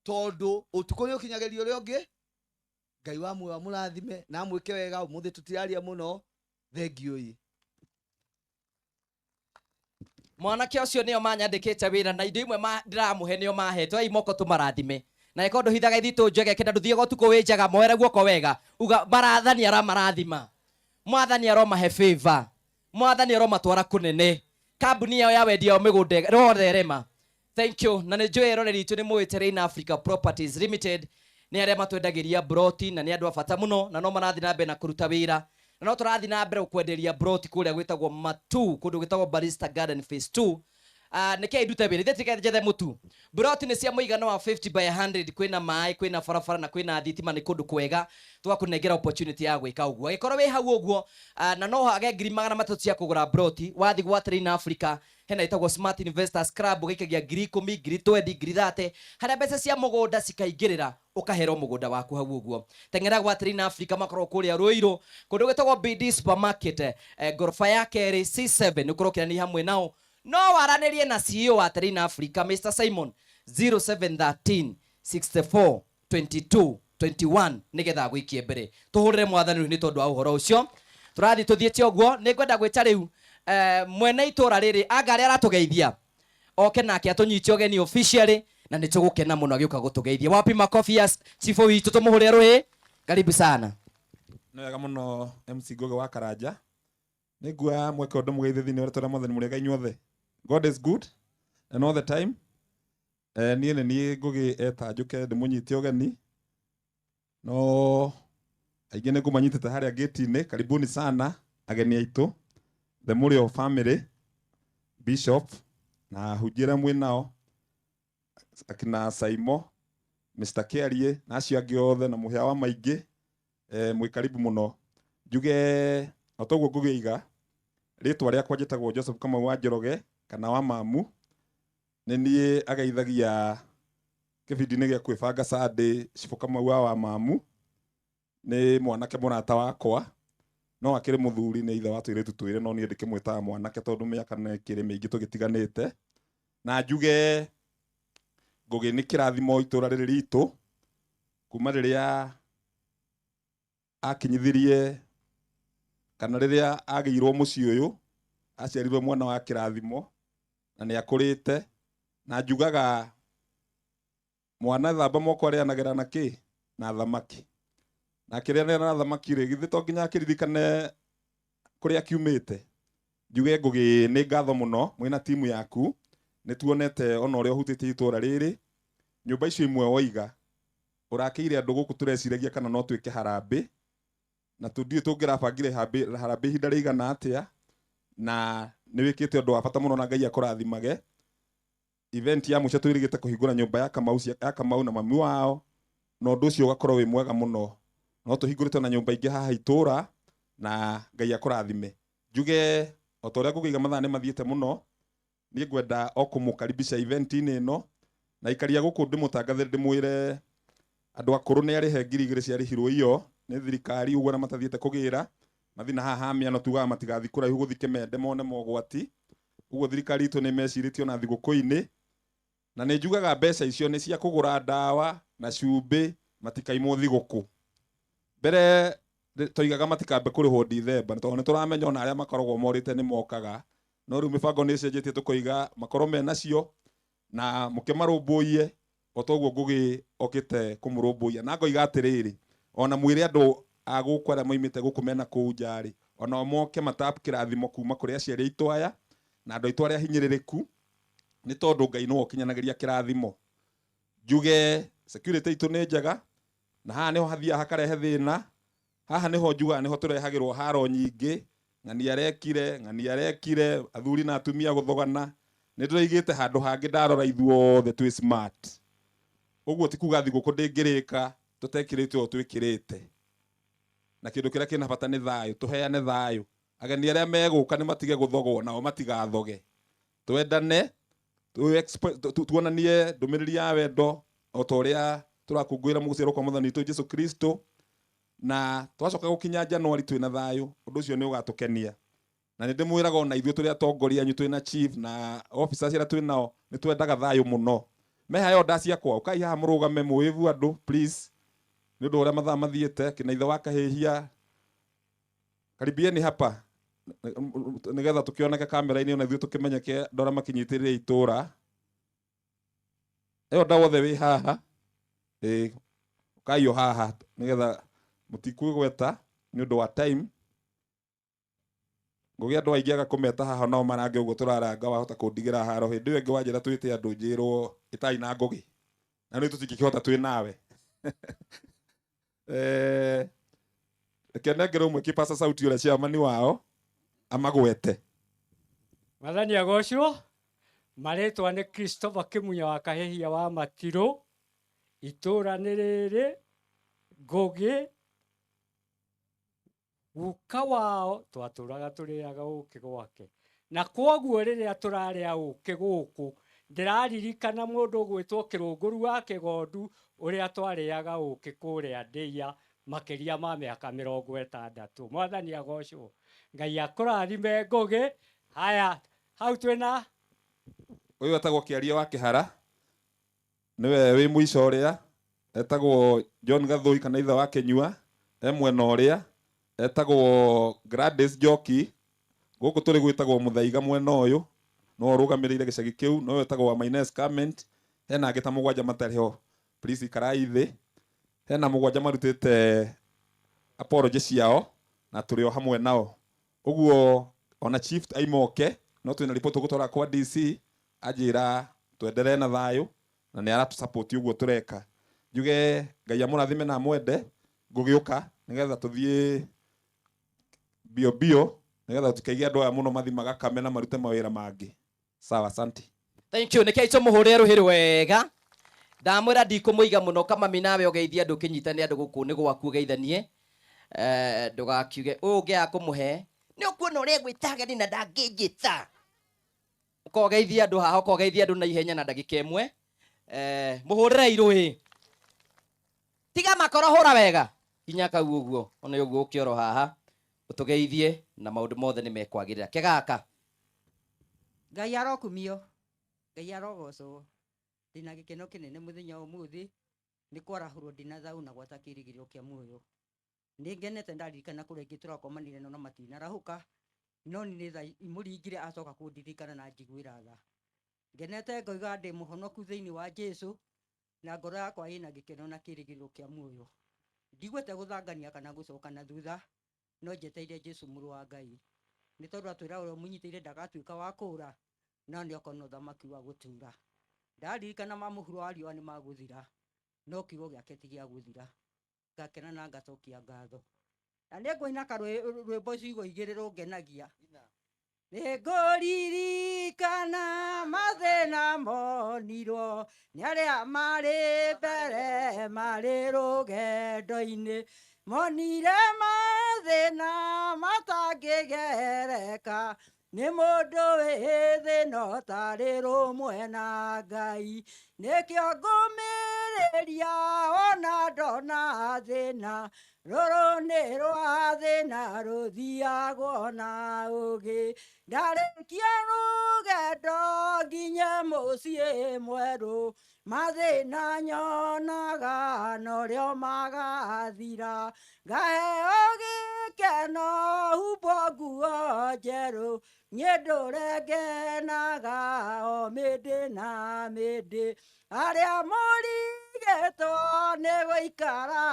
Tondũ ũtukũ nĩ ũkinyagĩrio ũrĩa ũngĩ. Ngai wa muoyo amũrathime na amwĩke wega. Ũmũthĩ tũtiraria mũno. Thengiũ ĩ. Mwanake ũcio nĩo manyandĩkĩte wĩra na indo imwe ndĩramũhe nĩo mahetwo. Ai moko tũmarathime. Na ĩkorwo ndũhithaga ithitũ njege kĩnda ndũthiĩ gotukũ wĩ njega moere guoko wega. Uga marathani aramarathima. Mwathani aromahe favor. Mwathani aromatwara kũnene. Kambuni yao ya wendia mĩgũnda rotherema. Thank you. Na nĩ njũĩ roreri itũ nĩ mũĩ Terrain Africa Properties Limited. Nĩ arĩa matwendagĩria broti na nĩ andũ a bata mũno na no marathiĩ na mbere na kũruta wĩra. Na no tũrathiĩ na mbere kwenderia broti kũrĩa gwĩtagwo Matu, kũndũ gwĩtagwo Barista Garden Phase 2. Nĩkĩĩ ndute wĩra ithe tike njethe mũtu. Broti nĩ cia mũigana wa 50 by 100. Kwĩna maĩ, kwĩna barabara na kwĩna thitima. Nĩ kũndũ kwega twakũnengera opportunity ya gwĩka ũguo. Agĩkorwo wĩ hau ũguo na no hage ngiri 300 cia kũgũra broti, wathi gwa Terrain Africa hena itagwo Smart Investors Club ũgaikagia ngiri 10, ngiri 20, ngiri 30 harĩa mbeca cia mũgũnda cikaingĩrĩra ũkaherwo mũgũnda waku hau ũguo. Teng'era gwa Terrain Africa makorwo kũrĩa Rũirũ kũndũ gwĩtagwo BD Supermarket, ngoroba ya kerĩ C7 ũkorokĩrania hamwe nao. No waranĩrie na CEO wa Terrain Africa Mr. Simon 0713 64 22 21 nĩgetha gwĩkie mbere. Tũhũrĩre mwathani nĩ tondũ wa ũhoro ũcio. Tũrathiĩ tũthiĩte ũguo. Nĩ ngwenda gwĩta rĩu mwene itũra rĩrĩ anga arĩa aratũgeithia oke nake atũnyite ũgeni officially na nĩ tũgũkena mũno agĩũka gũtũgeithia. Wapi makofi ya Chifu witũ tũmũhũrĩre rũhĩ. Karibu sana. Nĩ wega mũno MC Ngũgĩ wa Karanja. Nĩ nguoya mweke ũndũ mũgeithie thĩinĩ wa rĩtwa rĩa Mwathani mũrĩega inyuothe. God is good and all the time. Niĩ Ngũgĩ eta njũke ndĩmũnyite ũgeni. No aingĩ nĩ ngũmanyitĩte harĩa gate-inĩ. Karibuni sana ageni aitũ, the Murio family, Bishop na hunjĩra mwĩ nao, akina Saimo, Mr. Kerie na acio angĩ othe na mũhĩa wa maingĩ, mwĩ karibu mũno. Njuge o toguo ngũgĩiga rĩtwa rĩakwa njĩtagwo Joseph Kamau wa Njoroge kana wa Mamu. Nĩ niĩ ageithagia kĩbindi-inĩ gĩa kwĩbanga Sunday Cibũ Kamau wa Mamu. Nĩ mwanake mũrata wakwa, no akĩrĩ mũthuri, nĩ ithe wa tũirĩtu twĩrĩ, no niĩ ndĩkĩmwĩtaga mwanake tondũ mĩaka nĩ ĩkĩrĩ mĩingĩ tũgĩtiganĩte. Na njuge Ngũgĩ nĩ kĩrathimo itũra rĩrĩ ritũ, kuma rĩrĩa akinyithirie kana rĩrĩa agĩirwo mũciĩ ũyũ, aciarirwo mwana wa kĩrathimo na nĩ akũrĩte. Na njugaga mwana thamba moko arĩanagĩra na kĩ? Na thamaki. Na kĩrĩanĩra na thamaki rĩ, githĩ to nginya akĩririkane kũrĩa akiumĩte. Njuge Ngũgĩ nĩ ngatho mũno mwĩna timu yaku, nĩ tuonete ona ũrĩa ũhutĩtie itũra rĩrĩ. Nyũmba icio imwe woiga ũrakĩire andũ gũkũ tũreciragia kana no twĩke harambĩ, na tũndiĩ tũngĩrabangire harambĩ ihinda rĩigana atĩa, na nĩ wĩkĩte ũndũ wa bata mũno na Ngai akũrathimage. Event ya mũico twĩrĩgĩte kũhingũra nyũmba ya Kamau na mami wao, na ũndũ ũcio ũgakorwo wĩ mwega mũno. No tũhingũrĩte na nyũmba ingĩ haha itũra na Ngai akũrathime. Njuge o ta ũrĩa ngũgĩiga mathaa nĩ mathiĩte mũno, niĩ ngwenda o kũmũkaribisha event-inĩ ĩno, na ikaria gũkũ ndĩmũtangathe ndĩmwĩre andũ akũrũ nĩ arĩhe 2,000 ciarĩhirwo iyo nĩ thirikari, ũguo na matathiĩte kũgĩra mathi na haha mĩano tugaga matigathi kũraihu gũthi Kĩmende mone mogwati. Ũguo thirikari itũ nĩ mecirĩtie ona thigũkũ-inĩ, na nĩ njugaga mbeca icio nĩ cia kũgũra ndawa na cumbĩ matikaimwo thigũkũ. Mbere toigaga matikambe kũrĩhwo Ndithemba tondũ nĩ tũramenya ona arĩa makoragwo morĩte nĩ mokaga, no rĩu mĩbango nĩ ĩcenjetie tũkoiga makorwo menacio na mũkĩmarũmbũiye o toguo Ngũgĩ okĩte kũmũrũmbũiya. Na ngoiga atĩrĩrĩ, ona mwĩre andũ a gũkũ arĩa moimĩte gũkũ mena kũu nja rĩ, ona moke matapu kĩrathimo kuma kũrĩ aciari aitũ aya na andũ aitũ arĩa hinyĩrĩrĩku, nĩ tondũ Ngai nĩwe ũkinyanagĩria kĩrathimo. Njuge security itũ nĩ njega, na haha nĩho hathiaga hakarehe thĩna. Haha nĩho njugaga nĩho tũrehagĩrwo haro nyingĩ, ng'ani arekire, athuri na atumia gũthogana. Nĩ ndĩraigĩte handũ hangĩ ndarora ithuothe twĩ smart. Ũguo ti kuga thigũkũ ndĩngĩrĩka tũtekĩrĩte o twĩkĩrĩte. Na kĩndũ kĩrĩa kĩna bata nĩ thayũ, tũheane thayũ. Ageni arĩa megũka nĩ matige gũthogwo nao matigathoge. Twendane, tuonanie ndũmĩrĩri ya wendo o ta ũrĩa tũrakũngũĩra mũgũciarwo kwa Mwathani witũ Jesũ Kristo, na twacoka gũkinya Januari twĩna thayũ, ũndũ ũcio nĩ ũgatũkenia. Na nĩ ndĩmwĩraga ona ithuĩ tũrĩ atongoria anyu twĩna chief na officers arĩa twĩnao nĩ twendaga thayũ mũno. Mehayo nda ciakwa, ũkai haha mũrũgame mũwĩvu andũ please, nĩ ũndũ ũrĩa mathaa mathiĩte. Kĩna ithe wa kahĩhia, karibieni hapa nĩgetha tũkĩoneke kamera-inĩ ona ithuĩ tũkĩmenyeke ndora makinyitĩrĩre itũra. Ĩyo nda wothe wĩ haha, ũkai o haha nĩgetha mũtikwĩgweta nĩ ũndũ wa time. Ngũgĩ andũ aingĩ aga kũmeta haha nao marange ũguo tũraranga wahota kũndigĩra haro. Hĩndĩ ĩyo ĩngĩ wanjĩra twĩte andũ njĩrwo ĩtai na Ngũgĩ, na nĩ tũtingĩkĩhota twĩ nawe. Reke nengerwo ũmwe kĩpasa sauti ũrĩa ciamani wao amagwete. Mwathani agocwo. Marĩtwa nĩ Christopher Kĩmunya wa Kahĩhia wa Matirũ. Itũra nĩ rĩrĩ Ngũgĩ. Guka wao twatũraga tũrĩaga ũkĩ gwake, na kwoguo rĩrĩa tũrarĩa ũkĩ gũkũ ndĩraririkana mũndũ ũgwĩtwo Kĩrũngũru wa Kĩgondu ũrĩa twarĩaga ũkĩ kũrĩa Ndĩia makĩria ma mĩaka 60. Mwathani agocwo. Ngai akũrathime Ngũgĩ. Haya, hau twĩna ũyũ etagwo Kĩaria wa Kĩhara, nĩwe wĩ mũico ũrĩa etagwo John Gathũi kana ithe wa Kĩnyua, mwena ũrĩa etagwo Gladys Njoki, gũkũ tũrĩ gwĩtagwo Mũthaiga mwena ũyũ, no ũrũgamĩrĩire gĩcagi kĩu, no wetagwo wa Maines Comment. Hena angĩ ta 7 matarĩ ho, please ikarai thĩ. Hena 7 marutĩte apology ciao na tũrĩ o hamwe nao. Ũguo ona chief aimoke, no twĩna report gũtwara kwa DC, anjĩra twenderee na thayũ na nĩ aratũ support ũguo tũreka. Njuge Ngai amũrathime na mwende, ngũgĩũka nĩgetha tũthiĩ bio bio nĩgetha tũkaige andũ aya mũno mathi magakame na marute mawĩra mangĩ. Sawa, asante. Thank you. Nĩkĩo tũmũhũrĩre rũhĩ wega. Ndamwĩra ndikũmũiga mũno kama nawe ũgeithia andũ kĩnyitane andũ gũkũ nĩ gwaku ũgeithanie. Ndũgakiuge ũngĩaga kũmũhe nĩ ũkuona ũrĩa gwĩta ageni na ndangĩnjĩta. Ũkogeithia andũ haha, ũkogeithia andũ na ihenya na ndagĩka ĩmwe. Mũhũrĩre irũhĩ. Tiga makoro hũra wega. Hinya kau ũguo. Ona ũguo ũkĩoro haha. Ũtũgeithie na maũndũ mothe nĩ mekwagĩrĩra. Kĩgaka. Ngai arokumio. Ngai arogocwo. Ndina gĩkeno kĩnene mũthenya ũmũthĩ nĩ kwarahũrwo ndina thau na gwata kĩrĩgĩrĩro kĩa muoyo. Nĩ ngenete ndaririkana kũrĩa ingĩ tũrakomanire na matinarahũka no nĩ tha imũringire acoka kũndirikana na njiguĩra tha. Ngenete ngoiga ndĩ mũhonoku thĩinĩ wa Jesũ na ngoro yakwa ĩna gĩkeno na kĩrĩgĩrĩro kĩa muoyo. Ndigwete gũthangania kana gũcoka na thutha no njeteire Jesũ mũrũ wa Ngai. Nĩ tondũ atwĩra ũrĩa mũnyitĩire ndagatuĩka wa kũũra no nĩ okona ũthamaki wa gũtũũra. Ndaririkana mamũhuro wa riũa nĩ magũthira no kiugo gĩake ti gĩa gũthira. Ngakena na ngacokia ngatho. Na nĩ ngũina rwĩmbo ciugo igĩrĩ rũngenagia. Nĩngũririkana mathĩna monirwo nĩ arĩa marĩ mbere marĩ rũgendo-inĩ. Monire mathĩna matangĩgereka nĩ mũndũ wĩ thĩna ũtarĩ rũmwe na Ngai. Nĩkĩo ngũmĩrĩria ona ndona thĩna rũrũ nĩ rwa thĩna rũthiagwo na ũgĩ. Ndarĩkia rũgendo nginye mũciĩ mwerũ mathĩna nyonaga norĩo magathira. Ngaheo gĩkeno humbwo nguo njerũ niĩ ndũrengenaga o mĩndĩ na mĩndĩ. Arĩa mũrigĩtwo nĩ gũikara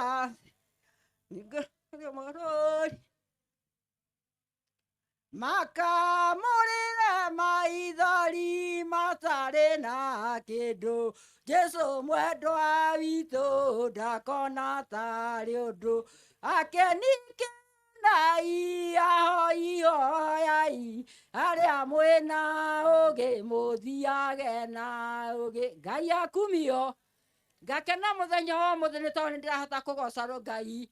makamũrĩre maithori matarĩ na kĩndũ. Jesũ mwendwa witũ ndakona tarĩ ũndũ. Akeni kenai ahoi hoyai arĩa mwĩna ũgĩ mũthiage na ũgĩ. Ngai akumio. Ngakena mũthenya wa ũmũthĩ nĩ tondũ nĩ ndĩrahota kũgoca Ngai.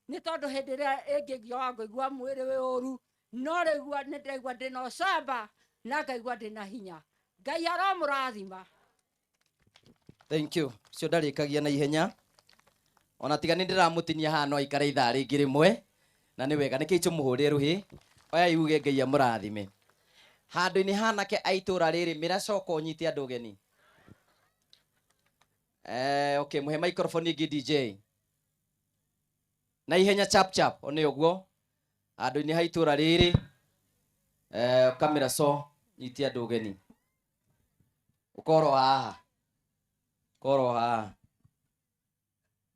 Nĩ tondũ hĩndĩ ĩrĩa ĩngĩgĩa ngaigua mwĩrĩ wĩ ũru no rĩu nĩ ndaigua ndĩna ũcamba na ngaigua ndĩna hinya. Ngai aromũrathima. Thank you. Cio ndarĩkagia na ihenya. Ona tiga nĩ ndĩramũtinia haha no aikare ithaa rĩngĩ rĩmwe na nĩ wega nĩkĩo tũmũhũrĩre rũhĩ. Oya yuge Ngai amũrathime. Handũ-inĩ hanake a itũũra rĩrĩ mĩracoka ũnyite andũ ũgeni. Okay, mũhe microphone ĩngĩ DJ. Na ihenya chap chap one ũguo. Handũ-inĩ ha itũũra rĩrĩ kamera so nyite andũ ũgeni. Ũkorwo haha. Koro haha.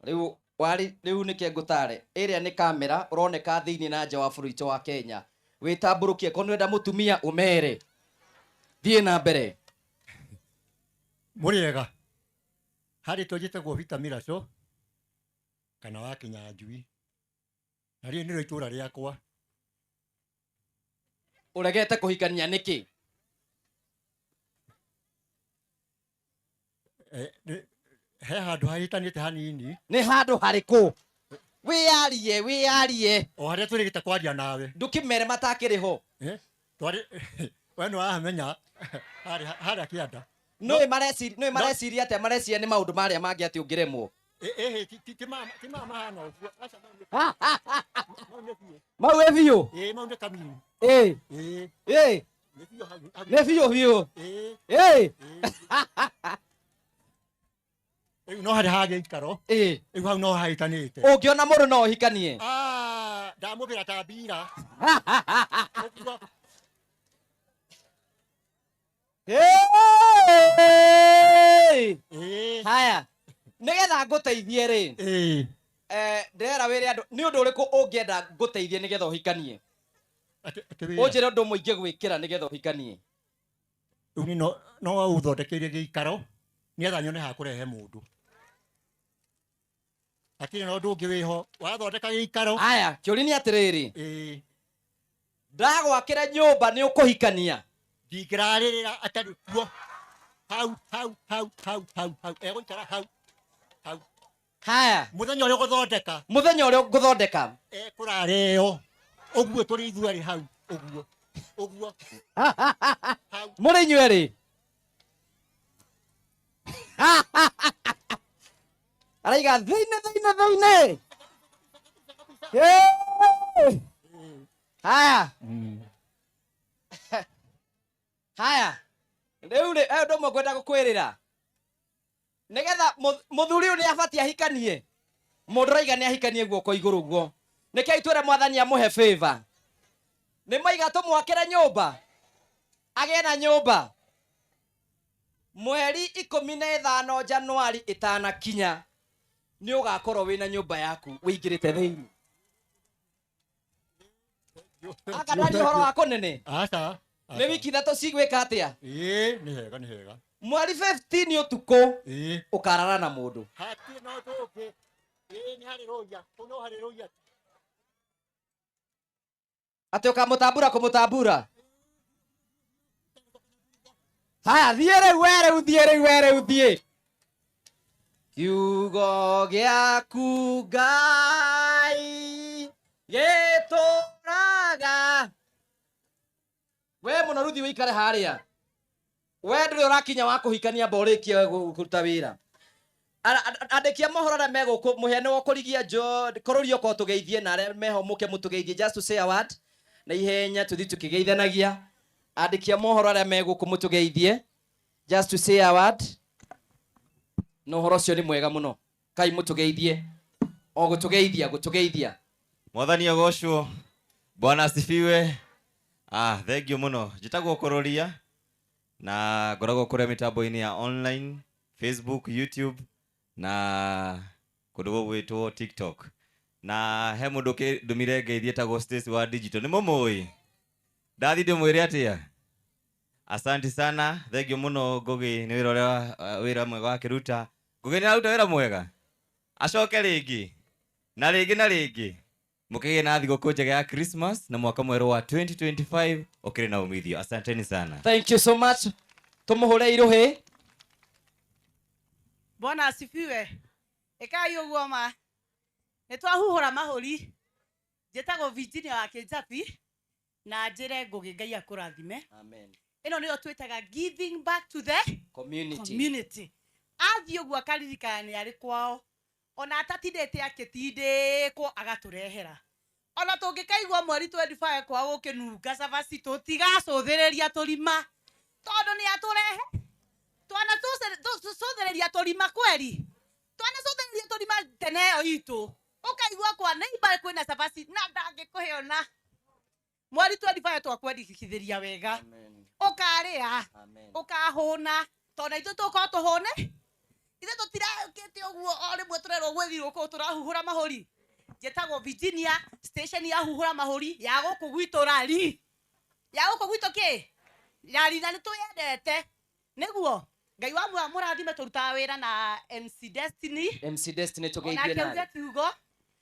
Rĩu nĩkĩ ngũtare. Ĩrĩa nĩ kamera ũroneka thĩinĩ na nja wa bũrũri wa Kenya. Wĩtambũrũkie ko nĩwenda mũtumia ũmere. Thiĩ na mbere. Mũrĩega. Harĩ tũnjĩtagwo Peter Miraco kana wa Kinyanjui. Na rĩu nĩrĩo itũũra rĩakwa. Ũregete kũhikania nĩkĩ? He handũ hahĩtanĩte hanini. Nĩ handũ harĩkũ? Wĩyarie. O harĩa tũrĩgĩte kwaria nawe. Ndũkĩmere matakĩrĩ ho. We nĩ wahamenya harĩa kĩanda. Nĩwe mareciria atĩa mareciria nĩ maũndũ marĩa mangĩ atĩ ũngĩremwo. Ti mama mahana ũguo. Mau e biũ? Mau nĩ kamini. Nĩ biũ. No harĩa hagĩ ikaro. Rĩu hau no hahĩtanĩte. Ũngĩona mũndũ no ũhikanie. Ndamũgĩra ta mbira. Haya. Nĩgetha ngũteithie rĩ. Ndĩrera wĩre andũ nĩ ũndũ ũrĩkũ ũngĩenda ngũteithie nĩgetha ũhikanie? Ũnjĩre ũndũ ũmwe ingĩgwĩkĩra nĩgetha ũhikanie. Rĩu no ũthondekeire gĩikaro nĩgetha nyone ha kũrehe mũndũ. hatirĩ na ũndũ ũngĩ wĩho wathondeka gĩikaro aya kĩũria nĩ atĩrĩrĩ ĩĩ ndagwakĩra nyũmba nĩ ũkũhikania ndingĩrarĩrĩra atarĩ kuo hau egũikara hau haya mũthenya ũrĩa ũgũthondeka mũthenya ũrĩa ngũthondeka ekũrareo ũguo tũrĩ ithuerĩ hau ũguo mũrĩ inyuerĩ araiga thĩinĩ haya haya rĩu rĩ ũndũ ũmwe ngwenda gũkwĩrĩra nĩgetha mũthuri ũyũ nĩ abatiĩ ahikanie mũndũ ũraiga nĩ ahikanie guoko igũrũ guo nĩkĩo itwĩre mwathani amũhe favor nĩ maiga tũmwakĩre nyũmba agĩe na nyũmba mweri 15 Januari ĩtanakinya nĩ ũgakorwo wĩna nyũmba yaku wĩingĩrĩte thĩinĩ aka ndari ũhoro wa kũnene aca nĩ wiki ithatũ cigwĩka atĩa ĩĩ nĩ hega mweri 15 ũtukũ ĩĩ ũkarara na mũndũ hatirĩ na ũndũ ũngĩ ĩĩ nĩ haleluya no haleluya atĩ ũkamũtambura kũmũtambura haya thiĩ rĩu thiĩ kiugo gĩaku Ngai gĩtũũraga we mũno ruthi wĩikare harĩa we ndũrĩ ũrakinya wa kũhikania amba ũrĩkie kũruta wĩra andĩkia mohoro arĩa megũkũ mũhiane wa kũrigia kũrũria okorwo tũgeithie na arĩa meho mũke mũtũgeithie just to say a word na ihenya tũthiĩ tũkĩgeithanagia andĩkia mohoro arĩa megũkũ mũtũgeithie just to say a word no ũhoro ũcio nĩ mwega mũno kai mũtũgeithie o gũtũgeithia Mwathani agocwo Bwana asifiwe. Thank you muno. Njĩtagwo Kũrũria na ngoragwo kũrĩa mĩtambo-inĩ ya online Facebook, YouTube na kũndũ gwĩtwo TikTok. Na he mũndũ ũkĩndũmire ngeithie tagwo Stacy wa Digital. Nĩ mũmũĩ? Ndathi ndĩmwĩre atĩa? Asante sana. Thank you muno Ngũgĩ nĩ wĩra mwega wakĩruta. Ngũgĩ nĩ aruta wĩra mwega? Acoke rĩngĩ na rĩngĩ mukigĩ na thigũkũ njega ya Christmas na mwaka mwerũ wa 2025 ukĩrĩ na umithio. Asanteni sana. Thank you so much. Tumuhure iruhi. Bwana asifiwe. Ekai ũguo ma. Nĩtwahuhũra mahũri. Njĩtagwo Virginia wa Kĩnjabi na njĩre Ngũgĩ Ngai akũrathime. Amen. Ĩno nĩyo twĩtaga giving back to the community. Athiĩ ũguo akaririkana nĩ arĩ kwao. Ona atatindĩte akĩtindĩkwo agatũrehera. Ona tũngĩkaigua mweri 25 kwa gũkĩnunga cabaci tũtigacũthĩrĩria tũrima tondũ nĩ atũrehe. Twana tũcũthĩrĩria tũrima kweri. Twana cũthĩrĩria tũrima tene ĩyo itũ. Ũkaigua kwa neighbor kwĩna cabaci na ndangĩkũhe ona. Mweri 25 twakwendikithĩria wega. Ũkarĩa. Ũkahũna. Tondũ itũ tũkorwo tũhũne. Ithe tũtirakĩte ũguo o rĩmwe tũrerwo gwĩthirũkũ tũrahuhũra mahũri. Njĩtagwo Virginia station ya huhũra mahũri ya gũkũ gwitũ rari. Ya gũkũ gwitũ kĩ? Rari na nĩtwĩendete. Nĩguo Ngai wa muoyo mũrathime tũrutaga wĩra na MC Destiny. MC Destiny tũgeithie nawe. Na kiugo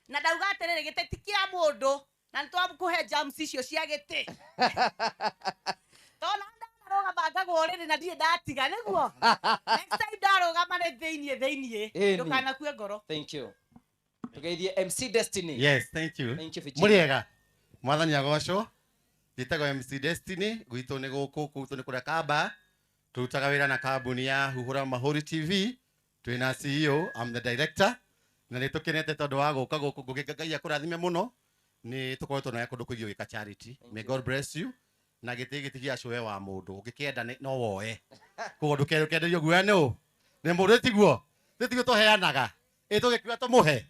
na ndauga atĩrĩrĩ gĩtĩ ti kĩa mũndũ na nĩtwakũhe jams icio cia gĩtĩ. Tona ndarũgama ngagũrĩrĩ na ndirĩ ndatiga nĩguo. Next time ndarũgama nĩ thĩiniĩ ndũkanakue ngoro. Thank you. Tugeithie MC Destiny. Yes, thank you. Thank you for Mũrĩega. Mwathani agocwo. Njĩtagwo MC Destiny, gwitũ nĩ gũkũ kũu nĩ kũrĩa Kamba. Turutaga wĩra na kambuni ya Huhũra Mahũri TV. Twĩna CEO, I'm the director. Na nĩ tũkenete tondũ wa gũka gũkũ Ngũgĩ Ngai akũrathime mũno. Nĩ tũkoretwo na kũndũ kũigio gĩka charity. May God bless you. Na gĩtĩ gĩa cũe wa mũndũ ũngĩkĩenda no woe. Koguo ndũkenderio guoya nĩ mũndũ tiguo. Tiguo tũheanaga. Tũgĩkiuga tũmũhe.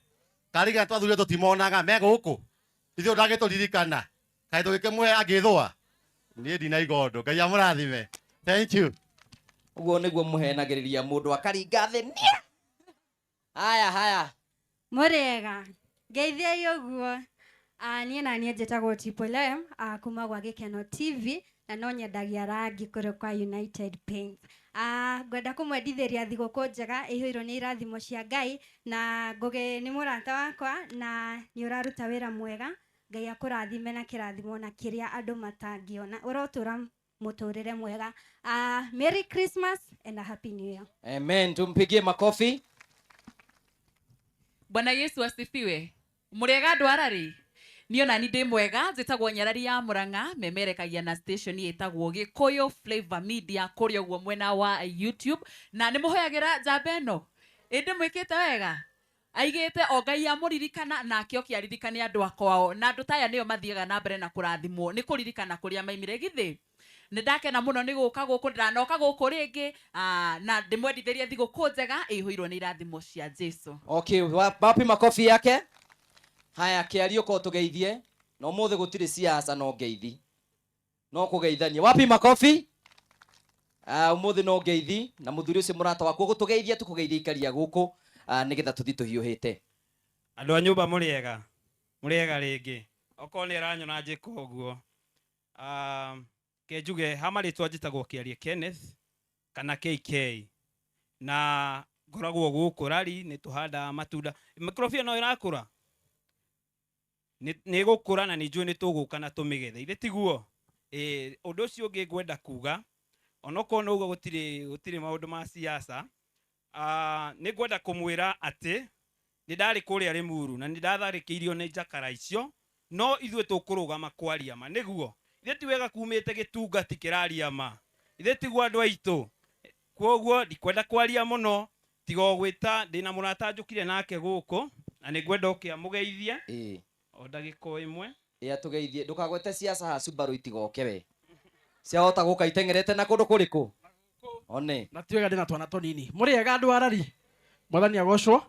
Karigana twathurio tũtimonaga me gũkũ. Ithuĩ ndagĩtũririkana. Kaĩ tũgĩkĩmũhe angĩthũa. Niĩ ndinaigua ũndũ. Ngai amũrathime. Thank you. Ũguo nĩguo mũhenagĩrĩria mũndũ akaringa thĩ. Haya. Mũrĩega. Ngeithiai ũguo. Niĩ na niĩ njĩtagwo Triple M kuma gwa Gĩkeno TV na no nyendagia rangi kũrĩ kwa United Paints. Ngwenda kũmwendithĩria thigũkũ njega ĩihũirwo nĩ irathimo cia Ngai, na Ngũgĩ nĩ mũrata wakwa na nĩ ũraruta wĩra mwega. Ngai akũrathime na kĩrathimo na kĩrĩa andũ matangĩona. Ũrotũra mũtũrĩre mwega. Merry Christmas and a Happy New Year. Amen. Tumpigie makofi. Bwana Yesu asifiwe. Murega ndwarari. Niĩ ona ni ndĩ mwega, njĩtagwo Nyarari ya Mũrang'a, memerekagia na station ĩtagwo Gĩkũyũ Flavor Media kũrĩa ũguo mwena wa YouTube, na nĩ mũhoyagĩra njamba ĩno. Ĩndĩ mwĩkĩte wega. Aigĩte o Ngai amũririkana nake okĩaririkania andũ akwao, na andũ taya nĩo mathiaga na mbere na kũrathimwo nĩ kũririkana kũrĩa maimire githĩ. Nĩ ndakena mũno nĩ gũka gũkũ, ndanoka gũkũ rĩngĩ, na ndĩmwendithĩrie thigũkũ njega ĩihũirwo nĩ irathimo cia Jesũ. Okay, wapi makofi yake? Haya, kĩario ko tũgeithie. No mũthĩ gũtirĩ siasa no ngeithi. No kũgeithania. Wapi makofi? Ũmũthĩ no ngeithi na mũthuri ũcio mũrata waku gũtũgeithia tũkũgeithia ikaria gũkũ nĩgetha tũthi tũhiũhĩte. Andũ a nyũmba mũrĩega. Mũrĩega rĩngĩ. Okorwo nĩ aranyona njĩka ũguo. Kenjuge hamarĩtwa njĩtagwo Kĩarie Kenneth kana KK. Na ngoragwo gũkũ rari nĩ tũhanda matunda. Mikrofia no ĩrakũra? Nĩ gũkũra na nĩ njũĩ nĩ tũgũka na tũmĩgethe. Ithe tiguo? Ũndũ ũcio ũngĩ ngwenda kuga, onokorwo no uga gũtirĩ maũndũ ma siasa, nĩ ngwenda kũmwĩra atĩ nĩ ndarĩ kũrĩa Limuru na nĩ ndatharĩkĩirio nĩ njakara icio, no ithuĩ tũkũrũgama kwaria ma. Nĩguo ithe ti wega kumĩte gĩtungati kĩraria ma. Ithe tiguo andũ aitũ. Kwoguo ndikwenda kwaria mũno, tiga gwĩta ndĩna mũrata njũkire nake gũkũ na nĩ ngwenda ũkĩamũgeithie. O ndagĩka ĩmwe. Tũgeithie, ndũkagwete siasa ha Subaru itigoke we. Ciahota gũka itengerete na kũndũ kũrĩkũ? One. Na tiwega ndĩna twana tũnini. Mũrĩega andũ arari. Mwathani agocwo.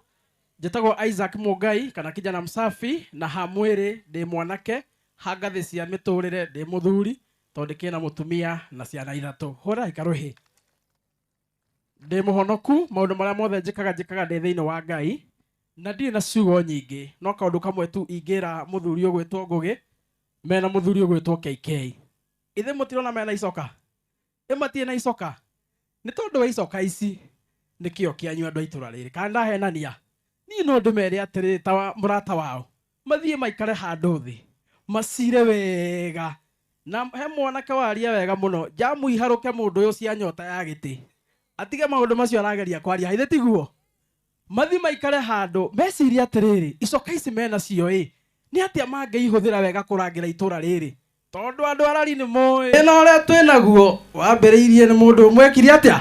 Njĩtagwo Isaac Mũngai kana kijana msafi, na ha mwĩrĩ ndĩ mwanake, ha ngathĩ cia mĩtũrĩre ndĩ mũthuri, tondũ kĩna mũtumia na ciana ithatũ. Hũra ikarũhĩ. Ndĩ mũhonoku, maũndũ marĩa mothe njĩkaga ndĩ thĩinĩ wa Ngai. Na ndirĩ na ciugo nyingĩ, no kaũndũ kamwe tu ingĩra mũthuri ũgwĩtwo Ngũgĩ, mena mũthuri ũgwĩtwo KK. Ithe mũtirona mena icoka? Matirĩ na icoka? Nĩ tondũ wa icoka ici nĩkĩo kĩanyu andũ a itũra rĩrĩ. Kana ndahenania? Niĩ no ndĩmere atĩrĩ ta mũrata wao, mathiĩ maikare handũ thĩ, macire wega. Na he mwanake waria wega mũno, njamũiharũke mũndũ ũyũ cia nyota ya gĩtĩ, atige maũndũ macio arageria kwaria. Ithe tiguo? Mathi maikare handũ meciria atĩrĩrĩ, icoka ici mena cio nĩ atĩa mangĩihũthĩra wega kũrangĩra itũra rĩrĩ, tondũ andũ arari nĩ moĩ ĩno ũrĩa twĩnaguo wambĩrĩirie nĩ mũndũ ũmwe ekire atĩa.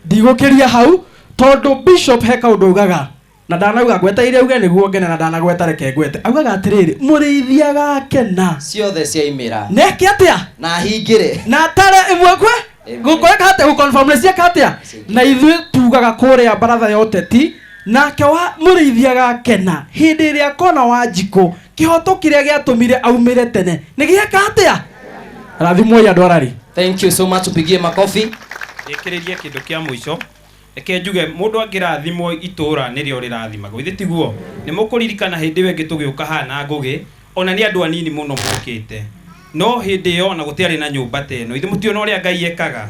Ndigũkĩria hau tondũ Bishop he kaũndũ augaga, na ndanauga ngweteire auge nĩguo ngene, na ndanagweta reke ngwete. Augaga atĩrĩrĩ, mũrĩithia gakena ciothe ciaimĩra neke atĩa na hingĩre na tare ĩmwe kwe gũkoreka atĩa gũconfirm nĩ cieka atĩa. Na ithuĩ tugaga kũrĩa baratha ya ũteti, nake wa mũrĩithia gakena hĩndĩ ĩrĩa kona Wanjikũ kĩhoto kĩrĩa gĩatũmire aumĩre tene nĩ gĩeka atĩa. Rathimwo andũ arari. Thank you so much. Tupigie makofi. Ĩkĩrĩrie kĩndũ kĩa mũico. Eke njuge mũndũ angĩrathimwo itũra nĩrĩo rĩrathimagwo. Ithe tiguo? Nĩ mũkũririkana hĩndĩ ĩyo ĩngĩ tũgĩũka hana Ngũgĩ, ona nĩ andũ anini mũno mokĩte, no hĩndĩ ĩyo ona gũtiarĩ na nyũmba ta ĩno. Ithe mũtiona ũrĩa Ngai ekaga.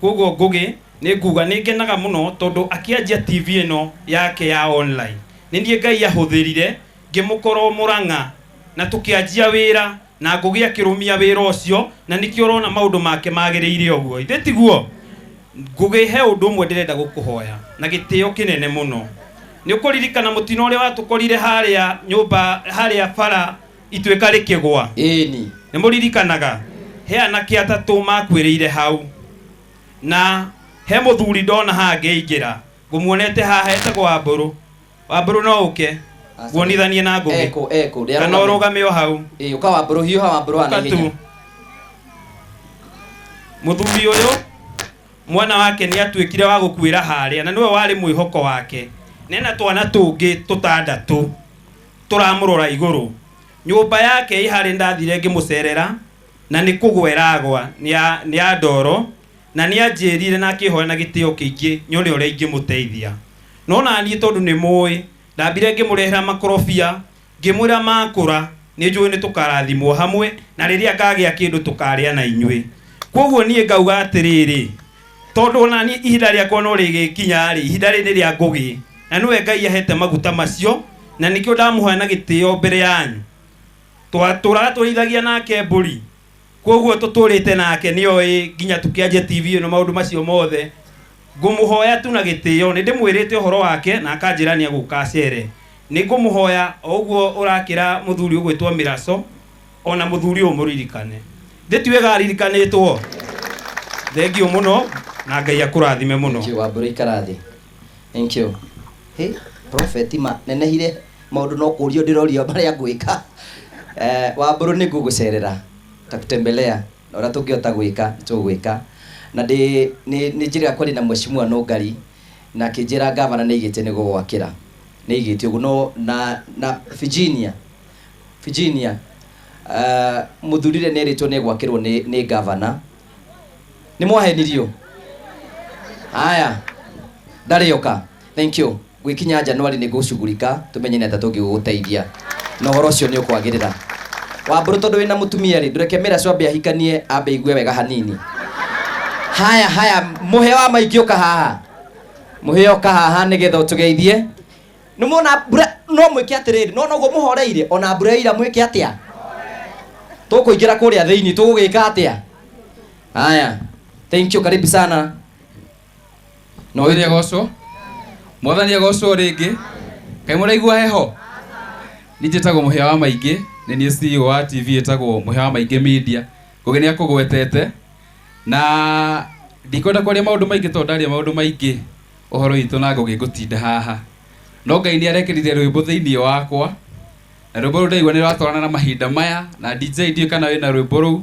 Koguo Ngũgĩ nĩ nguga nĩ ngenaga mũno tondũ akĩanjia TV ĩno yake ya online, nĩ niĩ Ngai ahũthĩrire ngĩmũkorwo Mũrang'a na tũkĩanjia wĩra na Ngũgĩ akĩrũmia wĩra ũcio, na nĩkĩo ũrona maũndũ make magĩrĩire ũguo. Ithe tiguo? Ngũgĩ he ũndũ ũmwe ndĩrenda gũkũhoya na gĩtĩo kĩnene mũno. Nĩ ũkũririkana mũtino ũrĩa watũkorire harĩa nyũmba harĩa bara ituĩka rĩkĩgwa? Ĩni. Nĩ mũririkanaga? He anake atatũ makuĩrĩire hau, na he mũthuri ndona haha ngĩingĩra, ngũmuonete haha etagwo Wambũrũ. Wambũrũ no ũke guonithanie na Ngũgĩ kana ũrũgame o hau. Ũka Wambũrũ, hiũha Wambũrũ anaihenya. Mũthuri ũyũ mwana wake nĩ atuĩkire wa gũkuĩra harĩa, na nĩwe warĩ mwĩhoko wake. Nena twana tũngĩ tũtandatũ tũramũrora igũrũ. Nyũmba yake ĩ harĩ ndathire ngĩmũcerera, na nĩ kũgwa ĩragwa nĩ ya ndoro, na nĩ anjĩrire na akĩhoya na gĩtĩo kĩingĩ nyone ũrĩa ingĩmũteithia. No na niĩ tondũ nĩ mũĩ, ndambire ngĩmũrehera makorobia, ngĩmwĩra makũra nĩ njũĩ nĩ tũkarathimwo hamwe, na rĩrĩa ngagĩa kĩndũ tũkarĩa na inyuĩ. koguo niĩ ngauga atĩrĩrĩ tondũ ona niĩ ihinda rĩakwa no rĩgĩkinya rĩ ihinda rĩrĩ rĩa ngũgĩ na nĩwe Ngai ahete maguta macio na nĩkĩo ndamũhoya na gĩtĩo mbere yanyu tũratũrĩithagia nake mbũri koguo tũtũrĩte nake nĩoĩ nginya tũkĩanjia TV ĩno maũndũ macio mothe ngũmũhoya tu na gĩtĩo nĩ ndĩmwĩrĩte ũhoro wake na akanjĩra nĩ agũka acere nĩ ngũmũhoya ũguo ũrakĩra mũthuri ũgwĩtwo Mĩraco ona mũthuri ũyũ mũririkane ndĩtiwega aririkanĩtwo thengio mũno na Ngai akũrathime mũno. Thank you Wambũrũ ikarathi. Thank you. Hey, prophet ma nenehire maũndũ no kũrio ndĩrorio marĩa ngwĩka. Wambũrũ nĩ ngũgũcerera takutembelea na ũrĩa tũngĩhota gwĩka tũgwĩka na nĩ njĩra kwari na mheshimiwa Nũngari na kĩnjĩra gavana nĩ igĩte nĩ gũgwakĩra nĩ igĩte ũguo no na Virginia mũthurire nĩ rĩtwo nĩ gwakĩrwo nĩ gavana nĩ mwahenirio haya ndarĩoka. Thank you gwikinya Januari nĩ ngũcugurika tumenye nĩ tũngĩgũteithia na ũhoro ũcio nĩ ũkwagĩrĩra. Wambũrũ tondũ wĩna mũtumia rĩ ndũreke Mĩraco ambe ahikanie ambe igue wega hanini. Haya mũheo wa maingĩ ũka haha mũheo ũka haha nĩgetha ũtũgeithie. Nĩ muona no mwĩke atĩrĩrĩ no ũguo mũhoreire ona mbura ira mwĩke atĩa tũkũingĩra kũrĩa thĩinĩ tũgũgĩka atĩa. Haya thank you karibu sana. No wĩrĩ agocwo mwathani agocwo rĩngĩ kaĩ mũraigua heho nĩ njĩtagwo mũheo wa maingĩ nĩ niĩ CEO wa TV ĩtagwo mũheo wa maingĩ media ngũgĩ nĩ akũgwetete na ndikwenda kwaria maũndũ maingĩ tondũ ndaria maũndũ maingĩ ũhoro witũ na ngũgĩ ngũtinda haha no Ngai nĩ arekerire rwĩmbo thĩinĩ wakwa na rwĩmbo rũu ndaigua nĩ rwatwarana na mahinda maya na DJ ndiĩ kana wĩna rwĩmbo rũu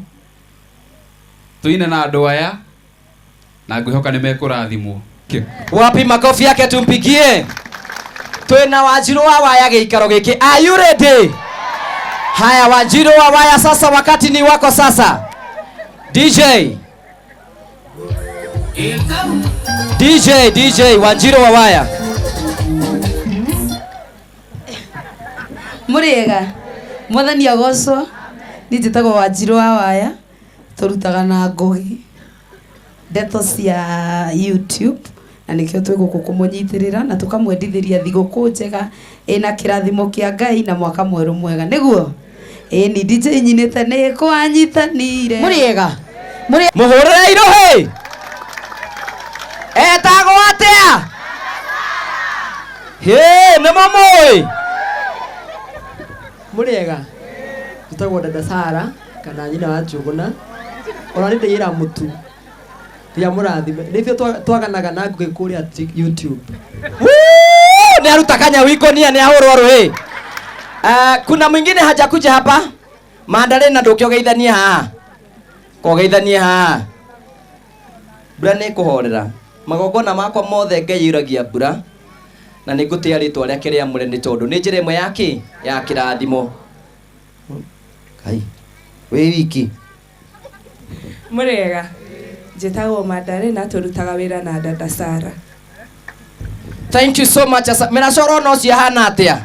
tũine na andũ aya na ngwĩhoka nĩ mekũrathimwo. Wapi makofi yake tumpigie. Twena Wanjiru wa Waya gĩikaro gĩkĩ. Are you ready? Haya Wanjiru wa Waya sasa wakati ni wako sasa. DJ Wanjiru wa Waya. Mũrĩega mwathani agocwo nĩ njĩtagwo Wanjiru wa Waya tũrutaga na ngũgĩ ndeto cia YouTube na nĩkĩo twĩgũkũ kũmũnyitĩrĩra na tũkamwendithĩria thigũkũ njega ĩna kĩrathimo kĩa Ngai na mwaka mwerũ mwega nĩguo ni DJ nyinĩte nĩ kwanyitanire. Mũrĩega mũhũrĩre irohĩ etagwo atĩa nĩ mũmũĩ. Mũrĩega njĩtagwo dada Sara kana nyina wa Njũgũna ona nĩ ndĩira mũtu ya mũrathime nĩthuĩ twaganaga na ngũgĩ kũrĩa YouTube. Ni aruta kanya wiko ni ahũrwo rũĩ. Kuna mwingine hajakuja hapa Mandalena ndũkĩogeithanie haha kogeithanie haha mbura nĩ kũhorera magongona makwa mothe Ngai yuragia mbura na nĩ ngũtĩa rĩtwa rĩake rĩamũre nĩ tondũ nĩ njĩra ĩmwe ya kĩrathimo. Ngai wĩ wiki. Mũrĩega njĩtagwo Mandalena tũrutaga wĩra na dada Sara. Thank you so much. Mĩraco no cia hana atĩa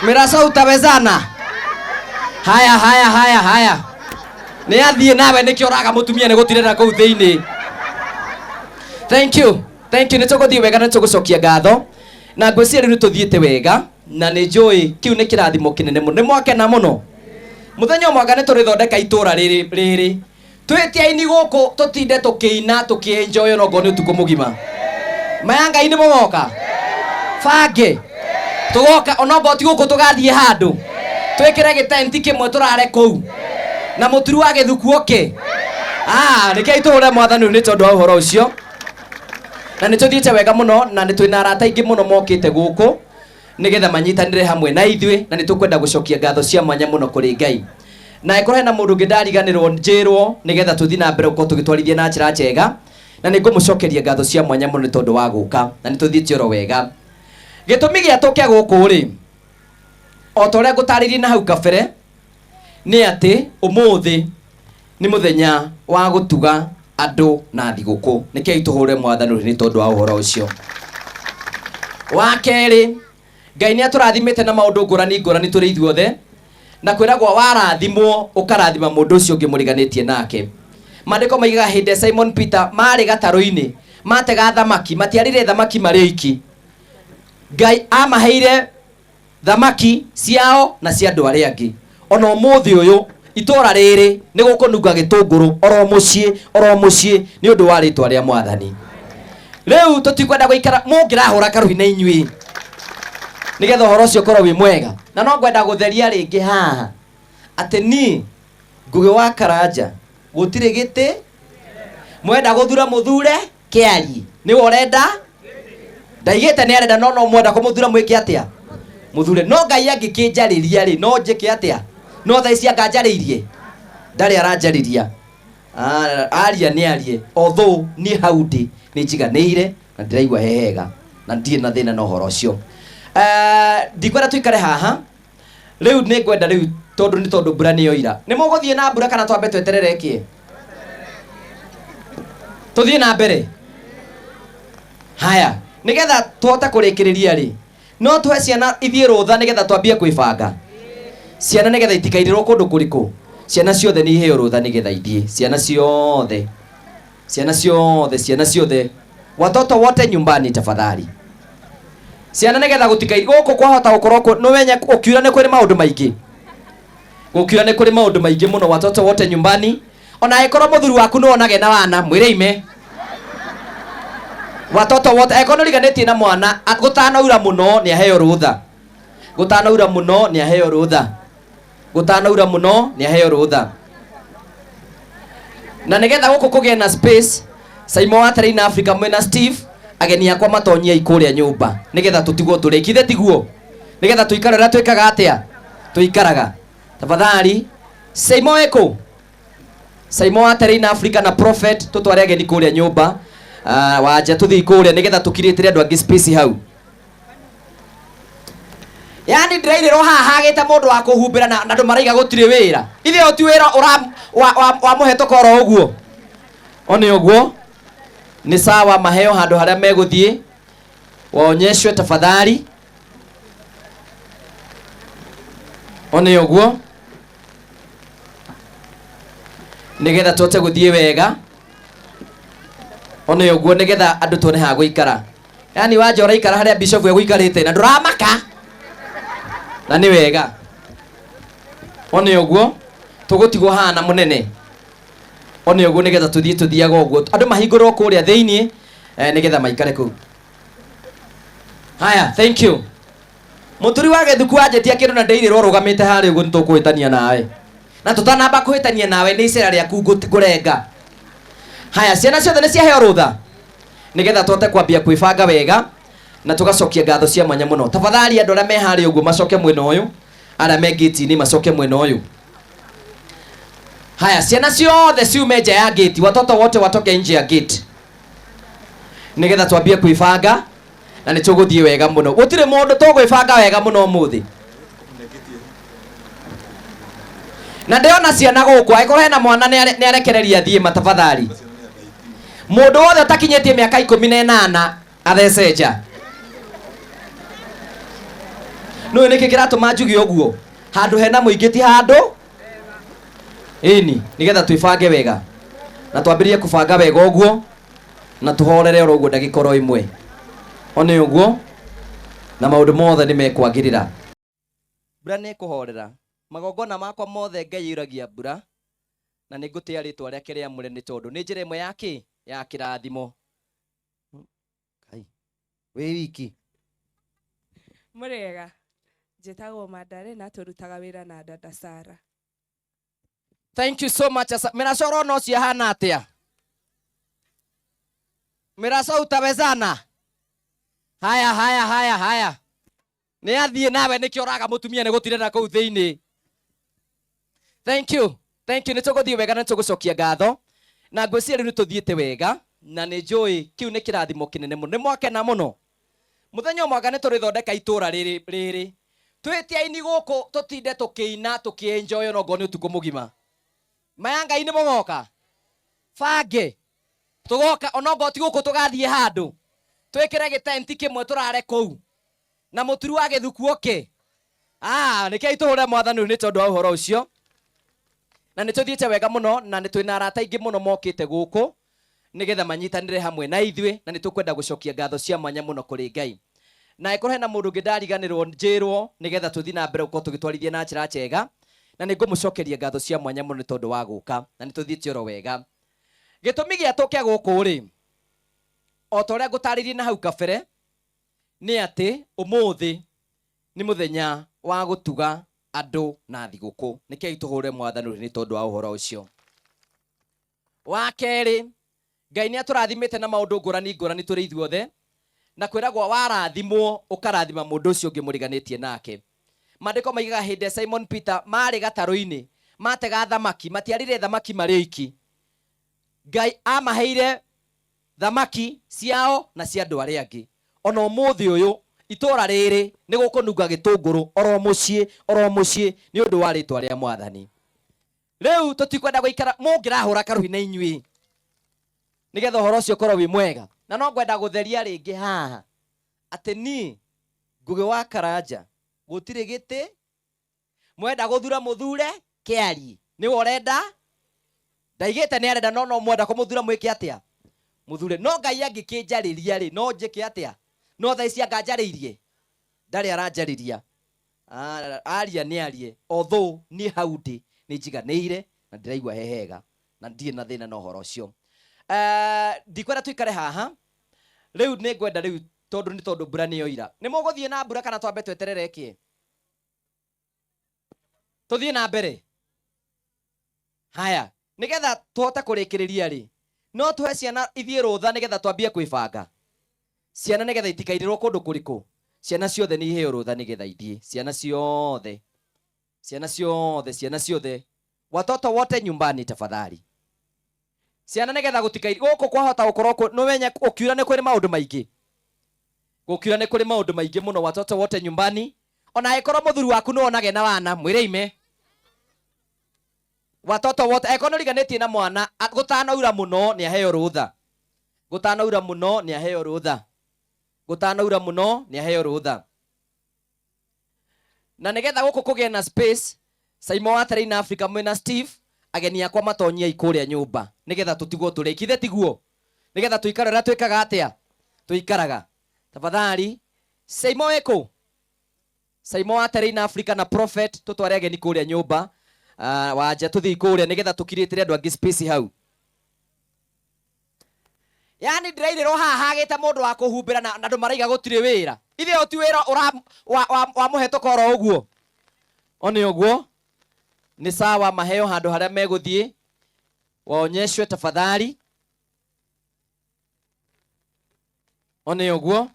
Mĩraco utawezana. Haya nĩ athiĩ nawe nĩkĩo ũraga mũtumia nĩ gũtirĩra kũu thĩinĩ. Thank you nĩ tũgũthiĩ wega na tũgũcokia ngatho na ngwĩciria rĩu tũthiĩte wega na nĩ njũĩ kĩu nĩ kĩrathimo kĩnene mũno. Nĩ mwakena mũno mũthenya mwaka nĩ tũrĩthondeka itũra rĩrĩ twĩtia-inĩ gũkũ tũtinde tũkĩina tũkĩenjoy ona ngorwo nĩ ũtukũ mũgima. Maya Ngai nĩ mũgoka bange tũgoka ona ngorwo ti gũkũ tũgathiĩ handũ twĩkĩre gĩtenti kĩmwe tũrare kũu na mũturu wa gĩthuku oke. Nĩkĩo itũhũre mwathani nĩ tondũ wa ũhoro ũcio na nĩ tũthiĩte wega mũno na nĩ twĩna arata aingĩ mũno mokĩte gũkũ nĩgetha manyitanĩre hamwe na ithuĩ na nĩ tũkwenda gũcokia ngatho cia mwanya mũno kũrĩ Ngai na ĩkorwo hena mũndũ ũngĩ ndariganĩrwo njĩrwo nĩgetha tũthiĩ na mbere gũkorwo tũgĩtwarithia na njĩra njega na nĩ ngũmũcokeria ngatho cia mwanya mũno nĩ tondũ wa gũka na nĩ tũthiĩte oro wega. Gĩtũmi gĩa tũke gũkũ rĩ o ta ũrĩa ngũtarĩirie na hau kabere nĩ atĩ ũmũthĩ nĩ mũthenya wa gũtuga andũ na thigũkũ nĩkĩo itũhũre mwathani nĩ tondũ wa ũhoro ũcio. Wa kerĩ Ngai nĩ atũrathimĩte na maũndũ ngũrani tũrĩ ithuothe na kwiragwo warathimwo ukarathima mundu ucio ngimuriganitie nake. Mandiko maigaga hinde Simon Peter mari gataru-ini matega thamaki, matiarire thamaki mari iki. Ngai amaheire thamaki ciao na cia andu aria angi. Ona umuthi uyu itora riri ni gukununga gitunguru oro mucii ni undu wa ritwa ria Mwathani. Riu tutikwenda guikara mungirahura karuhina inyui nigetha horo ucio korwo wi mwega, na no ngwenda gutheria ringi haha ati ni Ngugi wa Karanja gutire giti mwenda guthura muthure kiari ni urenda ndaigite ni arenda no mwenda kumuthura mwike atia muthure no Ngai angikinjariria ri no njike atia no thaa ici anganjaririe ndari aranjariria aria ni arie although ni haundi ni njiganire na ndiraigua hehega na ndie na thina no horo ucio. Ndikwenda tuikare haha riu ni ngwenda riu tondu mbura ni yoira ni muguthie na mbura kana twambe tweterere kie tuthie na mbere. Haya nigetha tuhote kurikiriria ri no tuhe ciana ithie rutha nigetha twambie kwibanga ciana nigetha itikairirwo kundu kuriku. Ciana ciothe ni iheo rutha nigetha ithie, ciana ciothe watoto wote nyumbani tafadhali. Ciana nigetha gutikai guku kwahota gukorwo no wenye ukiura ni kuri maundu maingi, gukiura ni kuri maundu maingi muno. Watoto wote nyumbani, ona aikorwo muthuri waku no onage na wana mwire ime. Watoto wote aikorwo riganitie na mwana gutanaura muno ni aheo rutha, gutanaura muno ni aheo rutha, gutanaura muno ni aheo rutha. Na nigetha guku kugie na space Saimo wa Terrain Africa mwena Steve ageni akwa matonyia ikuria nyumba nigetha tutigwo turikithe tiguo nigetha tuikara ra twikaga atia tuikaraga tafadhali. Saimo eko Saimo wa Terrain Africa na Prophet tutware ageni kuria nyumba waje tuthi kuria nigetha tukiritire andu angi space hau. Yani ndirairiro haha agite mundu wa kuhumbira na andu maraiga gutire wira ithe uti wira wa muhetoko ro uguo oni uguo ni sawa. Maheo handu haria meguthie waonyeshwe tafadhali oni uguo nigetha tuote guthie wega oni uguo nigetha andu tuone ha guikara. Yani waje uraikara haria bishop eguikarite na nduramaka na ni wega oni uguo tugutigwo hana munene oni uguo nigetha tuthiaga uguo andu mahingurwo kuria thiini nigetha maikare ku. Haya, thank you. Muturi wa Githuku anjetia kindu na ndeirwo rugamite hari uguo nitukuhitania nawe na tutanamba kuhitania nawe ni icera riaku ngurenga. Haya, ciana ciothe ni ciaheo rutha nigetha tuote kwambia kwibanga wega na tugacokia ngatho cia mwanya muno. Tafadhali andu aria me hari uguo macoke mwena uyu, aria me gate-ini macoke mwena uyu. Haya, ciana ciothe ciume nja ya gate, watoto wote watoke nje ya gate nigetha twambie kwibanga na ni tuguthie wega muno. Gutire mundu tugwibanga wega muno muthi na ndiona ciana guku aikorwo hena mwana ni arekereria thie matafadhali. Mundu wothe utakinyitie miaka 18 athece nja. No niki kiratuma njugi uguo handu hena muingi ti handu ini nigetha twibange wega na twambirie kubanga wega uguo na tuhorere oro uguo ndagikoro imwe oni uguo na maundu mothe ni mekwagirira. Mbura ni kuhorera magongona makwa mothe Ngai yuragia mbura na ni ngutia ritwa riake riamure ni tondu ni njira imwe yake ya kirathimo. Ngai we wiki Murega njitagwo Mandare na turutaga wira na dada Sara. Thank you so much. Miracoro no cia hana atia? Miraco utawezana? Haya. Ni athie nawe niki oraga mutumia ni gutire na kuu thiini. Thank you. Ni tuguthie wega na tugucokia ngatho. Na ngwiciria riu tuthiete wega na ni njui kiu ni kirathimo kinene muno. Ni mwakena muno. Muthenya mwaka ni turithondeka itura riri. Twitiaini guku tutinde tukiina tukienjoy no ngoni utuko mugima. Mayanga ini mogoka fange tugoka onongo ti guku tugathie handu twikire gitenti kimwe turare kou na muturu wa Githuku oke Nĩkĩi tũhũre Mwathani nĩ tondũ wa ũhoro ũcio. Na nĩtũthiĩte wega mũno na nĩtwĩna arata aingĩ mũno mokĩte gũkũ nĩgetha manyitanĩre hamwe na ithuĩ, na nĩtũkwenda gũcokia ngatho cia mwanya mũno kũrĩ Ngai. Na ĩkorwo hena mũndũ ũngĩ ndariganĩrwo njĩrwo nĩgetha tũthiĩ na mbere gũkorwo tũgĩtwarithia na njĩra njega, na nĩngũmũcokeria ngatho cia mwanya mũno nĩ tondũ wa gũka, na nĩtũthiĩte oro wega. Gĩtũmi gĩa tũke gũkũ rĩ, o ta ũrĩa ngũtarĩrie na hau kabere, nĩ atĩ ũmũthĩ nĩ mũthenya wa gũtuga andũ na thigũkũ. Nĩkĩi tũhũre Mwathani nĩ tondũ wa ũhoro ũcio. Wa kerĩ, Ngai nĩ atũrathimĩte na maũndũ ngũrani ngũrani tũrĩ ithuothe, na kwĩragwo warathimwo ũkarathima mũndũ ũcio ũngĩ mũriganĩtie nake. Maandĩko maigaga hĩndĩ Simon Peter marĩ gatarũ-inĩ matega thamaki, matiarire thamaki marĩ oiki. Ngai amaheire thamaki ciao na cia andũ arĩa angĩ. Ona ũmũthĩ ũyũ itũra rĩrĩ nĩ gũkũnunga gĩtũngũrũ oro mũciĩ nĩ ũndũ wa rĩtwa rĩa Mwathani. Rĩu tũtikwenda gũikara mũngĩrahũra karũhi na inyuĩ nĩgetha ũhoro ũcio ũkorwo wĩ mwega. Na no ngwenda gũtheria rĩngĩ haha atĩ niĩ Ngũgĩ wa Karanja gũtirĩ gĩtĩ, mwenda gũthura mũthure kĩari. Nĩwe ũrenda? Ndaigĩte nĩ arenda, no mwenda kũmũthura mwĩke atĩa? Mũthure. No Ngai angĩkĩnjarĩria rĩ, no njĩke atĩa? No thaa ici anganjarĩirie? Ndarĩ aranjarĩria. Aria nĩ arie. Although niĩ hau ndĩ nĩ njiganĩire na ndĩraigua hehega na ndirĩ na thĩna na ũhoro ũcio. Ndikwenda tuikare haha. Rĩu nĩ ngwenda rĩu tondũ nĩ tondũ mbura nĩ yoira. Nĩ mũgũthiĩ na mbura kana twambe tweterere kĩ? Tũthiĩ na mbere. Haya, nĩgetha tũhote kũrĩkĩrĩria rĩ, no tũhe ciana ithiĩ rũtha nĩgetha twambie kwĩbanga. Ciana nĩgetha itikairĩrwo kũndũ kũrĩkũ. Ciana ciothe nĩ iheo rũtha nĩgetha ithiĩ. Ciana ciothe. Watoto wote nyumbani tafadhali. Ciana nĩgetha gũtikairĩrwo gũkũ kwahota gũkorwo nĩ wenya ũkiura nĩ kũrĩ maũndũ maingĩ. Gũkiura nĩ kũrĩ maũndũ maingĩ mũno. Watoto wote nyumbani. Ona angĩkorwo mũthuri waku nĩ onage na wana mwĩre ime. Watoto wote angĩkorwo nĩ ũriganĩtie na mwana gũtanaura mũno nĩ aheo rũtha. Gũtanaura mũno nĩ aheo rũtha. Na nĩgetha gũkũ kũgĩe na space, Simon wa Terrain Africa mwena Steve ageni akwa matonyia ikũrĩa nyũmba nĩgetha tũtigwo tũrĩkithe tiguo. Nĩgetha tũikare ũrĩa twĩkaga atĩa? Tũikaraga. Tafadhali Simon weko. Simon wa Terrain Africa na Prophet tũtware ageni kũrĩa nyũmba. Wanja tũthiĩ kũrĩa nĩgetha tũkirĩtĩre andũ angĩ space hau. Yani ndĩrairĩrwo haha hagĩte mũndũ wa kũhumbĩra na andũ maraiga gũtirĩ wĩra. Ithe ũti wĩra wa mũhetũka oro ũguo. One ũguo. Ni sawa maheo handũ harĩa megũthiĩ. Waonyeshwe tafadhali. One ũguo.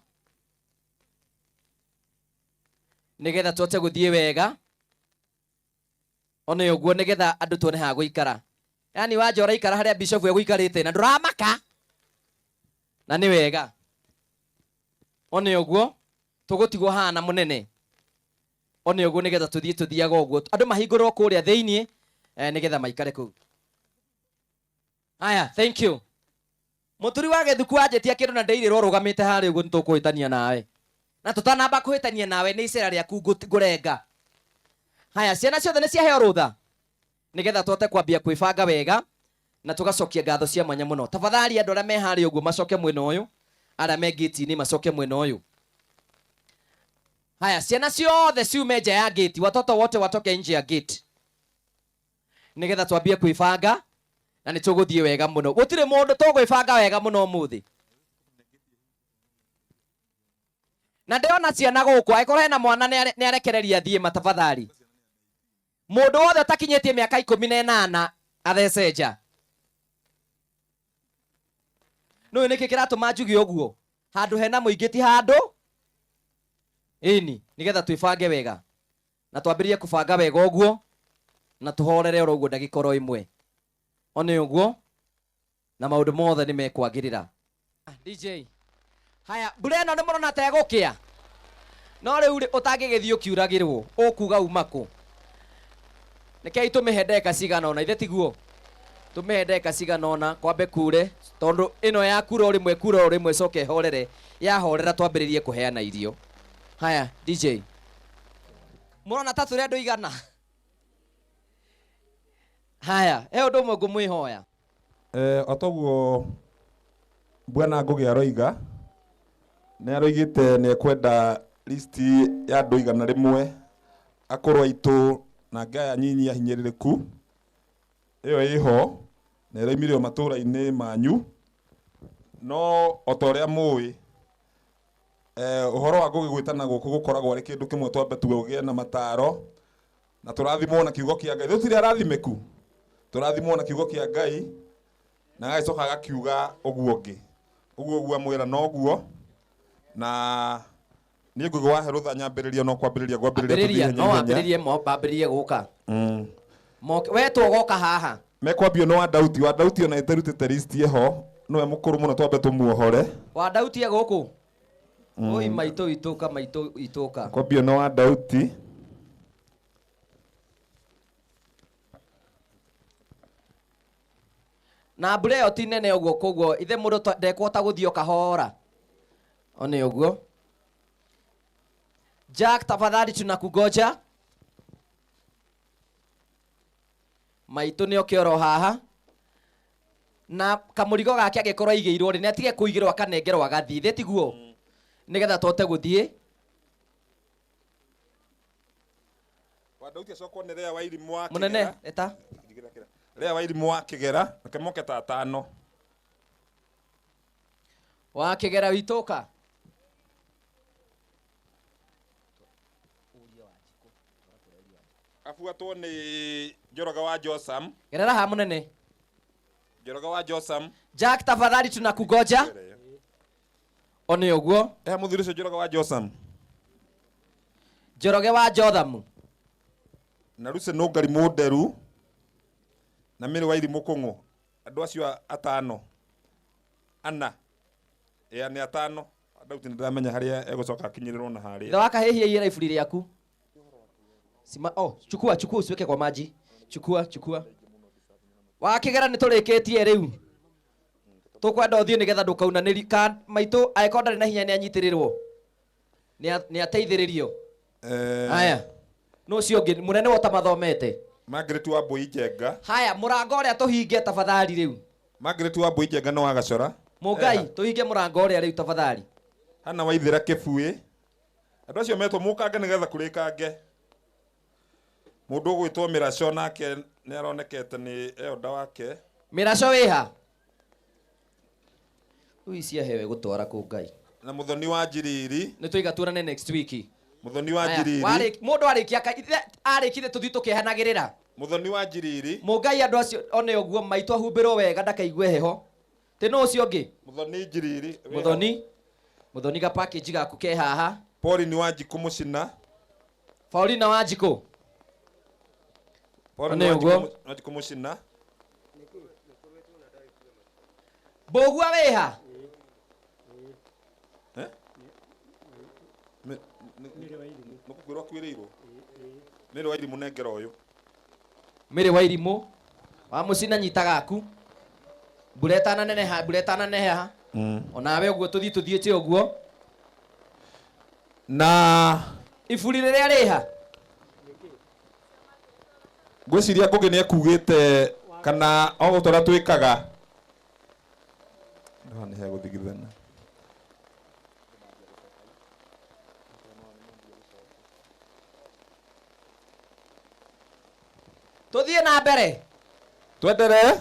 Nĩgetha tũhote gũthiĩ wega. One ũguo nĩgetha andũ tuone ha gũikara. Yani wanja ũraikara harĩa bishop egũikarĩte na ndũramaka. Na nĩ wega. One ũguo tũgũtigwo hana mũnene. One ũguo nĩgetha tuthiaga ũguo. Andũ mahingũrwo kũrĩa thĩiniĩ nĩgetha maikare kũu. Aya, thank you. Mũturi wa Gĩthuku anjĩtia kĩndũ na ndĩirĩrwo rũgamĩte harĩa ũguo nĩtũkũhĩtania nawe. Na tũtanamba kũhĩtania nawe nĩ icera rĩaku ngũrenga. Haya, ciana ciothe nĩ ciaheo rũtha nĩgetha tũhote kwambia kwĩbanga wega na tũgacokia ngatho cia mwanya mũno. Tafadhali andũ arĩa me harĩa ũguo macoke mwena ũyũ, arĩa me gate-inĩ macoke mwena ũyũ. Haya, ciana ciothe ciume nja ya gate, watoto wote watoke nje ya gate nĩgetha twambie kwĩbanga na nĩ tũgũthiĩ wega mũno. Gũtirĩ mũndũ tũgwĩbanga wega mũno ũmũthĩ. Na ndĩona ciana gũkũ, angĩkorwo hena mwana nĩ arekereria thiĩ matafadhali. Mũndũ wothe ũtakinyĩtie mĩaka 18 athece nja. Nũũ nĩkĩ kĩratũma njuge ũguo? Handũ hena mũingĩ ti handũ ĩni, nĩgetha twĩbange wega na twambĩrĩrie kũbanga wega ũguo na tũhorere oro ũguo ndagĩka oro ĩmwe. One ũguo na maũndũ mothe nĩ mekwagĩrĩra. DJ, haya, mbura ĩno nĩ mũrona ta ĩgũkĩa. No rĩu ũtangĩgĩthiĩ ũkiuragĩrwo ũkuga uma kũ? Nĩkĩi tũmĩhe ndeka cigana ũna, ithe tiguo? Tũmĩhe ndeka cigana ũna kwambe kure, tondũ ĩno ya kura o rĩmwe coke horere, yahorera twambĩrĩrie kũheana irio. Haya, DJ. murona ta turi andu igana haya he undu umwe ngumwihoya otoguo bwana Ngugi aroiga nä aroigite nä ekwenda listi ya andå igana rĩmwe akorwo aitũ na ngaya nyinyi ahinyĩrĩrĩku ĩyo ĩho na ĩraumire matũũra-inĩ manyu no o ta ũrĩa mũĩ ũhoro wa Ngugi gwĩtana gũkũ gũkoragwo arĩ kĩndũ kĩmwe twambe tũgĩe na mataro na tũrathimwo na kiugo kĩa Ngai tũtirĩ arathimĩku tũrathimwo na kiugo kĩa Ngai na agĩcoka agakiuga ũguo ũguo amwĩra noguo na niĩ Ngugi wahe rũtha nyambĩrĩrie no kwambĩrĩria no wambĩrĩrie mbambĩrĩrie gũka wetwo goka haha mekwambio no wa Dauti ona ĩterutĩte list ĩho nowe mũkũrũ mũno twambe tũmuohore wa Dauti gũkũ oi maitũ itũka kwambio no wa Dauti na mbura ĩyo ti nene ũguo koguo ithe mũndũ ndekwota gũthio kahora one ũguo Jack tafadhali tunakugoja maitũ nĩ okĩoro haha na kamũrigo gake agĩkorwo aigĩirwo rĩ nĩatige kũigĩrwo akanengerwo agathiĩ thĩ tiguo nĩgetha tote gũthiĩ wa Dauti acokwo nĩ Lea wa Irimũ wa mũnene eta Lea wa Irimũ wa Kĩgera nake moke ta atano wa Kĩgera witũka afuatwo nĩ Njoroge wa Josam gerera ha mũnene Njoroge wa Josam Jack tafadhali tunakugoja one ũguo mũthuri ũcio Njoroge wa Josam Njoroge wa Jotham na Lucy Nũngari Mũnderu na Mĩrĩ wa Irimũ Kũng'ũ andũ acio atano ana nĩ atano Dauti nĩ ndĩramenya harĩa egũcoka akinyĩrĩrwo na harĩa ithe wakahĩhia iye iburi rĩaku sima chukua usiweke kwa maji chukua wa Kĩgera nĩ tũrĩkĩtie rĩu tũkwenda ũthiĩ nĩgetha ndũkaunanĩri maitũ agĩkorwo ndarĩ na hinya nĩ anyitĩrĩrwo nĩ ateithĩrĩrio haya no ũcio ũngĩ mũnene wota mathomete Margaret wa Mbũi Njenga haya mũrango ũrĩa tũhinge tafadhali rĩu Margaret wa Mbũi Njenga no wa Gacora Mũngai tũhinge mũrango ũrĩa rĩu tafadhali hana Waithĩra Kĩbuĩ andũ acio metwo mũkange nĩgetha kũrĩkange mũndũ ũgwĩtwo Mĩraco nake nĩ aronekete nĩ eonda wake Mĩraco wĩha rĩu ciahewe gũtwara kũ Ngai na Mũthoni wa Njiriri nĩ tũigaturane next week Mũthoni wa Njiriri mũndũ arĩkire tũthiĩ tũkĩhanagĩrĩra Mũthoni wa Njiriri Mũngai andũ acio one ũguo maitũ ahumbĩrwo wega ndakaigue heho tĩ no ũcio ũngĩ Mũthoni Njiriri Mũthoni ga package gaku ke haha Pauline wa Njikũ Mũcina Pauline wa Njikũ Pauline wa Njikũ Mũcina Mbũgua wĩha nĩkũkwĩrwo akwĩrĩirwo Mĩrĩ wa Irimũ nengera ũyũ Mĩrĩ wa Irimũ wa Mũcina nyita gaku mbura ĩtananeneha onawe ũguo tũthiĩte ũguo na iburi rĩrĩa rĩha ngwĩciria Ngugi nĩ ekugĩte kana o ũtũra twĩkaga nĩ hegũthigithana tũthiĩ na mbere twenderee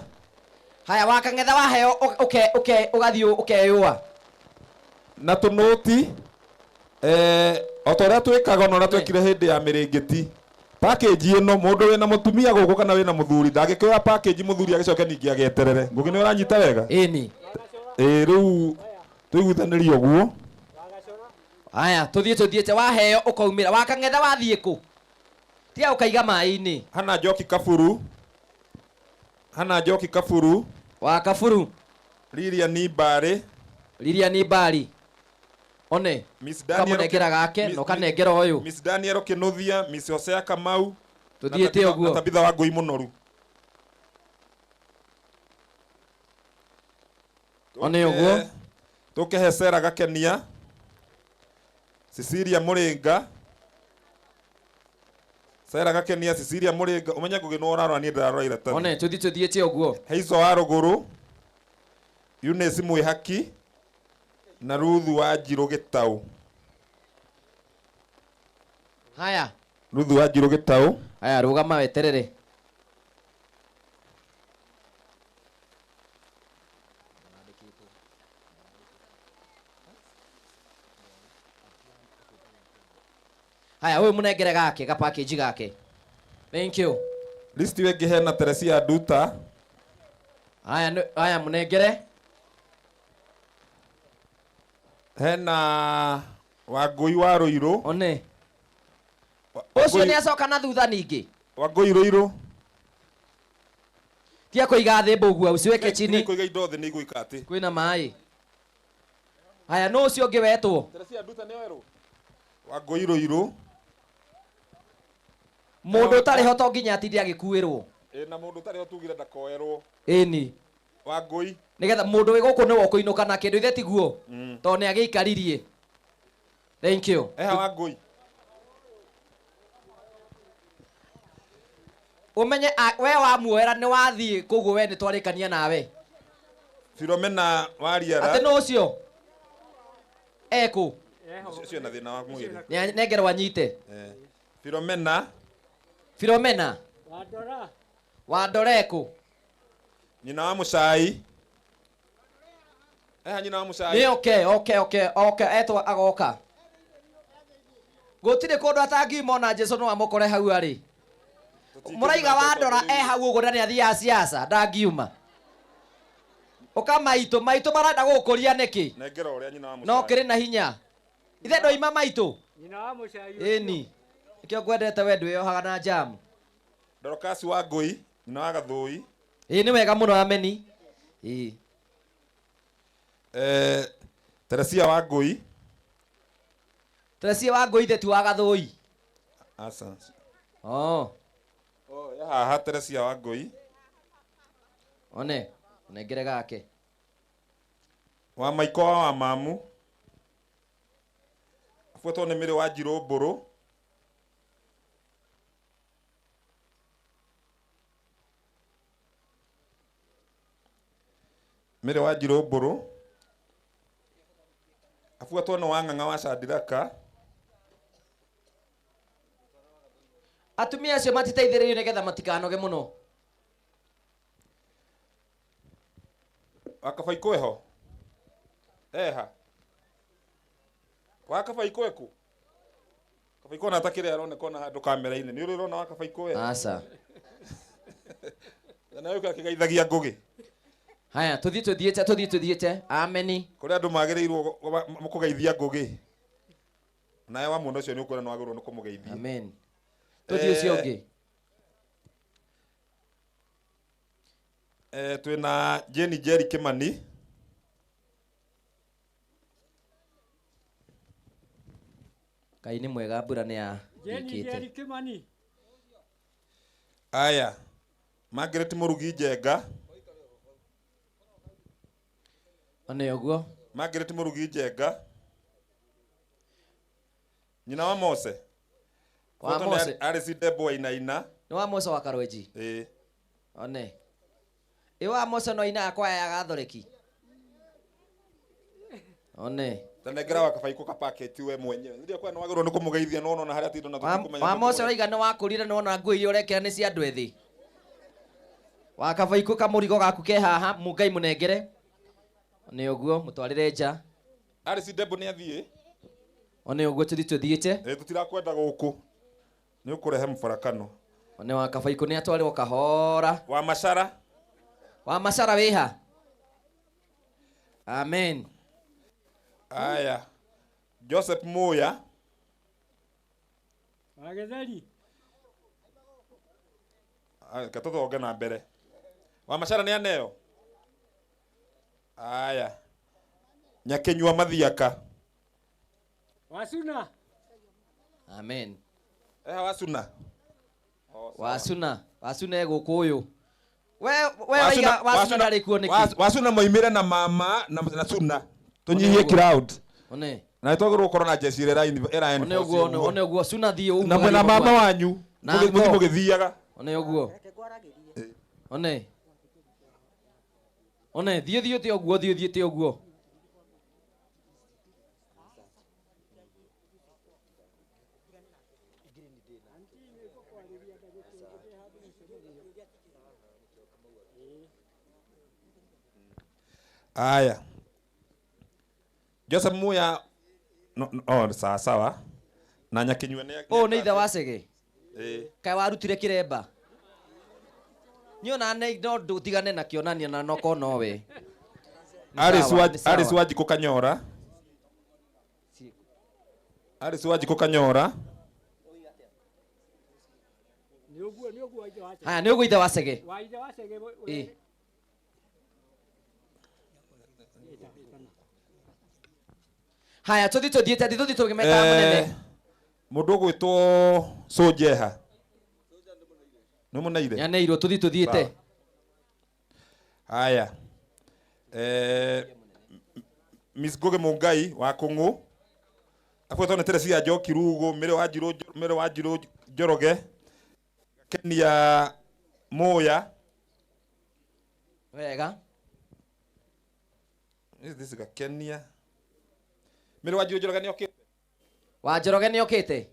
haya wakang'etha waheo ũgathiĩ ũkeyũa na tũnũti o ta ũrĩa twĩkaga ona ũrĩa twekire hĩndĩ ya mĩrĩngĩti package ĩno mũndũ wĩna mũtumia gũkũ kana wĩna mũthuri ndangĩkĩoya package mũthuri agĩcoke ningĩ agĩeterere Ngugi nĩ ũranyita wega ĩni rĩu tũiguithanĩrie ũguo haya tũthiĩte waheo ũkaumĩra wakang'etha wathiĩ kũ tiga ũkaiga maĩ-inĩ hana Njoki Kaburu wa Kaburu Lilian Mbari one kamũnengera gake na ũkanengera ũyũ Miss Daniel Kĩnuthia Miss Hosea Kamau tũthiĩte ũguo na Tabitha wa Ngũi Mũnoru one ũguo tũkĩhe Sarah Gakenia Cecilia Mũrĩnga Sera gakenia Cecilia Muringa umenya Ngugi no urarora ni ndarora iratathi. One tuthiete uguo. Heizo wa Ruguru. Eunice Mwihaki na Ruthu wa Njiru Gitau. Haya. Ruthu wa Njiru Gitau. Haya rugama weterere. Haya wewe munengere gake ga package gake. Thank you. Listi wengi hena Teresia Duta. Haya munengere. Hena Wangui wa Ruiru. One. Ucio ni acoka na thutha ningi. Wangui Ruiru. Tia kuiga thi mbugu uciweke chini. Kuiga indo thi ni guika ati. Kwina mai. Haya no ucio ngi wetwo. Teresia Duta ni weru. Wangui Ruiru. Mundu tari ho to nginya atindi agikuirwo. Na mundu tari ho tugire ndakoerwo. Eni. Wangui. Nigetha mundu wi guku ni wo kuinuka na kindu ithe tiguo. To ni agiikaririe. Thank you. Wangui. Umenye we wa muera ni wathie kuguo we ni twarikania nawe. Philomena Wariara. Ati no ucio. Eko. Ucio na thina wa mwiri. Nengere wanyite. Philomena. Wandora. Wandoreko. Nyina wa Mucai. Nyina wa Mucai. Ni okay. Eto agoka. Gutire kundu atangimona Jesu no amukore hau ari. Muraiga Wandora hau uguo ndani athia siasa ndangiuma. Oka maitu marenda gukuria niki. Nengera uria nyina wa Mucai. No kiri na hinya. Ithe ndoima maitu. Nyina wa Mucai. Eni. Nikio gwendete we ndwe yohaga na jam. Dorcas Wangui, nyina wa Gathui. Ni wega muno ameni. Teresia Wangui. Teresia Wangui ithe tu wa Gathui. Asa. Ya Teresia Wangui. One, nengere gake. Wa Maiko wa Mamu. Afuatwo ni Miri wa Njiru Mburu. Miri wa Njiru Mburu. Afuatwo ni wa Ng'ang'a wa Shadiraka. Atumia acio matiteithĩrĩrio nigetha matikanoge muno. Wakabaiko eho. Wakabaiko eku. Kabaiko na takire aroneka na handu kamera-ini. Ni urona wakabaiko we. Asa. Na wewe kakigaithagia Ngugi. Haya tuthiete. Ameni. Kuri andu magirirwo mukugeithia Ngugi. Nawe wa mundu ucio ni ukwira no agirwo ni kumugeithia. Amen. Tuthi ucio ungi. Twina Jenny Jerry Kimani. Kai ni mwega mbura ni ya Jenny Jerry Kimani. Aya. Margaret Murugi Njenga. One uguo. Margaret Murugi Njenga. Nyina wa Mose. Wa Mose. Arisi Debo Inaina. Ni wa Mose wa Karwenji. One. Wa Mose no ina akwa ya Gathoreki. One. Tanegera wakabaiko ka package we mwenyewe. Ndio kwa no wagirwo ni kumugeithia no na haria tindo na tukumenya. Wa Mose oiga ni wakurire no na ngui urekera ni cia andu ethi. Wakabaiko ka murigo gaku ke haha mungai munengere. One uguo mutwarire nja. Arisi Debo ni athie. One uguo tuthiete. Tutirakwenda guku. Ni ukurehe mfarakano. One wakabaiko ni atwarirwo kahora. Wa Macara. Wa Macara wiha. Amen. Aya. Joseph Muya. Agetheri. Katoto oge na mbere. Wa Macara ni aneo. Aya. Nyakenyua Mathiaka. Wasuna. Amen. Wasuna. Wasuna guku uyu. We waiga Wasuna ndari kuo niki. Wasuna moimire na mama na Suna. Tunyihie crowd. One. Na twagirwo korona jeshi era One uguo Suna thio na mama wanyu. mũgĩthiaga one ũguo one thiĩ ũguo thiĩ ũguo aya Joseph Muya sawa na Nyakinyua nĩ ithe wa Cege kaĩ warutire kĩremba niona no ndũtigane na kĩonania na noko nowe Alice Wanjikũ Kanyora haya nĩ ũguo ithe wa Cege haya tũthiĩte tũthiĩ tũgĩmeta mũnene mũndũ ũgwĩtwo Sojeha nĩ mũneire nyaneirwo tũthiĩte haya Miss Ngugi Mũngai wa Kũng'ũ afuatwo nĩ Teresia Njoki Rugo Mĩrĩ wa Njirũ Njoroge Kenia Mũya wega this is Kenya Mĩrĩ wa Njirũ Njoroge nĩ okĩte wa Njoroge nĩ okĩte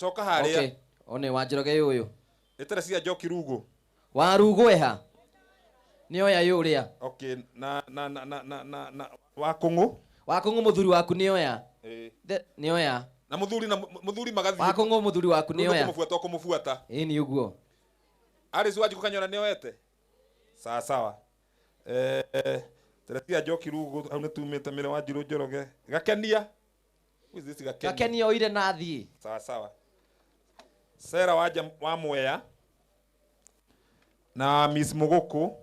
coka harĩa one wa Njoroge ũyũ Teresia Njoki Rugo wa Rugo eha nĩ oya yũrĩa okay na wa Kũng'ũ mũthuri waku nĩ oya nĩ oya na mũthuri magathii wa Kũng'ũ mũthuri waku nĩ oya kũmũbuata nĩ ũguo Alice Wanjikũ Kanyora nĩ oyete sawa Teresia Njoki Rugo hau nĩ tumĩte Mĩrĩ wa Njirũ Njoroge Gakenia Gakenia oire na thiĩ sawa Sera wa Mwea na Miss Mũgũkũ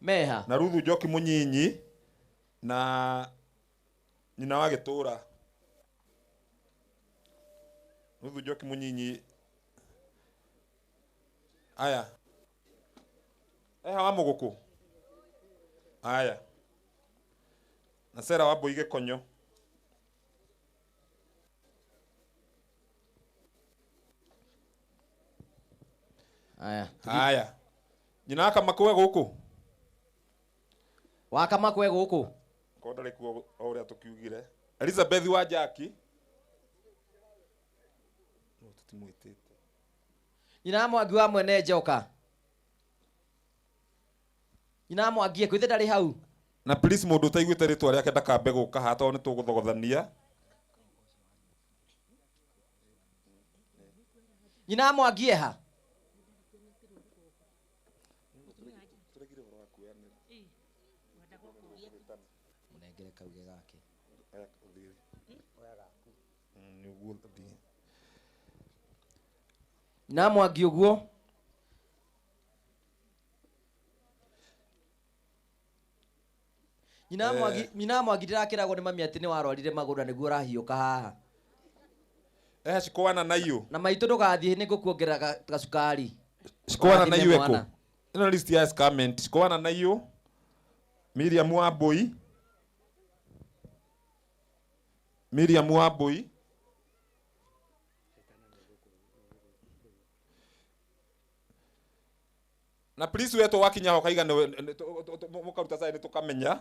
meha na Ruthu Njoki Mũnyinyi na nyina wa Gĩtũra Ruthu Njoki Mũnyinyi aya wa Mũgũkũ aya na Sera wa Mbũi Gĩkonyo aya nyina wa Kamakwe gũkũ wa Kamakwe gũkũ ko ndarĩ kuo o ũrĩa tũkiugire Elizabeth wa Njaki no tũtimwĩtĩte nyina Mwangi wa Mwene Njoka nyina Mwangi kwĩthĩ ndarĩ hau na please mũndũ ũtaiguĩte rĩtwa rĩake ndakambe gũka haha tondũ nĩ tũgũthogothania nyina Mwangi eha mũnengere kauge gake nyina Mwangi ũguo nyina Mwangi ndĩrakĩragwo nĩ mami atĩ nĩ warwarire magũrũ na nĩguo ũrahiũka haha Shikoana Nayo na maitũ ndũgathiĩ nĩ ngũkuongerera gacukari Shikoana Nayo eko ĩno list ya comment Shikoana Nayo Miriam Wambui na please weto wakinya ho kaiga mũkaruta sai nĩ tũkamenya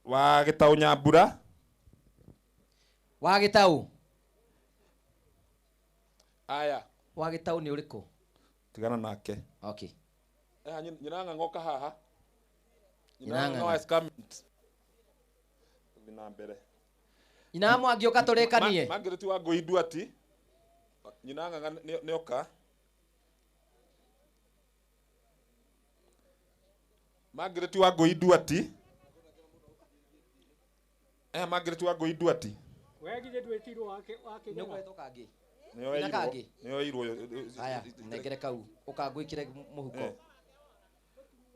wa Gĩtaũ Nyambura wa Gĩtaũ aya wa Gĩtaũ nĩ ũrĩkũ tigana nake okay nyina ng'oka haha nyina no is comment bina mbere nyina Mwangi ũkatũrĩkanie Margaret wa Ngũi Nduati nyina ng'anga nĩ oka Margaret wa Ngũi Nduati Margaret wa Ngũi Nduati wegire ndwĩtirwo wake nĩ ũkoretwo kangĩ nĩyo irwo haya nengere kau ũkangwĩkĩre mũhuko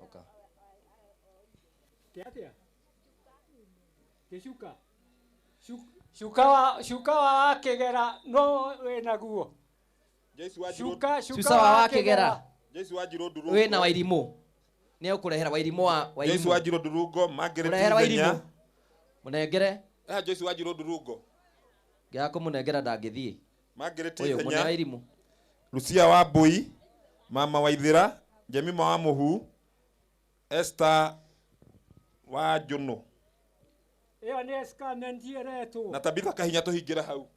oka Tiatia Kishuka Shuka wa Kĩgera no wĩna guo Susa wa Kĩgera Jesu wa Njirũ Ndurungo wĩna Wairimũ nĩ ũkũrehera Wairimũ wa Jesu wa Njirũ Ndurungo Margaret Ithenya mũnengere Jesu wa Njirũ Ndurungo Gya kumunengera ndangithie. Margaret Oyo Ihenya. mwana wa irimu. Lucia Wambui, Mama Waithira, Jemima wa Muhu, Esther wa Juno. Iyo ni escarment yeretu. Na Tabitha Kahinya tuhingira hau.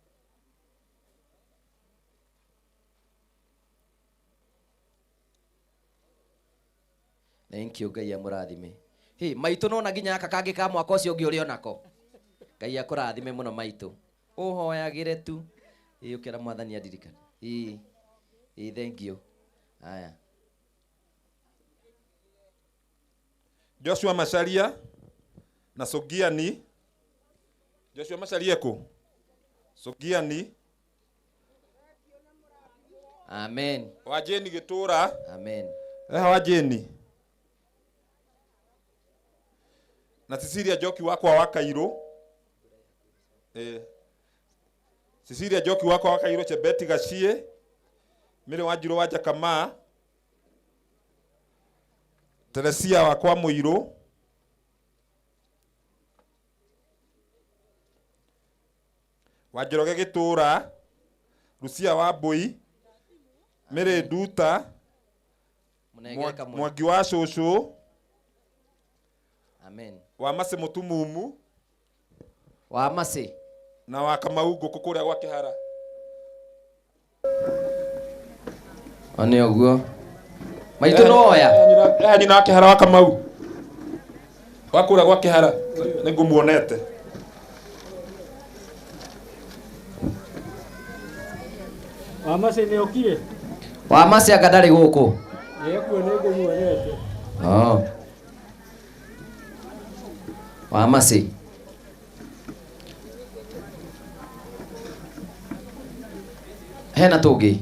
Thank you Ngai amurathime. Hey, maitu no naginya aka kangi ka mwaka ucio ungi uri onako. Ngai akurathime muno maitu. Uhoyagire tu. Ukira mwathani adirikane. Thank you. Aya. Joshua Macharia na Sogiani. Joshua Macharia ko. Sogiani. Amen. Wajeni Gitura. Amen. Wajeni. Na Cecilia Joki wako wa Kairo. Cecilia Joki wako wa Kairo Chebeti Gashie. Mire Wanjiro waja kama. Teresia wa kwa Muiro. Wanjiroge Gitura. Lucia Wambui. Mire Duta. Mwangi wa Shosho. Amen. Wamase Mutumumu. Wamase. Na wa Kamau Ngũkũ kũrĩa gwa Kĩhara. One oguo. Maitu no oya. Nyina wa Kĩhara wa Kamau. Wa kũrĩa gwa Kĩhara. Nĩngũmuonete. Wamase nĩ okire. Wamase anga ndarĩ gũkũ. Ekuo nĩngũmuonete. Wamase. Hena tũngĩ.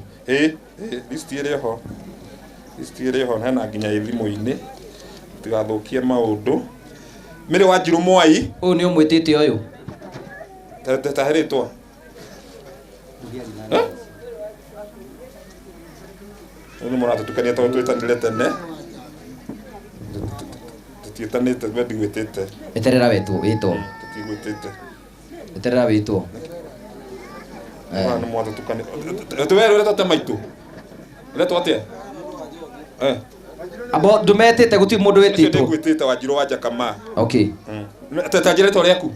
List ĩrĩ ho. List ĩrĩ ho hena nginya thimũ-inĩ. Tigathũkie maũndũ. Mĩrĩ Wanjirũ Mwai. Ũyũ nĩ ũmwĩtĩte ũyũ. Tahĩrĩtwo. Nĩ mũratũtukania tondũ twĩtanire tene. Tũtiĩtanĩte we ndigwĩtĩte. Eterera wĩtwo. Tũtigwĩtĩte. Eterera wĩtwo. Nĩ mwatũtukania. Tũwerũ ũretwo maitũ. Ũretwo atĩa? Abo ndumetĩte gũtirĩ mũndũ wĩtĩtwo. Ndigwĩtĩte Wanjirũ wa Jakama. Okay. Tanjĩra rĩtwa rĩaku.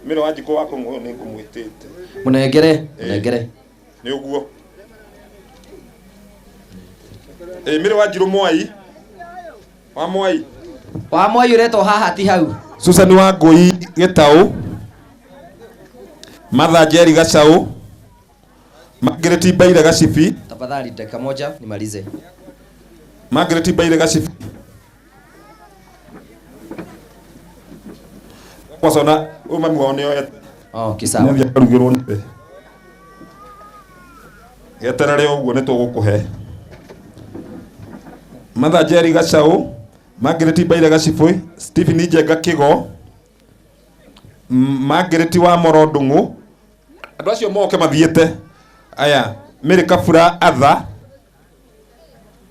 Mĩrĩ Wanjikũ wa Kũng'ũ nĩ ngũmwĩtĩte. Mũnengere. Nĩ ũguo. Mĩrĩ Wanjirũ Mwai. Wa Mwai. Wa Mwai ũretwo haha ti hau. Susan Wangui Gĩtaũ. Martha Njeri Gacaũ. Margaret Mbaire Gacibi. Tafadhali dakika moja nimalize. Margaret Mbaire Gacibi. Kwa sababu mami wao nio kisawa. Nĩ arugĩrwo nĩ we. Geterere ũguo nĩ tũgũkũhe. Martha Njeri Gacaũ. Margaret Mbaire Gacibi. Stephen Njenga Kĩgo. Margaret wa Morodung'u. Andũ acio moke mathiĩte. Aya, Mary Kabura Atha.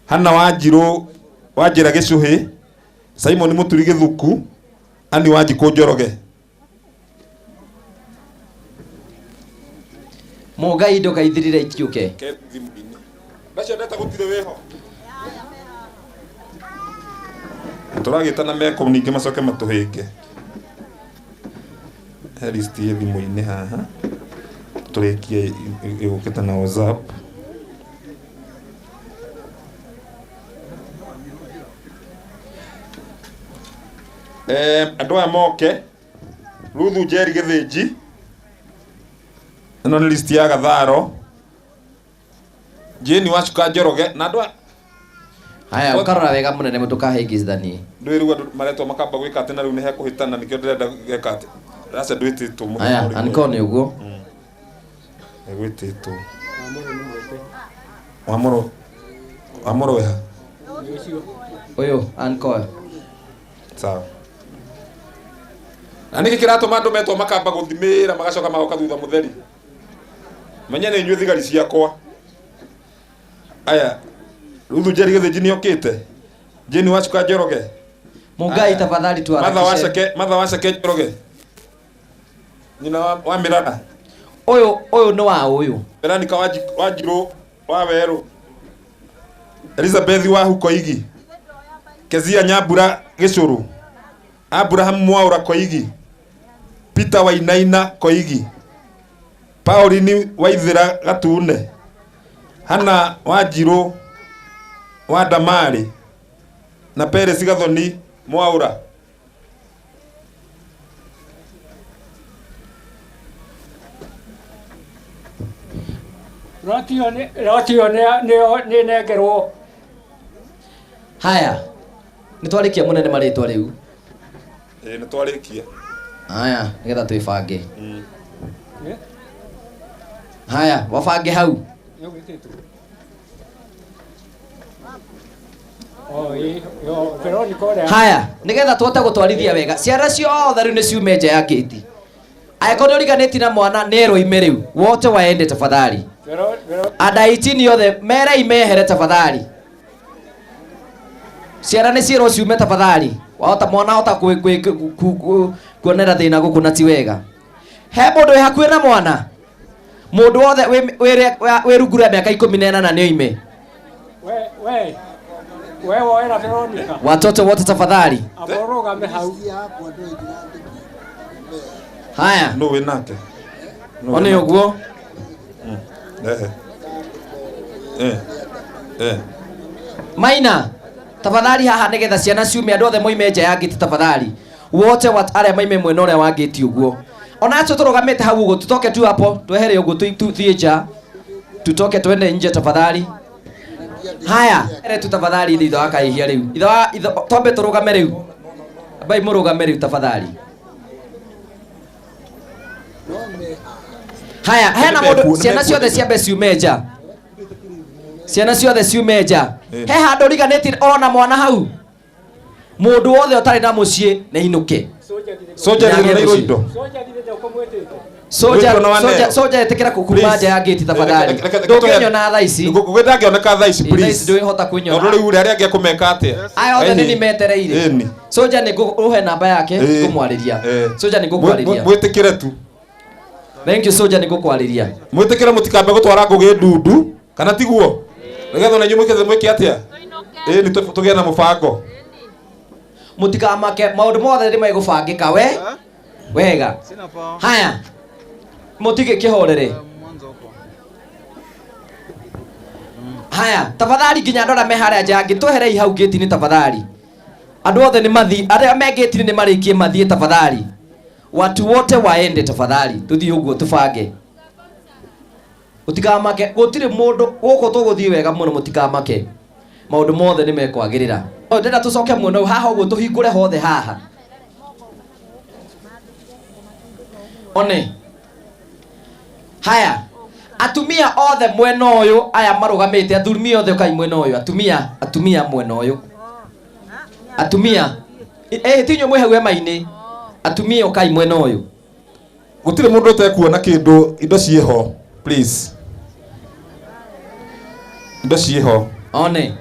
Hana Wanjirũ Wanjĩra Gĩcũhĩ. Simon Mũturi Gĩthuku. Ani Wanjikũ Njoroge. Mũngai ndũkaithirire itiũke. Bacio ndeta gũtirĩ wĩho. Tũragĩtana meko ningĩ macoke matũhĩnge. List ĩ thimũ-inĩ haha. Tũrĩkie ĩgũkĩte na WhatsApp. Andũ aya moke. Ruthu Njeri Gĩthĩnji. Ĩno nĩ list ya Gatharo. Jane Wacuka Njoroge na andũ Haya ukarora wega munene ndukahingithanie. Ndwĩ rĩu andũ maretwo makamba gwĩka atĩ na rĩu nĩ hekũhĩtana nĩkĩo ndĩrenda geka atĩ. Rasa ndwĩtĩtwo mũno. Haya anko nĩ ũguo. Gwĩtĩtwo. Wamũro weha. Ũyũ anko. Sawa. Na nĩkĩ kĩratũma andũ metwo makamba gũthimĩra magacoka magoka thutha mũtheri. Menya nĩ inyuĩ thigari ciakwa. Aya. Ruthu Njeri Gĩthĩnji nĩ okĩte. Jane Wacuka Njoroge. Mũngai tafadhali tu Martha Waceke Njoroge. nyina wa Mirana Uyu ni wa uyu Veronica Wanjiru wa Weru, Elizabeth wa Hukoigi, Kezia Nyambura Gicuru, Abraham Mwaura Koigi, Peter Wainaina Koigi, Pauline Waithira Gatune, Hana Wanjiru wa Damari na Peres Gathoni Mwaura. Rotio nĩ nengerwo. Haya, nĩ twarĩkia mũnene marĩtwa rĩu. Nĩ twarĩkia. Haya, nĩgetha twĩbange. Haya, wabange hau. Haya, nĩgetha tũhote gũtwarithia wega. Ciana ciothe rĩu nĩ ciume nja ya gate. Angĩkorwo ũriganĩtie na mwana nero ime rĩu, wote waende tafadhali. Ada 18 yothe mere imehere tafadhali. Ciana nĩ ciĩrwo ciume tafadhali. Wahota mwana hota kuonera thĩna gũkũ na ti wega. He mũndũ wĩ hakuhĩ na mwana. Mũndũ wothe wĩ rungu rwa mĩaka 18 na nĩ oime. We woera Veronica. Watoto wote tafadhali. Aborogame hau. Haya. No we nake. One uguo. Maina, tafadhali haha nĩgetha ciana ciume andũ othe moime nja ya gate tafadhali. Wote arĩa maime mwena ũrĩa wa gate uguo. Ona acio tũrũgamĩte hau uguo tutoke tu hapo, twehere uguo tuthiĩ nja. Tutoke twende nje tafadhali. Haya, tu tafadhali ithe wa kaihia riu. Ithe twambe tũrũgame rĩu. Bai mũrũgame rĩu tafadhali. Haya, hena mũndũ ciana ciothe ciambe ciume nja. Ciana ciothe ciume nja. He handũ ũriganĩtie ona mwana hau. Mũndũ wothe ũtarĩ na mũciĩ nĩ inuke. Soja nĩ indo. Soja etekera kukuma nja ya gate tafadhali. Ndũngĩnyona thaa ici. Ngũgĩthangĩoneka thaa ici please. Ndũĩhota kunyona. Tondũ rĩu arĩa angĩ akũmeka atĩa. Aya othe nĩ metereire. Soja nĩ ngũhe namba yake ngũmwarĩria. Soja nĩ ngũkwarĩria. Mwĩtĩkĩre tu. Thank you Soja nĩ ngũkwarĩria. Mwĩtĩkĩre mũtikambe gũtwara ngũgĩ ndundu kana tiguo. Nĩgetha ona inyuĩ mwĩke atĩa. Nĩ tũgĩe na mũbango. Mũtikamake maũndũ mothe nĩ megũbangĩka wega. Haya. Mutige kihorere. Haya, tafadhali nginya andũ arĩa me harĩa nja ngĩtweherei hau gate-inĩ tafadhali. Andũ othe nĩ mathi, arĩa me gate-inĩ nĩ marĩkie mathiĩ tafadhali. Watu wote waende tafadhali. Tuthiĩ ũguo tubange. Mũtikamake, gũtirĩ mũndũ gũkũ tũgũthiĩ wega mũno mũtikamake. Maũndũ mothe nĩ mekwagĩrĩra. Ndĩrenda tũcoke muono haha ũguo tũhingũre hothe haha. One. Haya, atumia othe mwena ũyũ aya marũgamĩte, athurumia othe kai mwena ũyũ, atumia mwena ũyũ. Atumia tinyuĩ mwĩ hau hema-inĩ, atumia ũkai mwena ũyũ. Gũtirĩ mũndũ ũtekuona kĩndũ, indo ciĩho please. Indo ciĩho. One.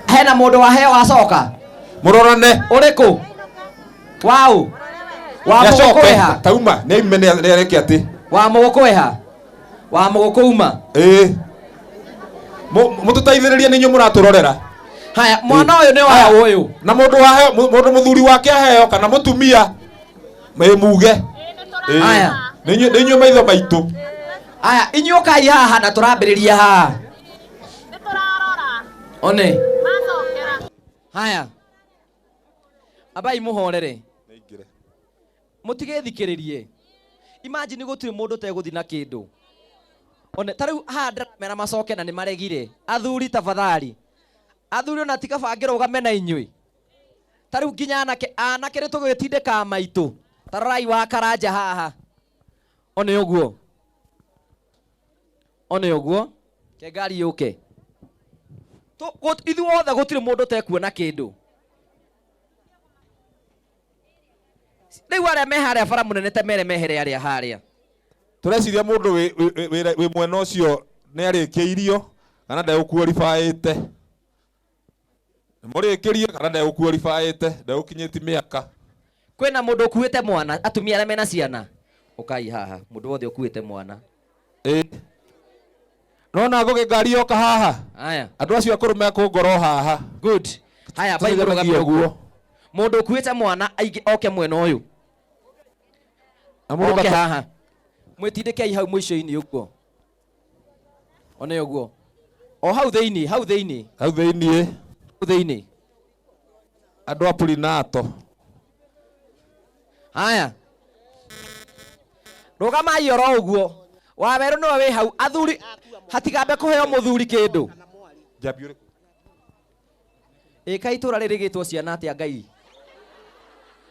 Hena mũndũ waheo acoka. Mũrorane. Ũrĩkũ? Wau. Wa mũgũkũeha. Tauma, nĩ ime nĩ areke atĩ. Wa mũgũkũeha. Wa mũgũkũuma. Mũtũteithĩrĩrie nĩ inyuĩ mũratũrorera. Haya, mwana ũyũ nĩ wa ũyũ. Na mũndũ waheo, mũndũ mũthuri wake aheo kana mũtumia muge. Haya. Nĩ inyuĩ maitho maitũ. Haya, inyuĩ ũkai haha na tũrambĩrĩria haha. One. Haya. Abai mũhorere. Mũtigethikĩrĩrie. Imagine gũtirĩ mũndũ tegũthi na kĩndũ. One ta rĩu haha ndĩramera macoke na nĩ maregire. Athuri tafadhali. Athuri ona tikabange rũgame na inyuĩ. Ta rĩu nginya anake nĩ tũgĩtindĩka maitũ. Tarorai wa karanja haha. One ũguo. One ũguo. Ke ngari yũke. Ithuothe gũtirĩ mũndũ tekuona kĩndũ. Rĩu arĩa me harĩa bara mũnene te mere mehere arĩa harĩa. Tũreciria mũndũ wĩ mwena ũcio nĩ arĩkĩirio kana ndegũkuoribaĩte. Nĩ mũrĩkĩrie kana ndegũkuoribaĩte, ndegũkinyĩti mĩaka. kwena mundu ukuite mwana atumia aria mena ciana ukai haha mundu wothe ukuite mwana nona ngoge ngari yoka haha haya andu acio akuru mekungoro haha good haya bai murugame uguo mundu ukuite mwana aingi oke mwena uyu oke haha mwitindikei hau mwico-ini uguo one uguo o hau thiini andu apurinato haya rugamai oro uguo waweru no we hau athuri hatigambe kuheo muthuri kindu ika itura ririgitwo ciana atia ngai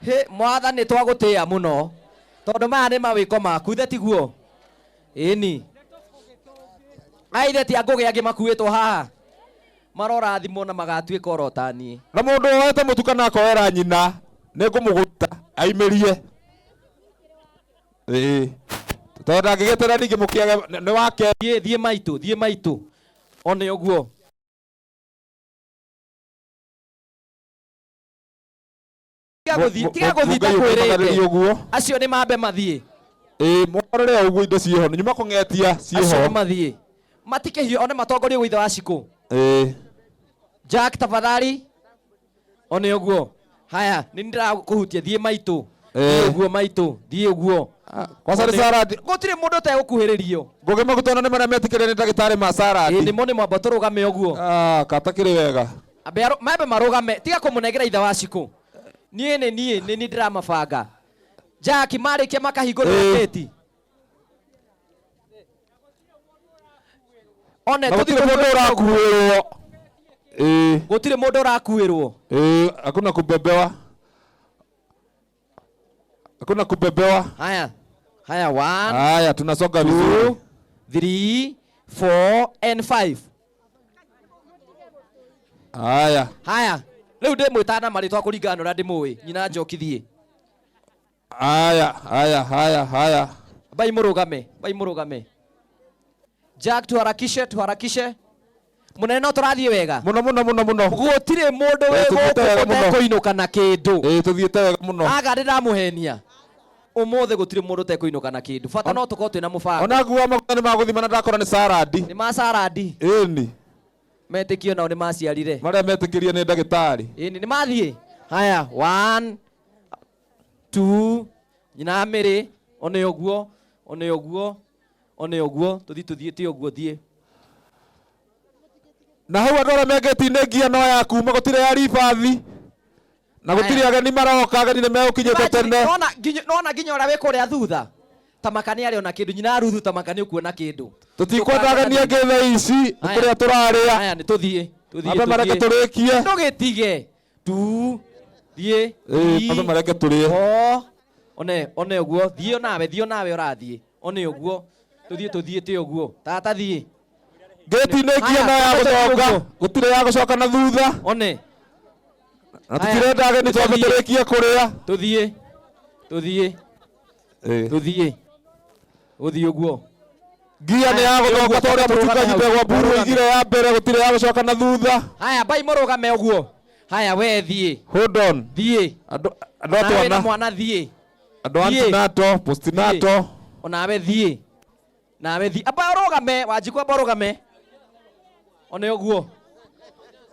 he mwathani twagutia muno tondu maya ni mawiko maku the tiguo ini aithe ti angugi angi makuitwo haha marorathimwo na magatuika oro tani na mundu woete mutukana akoera nyina ni ngumuguta aimirie tondu angigitera ningi mukiage ni wake thie maitu one uguo tiga guthita kwirite acio ni mambe mathie mwarore uguo indo cieho ni nyuma kungetia cieho acio mathie matikehio one matongorie guitha wa ciku Jack tafadhali one uguo haya ni ndirakuhutia thie maitu uguo maitu thie uguo kwa sare saradi gutire mundu te gukuhiririo ngugi magutona ni maria metikire ni ndagitari ma saradi ni mo ni mwamba turugame uguo katakiri wega mambe marugame tiga kumunegera itha wa ciku nie ndiramabanga Jack marikia makahingurira gate one gutire mundu urakuirwo gutire mundu urakuirwo hakuna kubebewa haya 1 haya tunasonga vizuri 3 4 and 5 haya riu ndi mwitana maritwa kuringana uria ndimui nyina njokithie haya bai murugame Jack tuharakishe munene no turathie wega muno gutire mundu we guku kuinuka na kindu tuthiete wega muno aga ndiramuhenia umuthe gutire mundu te kuinuka na kindu bata no tukorwo twina mubango ona nguwa maguta ni maguthimana ndakora ni saradi ni ma saradi ni metikio nao ni maciarire maria metikirie ni ndagitari ni mathie haya 1 2 nyina miri one uguo tuthie ti uguo thie na hau andu aria mengeti-ini ngia no ya kuma gutire ya ribathi na gutire ageni maroka ageni ni megukinyite tene nona nginya uria wi kuria thutha tamaka ni ari ona kindu nyina aruthu tamaka ni ukuona kindu tutikwenda ageni angi thaa ici kuria turaria haya ni tuthie ambe mareke turikie ndugitige tu thie ambe mareke turie one uguo thie nawe urathie one uguo tuthie ti uguo tata thie gate-ini ngia no ya gucoka gutire ya gucoka na thutha one na tutirenda ageni twambe turikie kuria tuthie uthie uguo ngia ni ya gucoka toria mutukanyite gwa mburu igire ya mbere gutire ya gucoka na thutha haya bai murugame uguo haya we thie hold on thie andu atwana mwana thie andu antinato postinato onawe thie nawe thie aba rugame wanjikwa aba rugame one uguo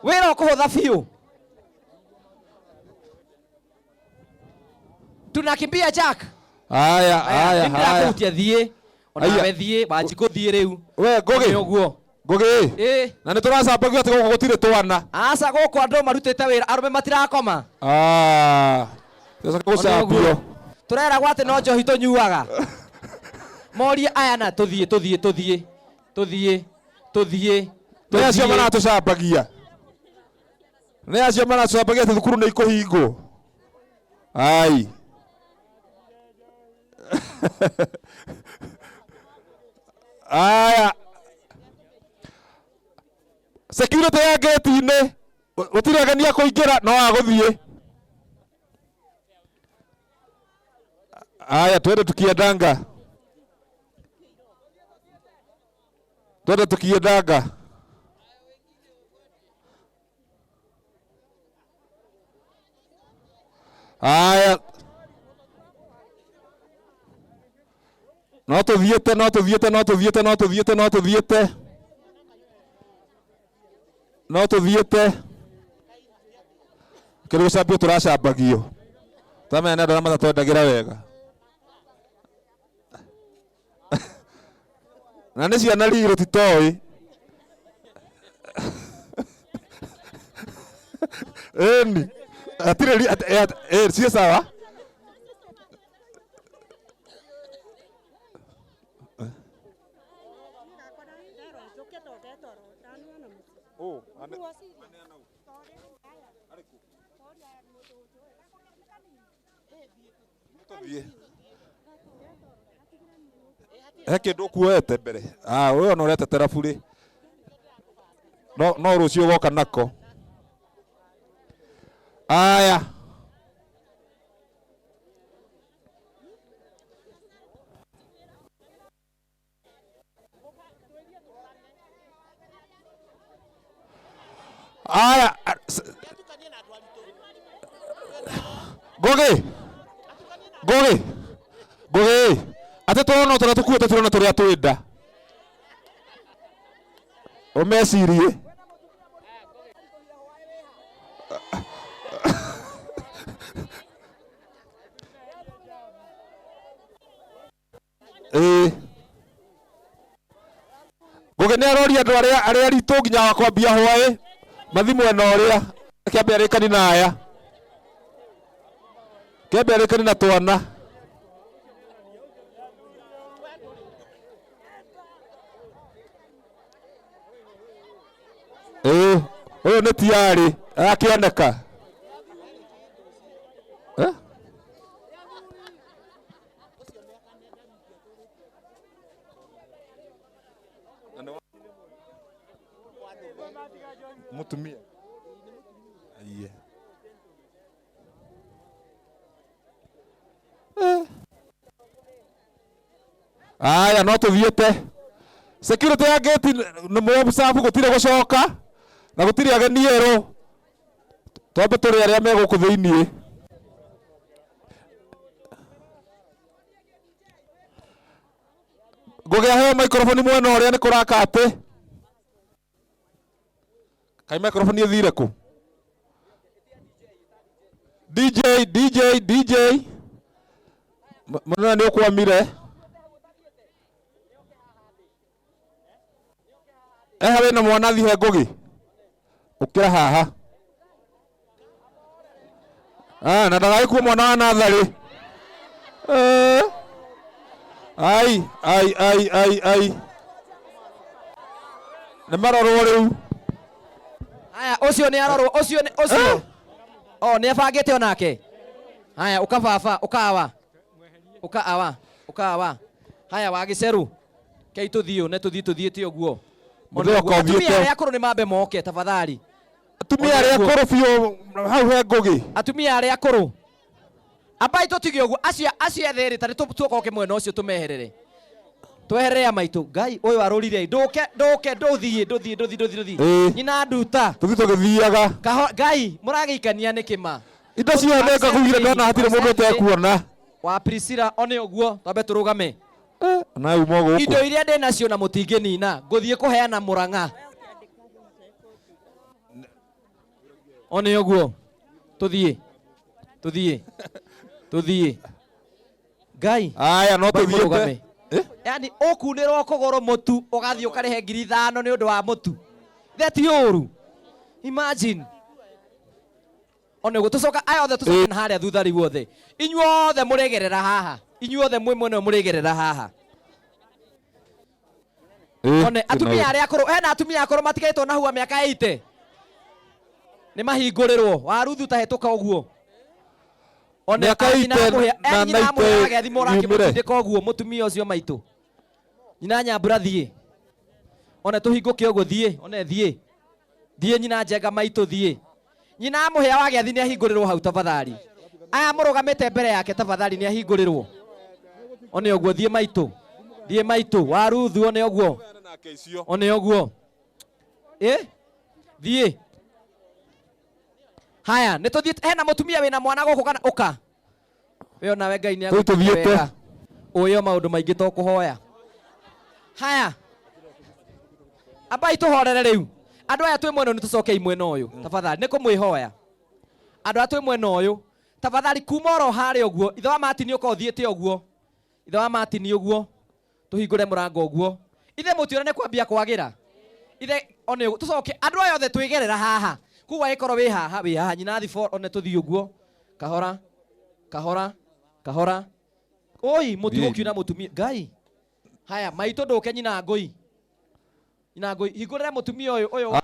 wira ukuhutha biu tunakimbia Jack haya ndirakuhutia thie onawe thie wanjikwa thie riu we ngugi uguo ngugi na ni turacambagio ati guku gutire twana aca guku andu marutite wira arume matirakoma gucambio tureragwo ati no njohi tunyuaga morie aya na tuthie nä acio maratåcambagia nä acio maratåcambagia atä thukuru nä ikåhingwo ai aya security ya gate-inä gå tirä ageni a kå ingä ra no agå thiä aya twende tukiendanga twende tukiendanga aya No tuthiete no tuthiete no tuthiete no tuthiete no tuthiete no tuthiete kĩrĩ gũcambio tũracambagio tamenya nĩ andũ arĩa matatwendagira wega na nĩ ciana rigi tũtitoĩ eni atirĩ cie sawa he kĩndũ kuoete mbere ũyũ no ũretetera burĩ no rũciũ ũgoka nako aya aya Ngugi ate turona tũrĩa tũkuĩte turona tũrĩa twĩnda ũmecirie Ngugi nĩ aroria andũ arĩa ritũ nginya wakwambia hwaĩ mathi mwena ũrĩa kĩambia rĩkani na aya kĩambia rĩkani na twana ũyũ nĩ tiarĩ akĩoneka mutumia aya no tuthiĩte security ya gate nĩ mũsafu gũtirĩ gũcoka na gũtirĩ ageni erũ twambe tũrĩ arĩa me gũkũ thĩiniĩ Ngugi aheo microphone mwena ũrĩa nĩ kũraka atĩ kai microphone ĩthire kũ DJ mũnene nĩ ũkwamire wĩ na mwana thihe Ngugi ũkĩra haha na ndagagĩkuo mwana wa natharĩ ai nĩ marorwo rĩu haya ũcio nĩ arorwo ũcio nĩ abangĩte onake haya ũka baba ũka haya wagĩceru kei tũthiũ nĩ tũthiĩte ũguo atumia arĩa akũrũ nĩ mambe moke tafadhali atumia arĩa akũrũ biũ hau he Ngugi atumia arĩa akũrũ ambai tũtige ũguo acio ethĩ ta tũkoke mwena ũcio tũmeherere tweherere amaitũ Ngai ũyũ arũrire ndũke ndũthiĩ nyina nduta tũthiĩ tũgĩthiaga Ngai mũragĩikania nĩ kĩma indo ciothe ngagugire ndona hatirĩ mũndũ ũtekuona wa Priscilla one ũguo twambe tũrũgame na uma gũkũ indo iria ndĩ nacio na mũtingĩnina ngũthiĩ kũheana Mũrang'a one ũguo tũthiĩ Ngai aya no tũthiĩte yani ũkunĩrwo kũgũrũ mũtu ũgathiĩ ũkarehe 5,000 nĩ ũndũ wa mũtu theti ũru imagine one ũguo tũcoka aya othe tũcoke na harĩa thutha rĩu othe inyuothe mũrĩgerera haha inyuothe mwene mũrĩgerera haha one atumia arĩa akũrũ hena atumia akũrũ matigaĩtwo na hua mĩaka 80 nĩ mahingũrĩrwo waruthu ta hetũka ũguo one nyina amũhe agethi mũrakĩmũtindĩka ũguo mũtumia ũcio maitũ nyina Nyambura thiĩ one tũhingũke ũguo thiĩ nyina Njenga maitũ thiĩ nyina amũhe agethi nĩ ahingũrĩrwo hau tafadhali aya mũrũgamĩte mbere yake tafadhali nĩ ahingũrĩrwo one ũguo thiĩ maitũ waruthu one ũguo thiĩ haya nĩ tũthiĩ hena mũtumia wĩna mwana gũkũ kana ũka we nawe Ngai nĩ agũtũthiĩte Uyo maundu maingi to kuhoya. Haya. Abai tuhorere riu. Andu aya twi mwena ni tucoke imwena uyu. Tafadhali niko mwihoya. Andu aya twi mwena uyu. Tafadhali kuma ro hari uguo. Ithe wa Martin uko thiete uguo. Ithe wa Martin uguo. Tuhingure murango uguo. Ithe mutiona ne kwambia kwagira. Ithe one uguo. Tucoke andu aya othe twigerera haha. Kuwa ikoro wi haha nyina thi for one tuthii uguo. Kahora. Kahora. Kahora. Oi mutigo kiuna mutumia. Ngai. Haya maito nduke nyina ngui. Nyina ngui hingurira mutumia uyu.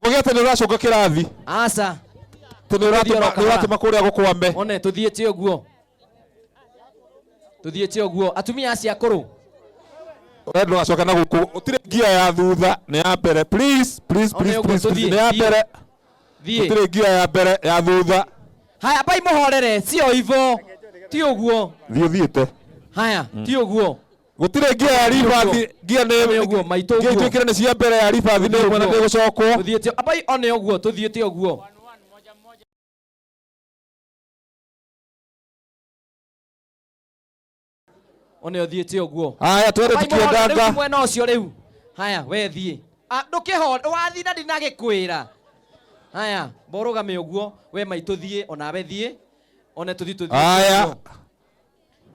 Gugete ni uracoka kirathi. Aca. Tuni uratuma kuria gukwambe. One tuthiete uguo. Tuthiete uguo. Atumia acia akuru. Wendo wacoka na guku. Utire gia ya thutha ni ya mbere. Please. Ni ya mbere. Utire gia ya mbere ya thutha. Haya bai muhorere sio hivyo. Ti uguo. Thiete. Haya ti uguo. Gutire gia ya ribathi gia ne uguo maito uguo. Gia ni cia mbere ya ribathi ni mwana ni gucokwo. Tuthiete abai one uguo tuthiete uguo. One othiete uguo. Haya twende tukiendanga. Mwena ucio riu. Haya we thie. Ndukiho wathi na ndinagikwira. Haya borugame uguo we maito thie ona we thie. One tuthi. Haya.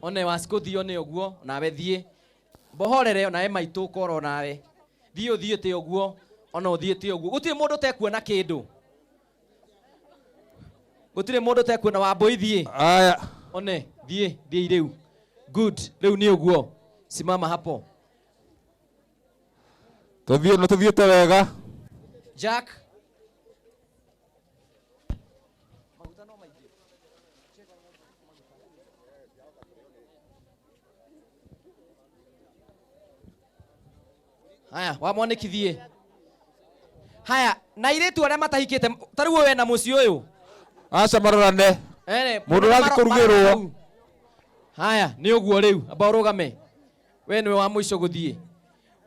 One wasikuthi one uguo nawe thie. Bohorere ona we maito koro nawe. Thie uthiete uguo ona uthiete uguo. Gutire mundu tekuona kindu. Gutire mundu tekuona Wambui thie. Haya. One thie riu. Good. Riu ni uguo. Simama hapo. Tuthiete wega. Jack. Haya, wamwandikithie. Haya, na iretu aria matahikite, tariu we na muci uyu. Aca marorane. Mundu rathi kurugirwo. Haya, ni uguo riu, amba urugame. We niwe wa muico guthie.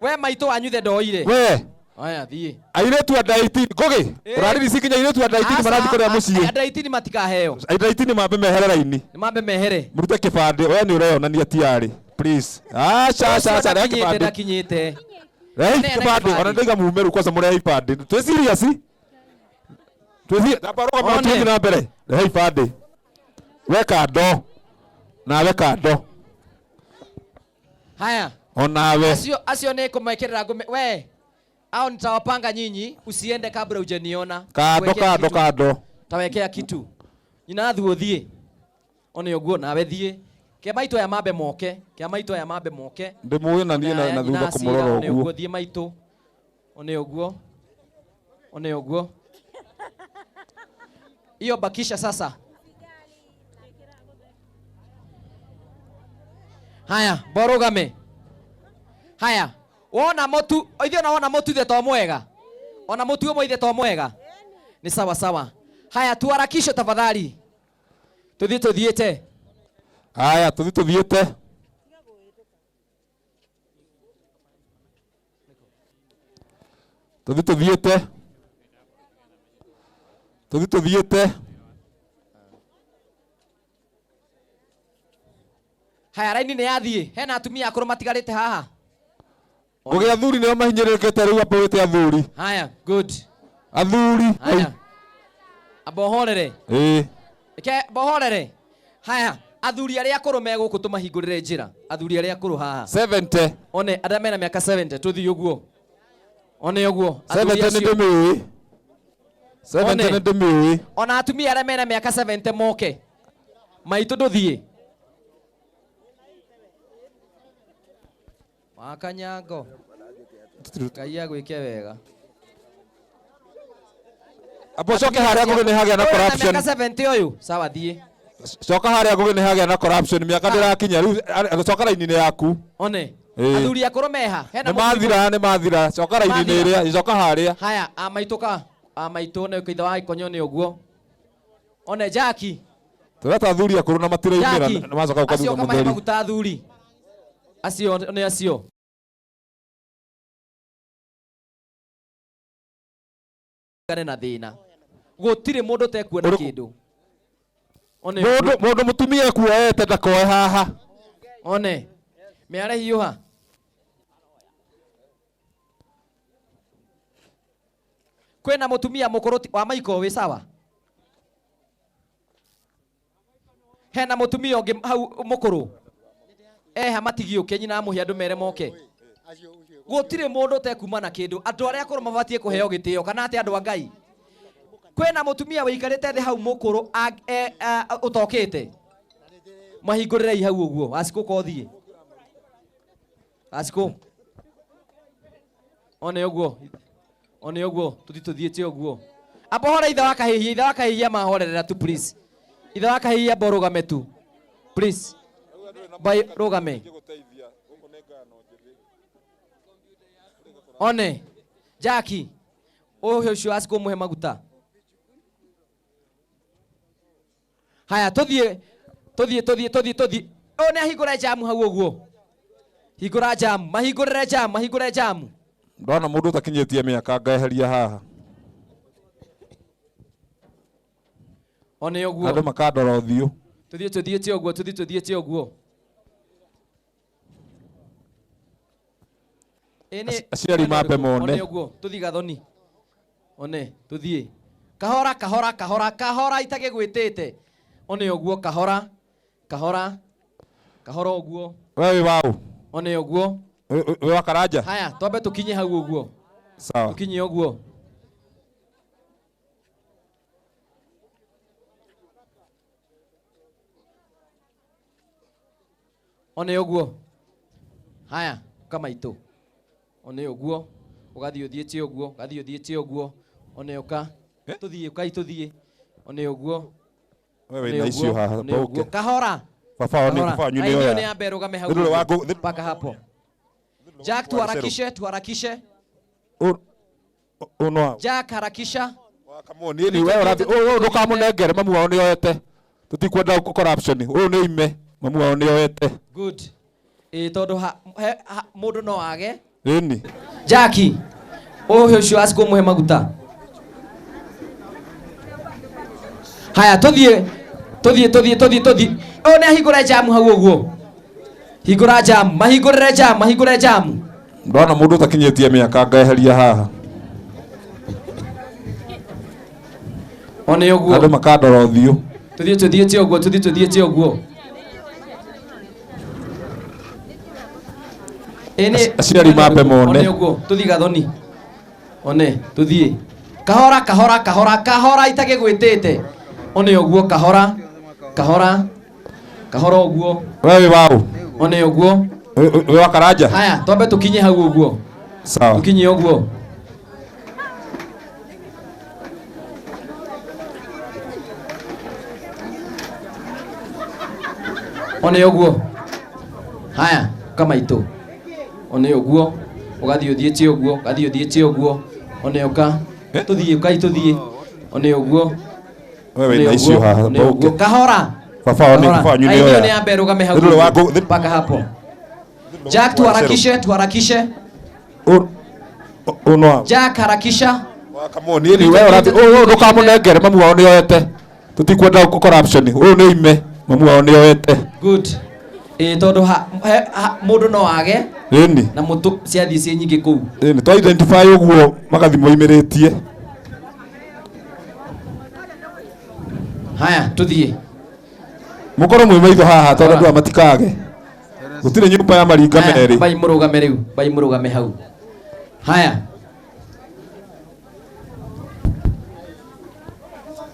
We maito anyuthe ndoire. We. Haya, thie. Airetu andũ 18 Ngugi. Ũrariri kinya airetu andũ 18 marathi kũrĩa mũciĩ. Andũ 18 matikaheo. Andũ 18 mambe mehere raini. Ni mambe mehere. Murute kĩbandĩ. We nĩ ũreyonania tiarĩ. Please. Aca rĩa kĩbandĩ. Ndakinyĩte. Rei kĩbandĩ. Ona ndaiga mumeru kwanza mũrĩa kĩbandĩ. Twĩ serious? Twĩ tabaroga matuthi na mbere. Rei kĩbandĩ. Weka ndo. Na weka ndo. Haya. Onawe. Acio nĩ kũmekĩrĩra ngume. We. Au nitawapanga nyinyi usiende kabla hujaniona. Kando. Tawekea kitu. Nyina thuo thie. One uguo nawe thie. Ke maito ya mambe moke. Ndimuĩ na niĩ na thutha kũmũrora ũguo. One uguo thie maito. One uguo. Iyo bakisha sasa. Haya, borogame. Haya. Wona motu, ithe na wona motu ithe to mwega. Ona motu umwe ithe to mwega. Ni sawa. Haya tuharakishe tafadhali. Tuthiete. Haya tuthiete. Tuthiete. Haya raini nĩ yathie. Hena atumia akũrũ matigarĩte haha. Ngugi athuri nĩo mahinyĩrĩrĩkĩte rĩu hapo wĩte athuri. Haya, good. Athuri. Haya. Abohorere. Bohorere. Haya, athuri arĩa akũrũ megũkũ tũmahingũrĩre njĩra. Athuri arĩa akũrũ haha. 70. One arĩa mena mĩaka 70 tũthiĩ ũguo. One ũguo. 70 nĩ ndĩmĩũĩ. 70 nä ndä mä ona atumia arĩa mena mĩaka 70 moke maitũ ndũthiĩ wakanyango Ngai agwĩke wega Apo coke harĩa ngũgĩ nĩ hagĩa na corruption. Mĩaka 70 ũyũ sawa thiĩ. Coka harĩa ngũgĩ nĩ hagĩa na corruption mĩaka ndĩrakinya rĩu coka raini-inĩ yaku. One athuri akũrũ meha nĩ mathira coka raini-inĩ ĩrĩa coka harĩa. Haya amaitũka amaitũ nĩ kaitha wa ikonyo nĩ ũguo. One Jackie tũreta athuri akũrũ na matiraumĩra nĩ macoka gũka thutha mũtheri. Acio maguta athuri acio nĩ acio. Gane na thĩna gũtirĩ mũndũ tekuona kĩndũ. Mũndũ mũtumia kuoete ndakoe haha. One mĩare hiũha kwĩna mũtumia mũkũrũ wa maiko wĩ sawa. Hena mũtumia ũngĩ hau mũkũrũ eha matigiũke nyina amũhe andũ mere moke. Gũtirĩ mũndũ tekuma na kĩndũ. Andũ arĩa akũrũ mabatiĩ kũheo gĩtĩo kana atĩ andũ a Ngai. Kwĩna mũtumia wĩikarĩte thĩ hau mũkũrũ ũtokĩte mahingũrĩrei hau ũguo acikũ kothiĩ acikũ one ũguo tũthiĩte ũguo amba hora ithe wa kahĩhia mahorerera tu please. Ithe wa kahĩhia amba ũrũgame tu please rũgame. One Jackie ũcio acikũ mũhe maguta. Haya tũthiĩ. One ahingũre jamu hau ũguo. Hingũra jamu, mahingũrĩre jamu. Ndona mũndũ ũtakinyĩtie mĩaka ngaeheria haha. One ũguo. Andũ makandora ũthiũ. Tũthiĩte ũguo. Aciari mambe mone. One ũguo tũthiĩ gathoni. One tũthiĩ. Kahora itagĩgwĩtĩte. One ũguo kahora ũguo. Wewe wau. One ũguo. Wewe wa Karanja. Haya twambe tũkinye hau ũguo. Sawa. Tũkinye ũguo. One ũguo. Haya kama itu. One ũguo. Ũgathiĩ ũthiĩte ũguo. One ũka. Tũthiĩ. One ũguo. Wewe na icio haha pauke. Kahora. Baba ni kufanya nini wewe? Ni ambe rugame hau. Paka hapo. Jack tuharakishe. Uno. Jack harakisha. Wakamoni ni wewe rabi. Ndukamunengere mamu wao ni yoete. Tutikwenda corruption. Ni ime mamu wao ni yoete. Good. Tondu mundu no age. Ni. Jackie. Ucio aciko muhe maguta. Haya tũthiĩ. One ahingũre jamu hau ũguo. Hingũra jamu, mahingũrĩre jamu. Ndona mũndũ ũtakinyĩtie mĩaka ngaeheria haha. One ũguo. Andũ makandora ũthiũ. Tũthiĩte ũguo. Aciari mambe mone. One ũguo tũthiĩ gathoni. One tũthiĩ. Kahora itagĩgwĩtĩte. One ũguo kahora ũguo. Wewe wau. One ũguo. Wewe wa Karanja. Haya twambe tũkinye hau ũguo. Sawa. Tũkinye ũguo. One ũguo. Haya kama itu. One ũguo. Ũgathiĩ ũthiĩte ũguo. One ũka. Tũthiĩ. One ũguo. Wewe na icio haha pauke. Kahora. Baba ni kufanya nini wewe? Ni ambe rugame hau. Paka hapo. Jack tuharakishe. Uno. Jack harakisha. Wakamoni ni wewe rabi. Ndukamunengere mamu wao ni yoete. Tutikwenda corruption. Ni ime mamu wao ni yoete. Good. Tondu mundu no age. Ni. Na mutu ciathi cie nyingĩ kũu. Ni to identify ũguo magathi moimĩrĩtie. Haya tũthiĩ. Mũkorwo mwĩ maitho haha tondũ andũ matikage. Gũtirĩ nyũmba ya maringa merĩ. Bai mũrũgame hau. Haya.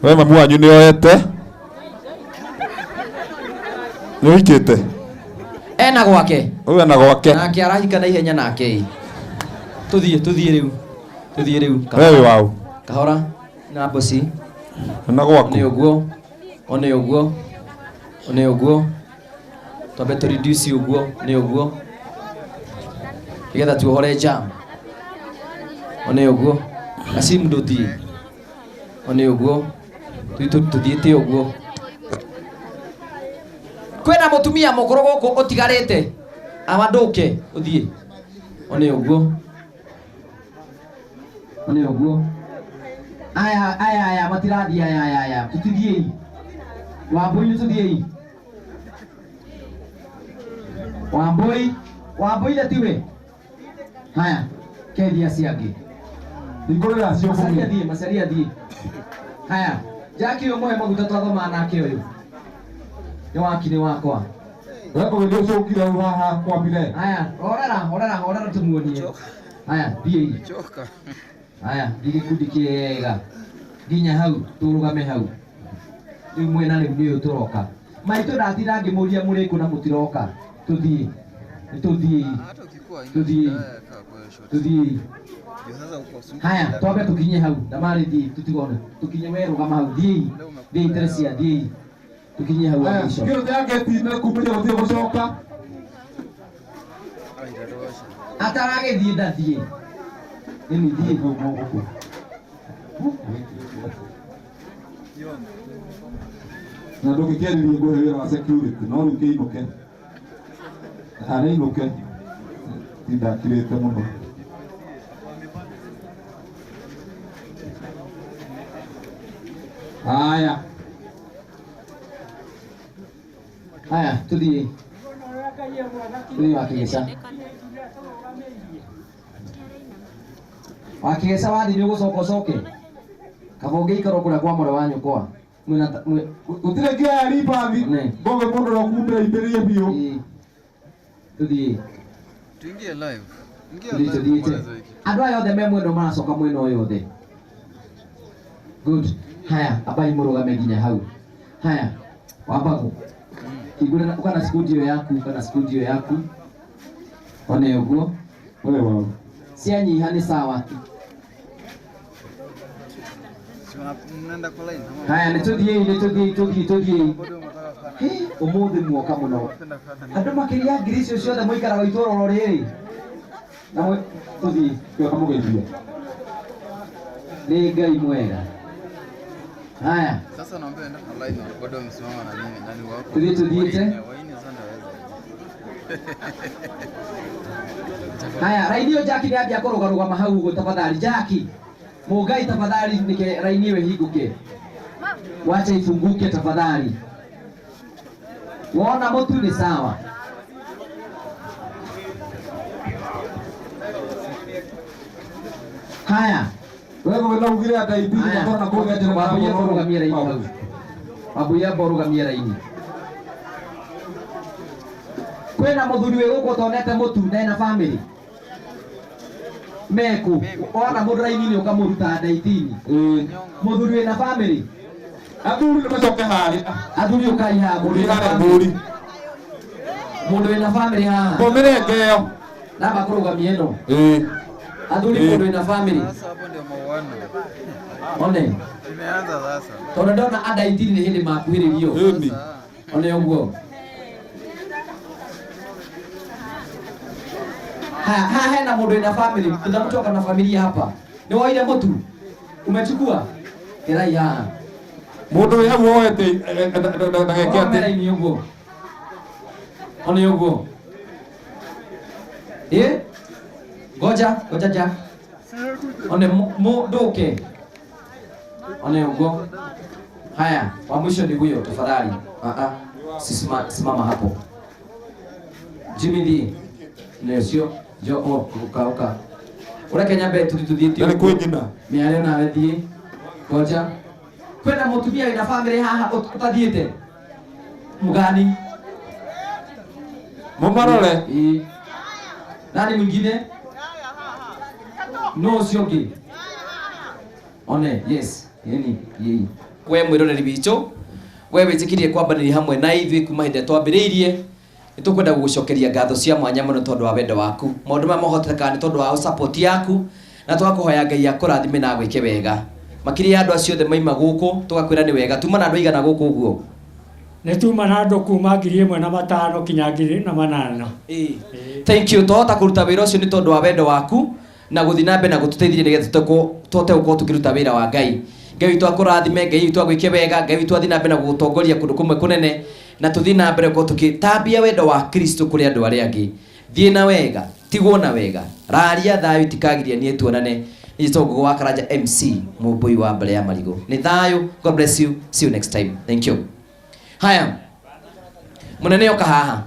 We mamu wanyu nĩ oete? Nĩ ũhikĩte? Ena gwake. Ũyũ ena gwake. Nake arahika na ihenya nake. Tuthiĩ rĩu. We wĩ waũ? Kahora na bosi. Na gwaku. One ũguo. Twambe tũ reduce ũguo, nĩ ũguo. Nĩgetha tuohore jam. One ũguo. Asim ndũthiĩ. One ũguo. Tuthiĩte ũguo. Kwĩna mũtumia mũkũrũ gũkũ ũtigarĩte. Awandũke ũthiĩ. One ũguo. Aya matirathiĩ aya. Tutithiĩ. Wambũi tuthiĩ. Wambũi tiwe. Haya, kedia ciangĩ. Ingũrĩra cio kũmĩ. Macaria thiĩ. Haya, Jackie ũyũ mũhe maguta twathoma nake ũyũ. Nĩ wakiri wakwa. Weko nĩ ũcũkire haha kwambire. Haya, horera tumuonie. Haya, thiĩ. Haya, gĩkundi kĩega. Nginya hau, tũrũgame hau. Rĩu mwena rĩu nĩ ũyũ tũroka. Maitũ ndatinda ngĩmũria mũrĩkũ na mũtiroka. Tuthiĩ. Haya, twambe tukinye hau. Damarĩ thiĩ, tutigone. Tukinye we rũgama hau. Thiĩ Teresia, thiĩ. Tukinye hau wa mwisho. Kĩrũte yaketinda kumĩria gũthiĩ gũcoka. Ataragĩthiĩ ndathiĩ. Nĩ thiĩ gũkũ. Na ndũngĩkĩaririe ngũhe wĩra wa security, no rĩu kĩinũke. Nĩ inũke. Ndakirĩte mũno. Haya, tuthiĩ Wakĩgĩca. Wakĩgĩca wathi nĩ ũgũcoka ũcoke. Kaba ũngĩikara kũrĩa kwa mũrũ wa nyũkwa. Gũtirĩ ngĩoya ribathi. Ngoge mũndũ ũrĩa kumĩra imbĩrĩrie biũ. Tuthiĩ. Tuingie live. Andũ aya othe me mwena maracoka mwena ũyũ othe. Good. Haya, abai mũrũgame nginya hau. Haya, wambagu. Igũrĩra ukana studio yaku. One ũguo. Cianyiha nĩ sawa. Haya, nĩtũthiĩ. Ũmũthĩ muoka mũno. Andũ makĩria ngiri icio ciothe mũikaraga itũũra rĩrĩ. Na tuthiĩ tukamũgeithia. Nĩ Ngai mwega. Haya. Sasa naomba enda kwa line bado wamesimama na nini? Nani wako? Tuthiĩte. Waini sana weza. Haya, raini yo Jackie nĩambia kũrũgarũgama hau ũguo tafadhali. Jackie, Mũngai tafadhali nike raini iwe hingũke. Wacha ifunguke tafadhali. Waona motu ni sawa. Haya. Wewe unaugire hata ibidi na kuoga tena babu ya borugamia raini. Babu ya borugamia raini. Kwena muthuri we guko tonete mutu na family. Meku, ona mundu raini ni ukamuruta ndaitini. Muthuri we na family. Athuri nimecoke hahi. Athuri ukai ha muthuri. Mundu we na family ha. Komire ngeo. Na bakurugamia no. Athuri mundu we na family. Sasa hapo ndio mauano. One. Imeanza sasa. Tona ndona ada itini ni hindi makuhĩrĩrio. One ũguo. Ha hena mũndũ ina family. Kuna mtu akana familia hapa. Ni waile mũtu. Umechukua? Kirai haha. Mũndũ wĩ hau woete ndageke atĩ. Ni ũguo. One ũguo. Goja ja. One nduke. One ugo. Haya, wa mwisho ni huyo tafadhali. Simama hapo. Jimmy D. Nesio, jo uka. Ura Kenya be tuthiĩte. Nĩ kwĩngina. Miale na wethi. Goja. Kwenda mutumia ina family haha utathiĩte. Mugani. Mumarore. Nani mwingine? No siongi. One, yes. Yeni, yeye. we mwiroreri witũ we wĩtĩkirie kwambanĩria hamwe na ithuĩ kuma hĩndĩ twambĩrĩirie nĩ tũkwenda gũgũcokeria ngatho cia mwanya mũno tondũ wa wendo waku maũndũ maya mahotekaga nĩ tondũ wa support yaku na tũgakũhoya Ngai akũrathime na gwĩke wega makĩria andũ acio othe maima gũkũ tũgakwĩra nĩ wega tuma na andũ aigana gũkũ ũguo nĩ tuma na andũ kuma 1,500 kinya 2,800 thank you twahota kũruta wĩra ũcio nĩ tondũ wa wendo waku na gũthiĩ na mbere na gũtũteithĩrĩria nĩgetha tũhote gũkorwo tũkĩruta wĩra wa Ngai Ngai witũ akũrathime Ngai witũ agwĩke wega Ngai witũ athiĩ na mbere na gũgũtongoria kũndũ kũmwe kũnene na tũthiĩ na mbere gũkorwo tũgĩtambia wendo wa Kristo kũrĩ andũ arĩa angĩ thiĩ na wega tigwo na wega raria thayũ itikagiria niĩ tuonane nĩ Gĩtongo wa Karanja MC mũmbũi wa mbere ya marigũ nĩ thayũ God bless you see you next time thank you haya mũnene oka haha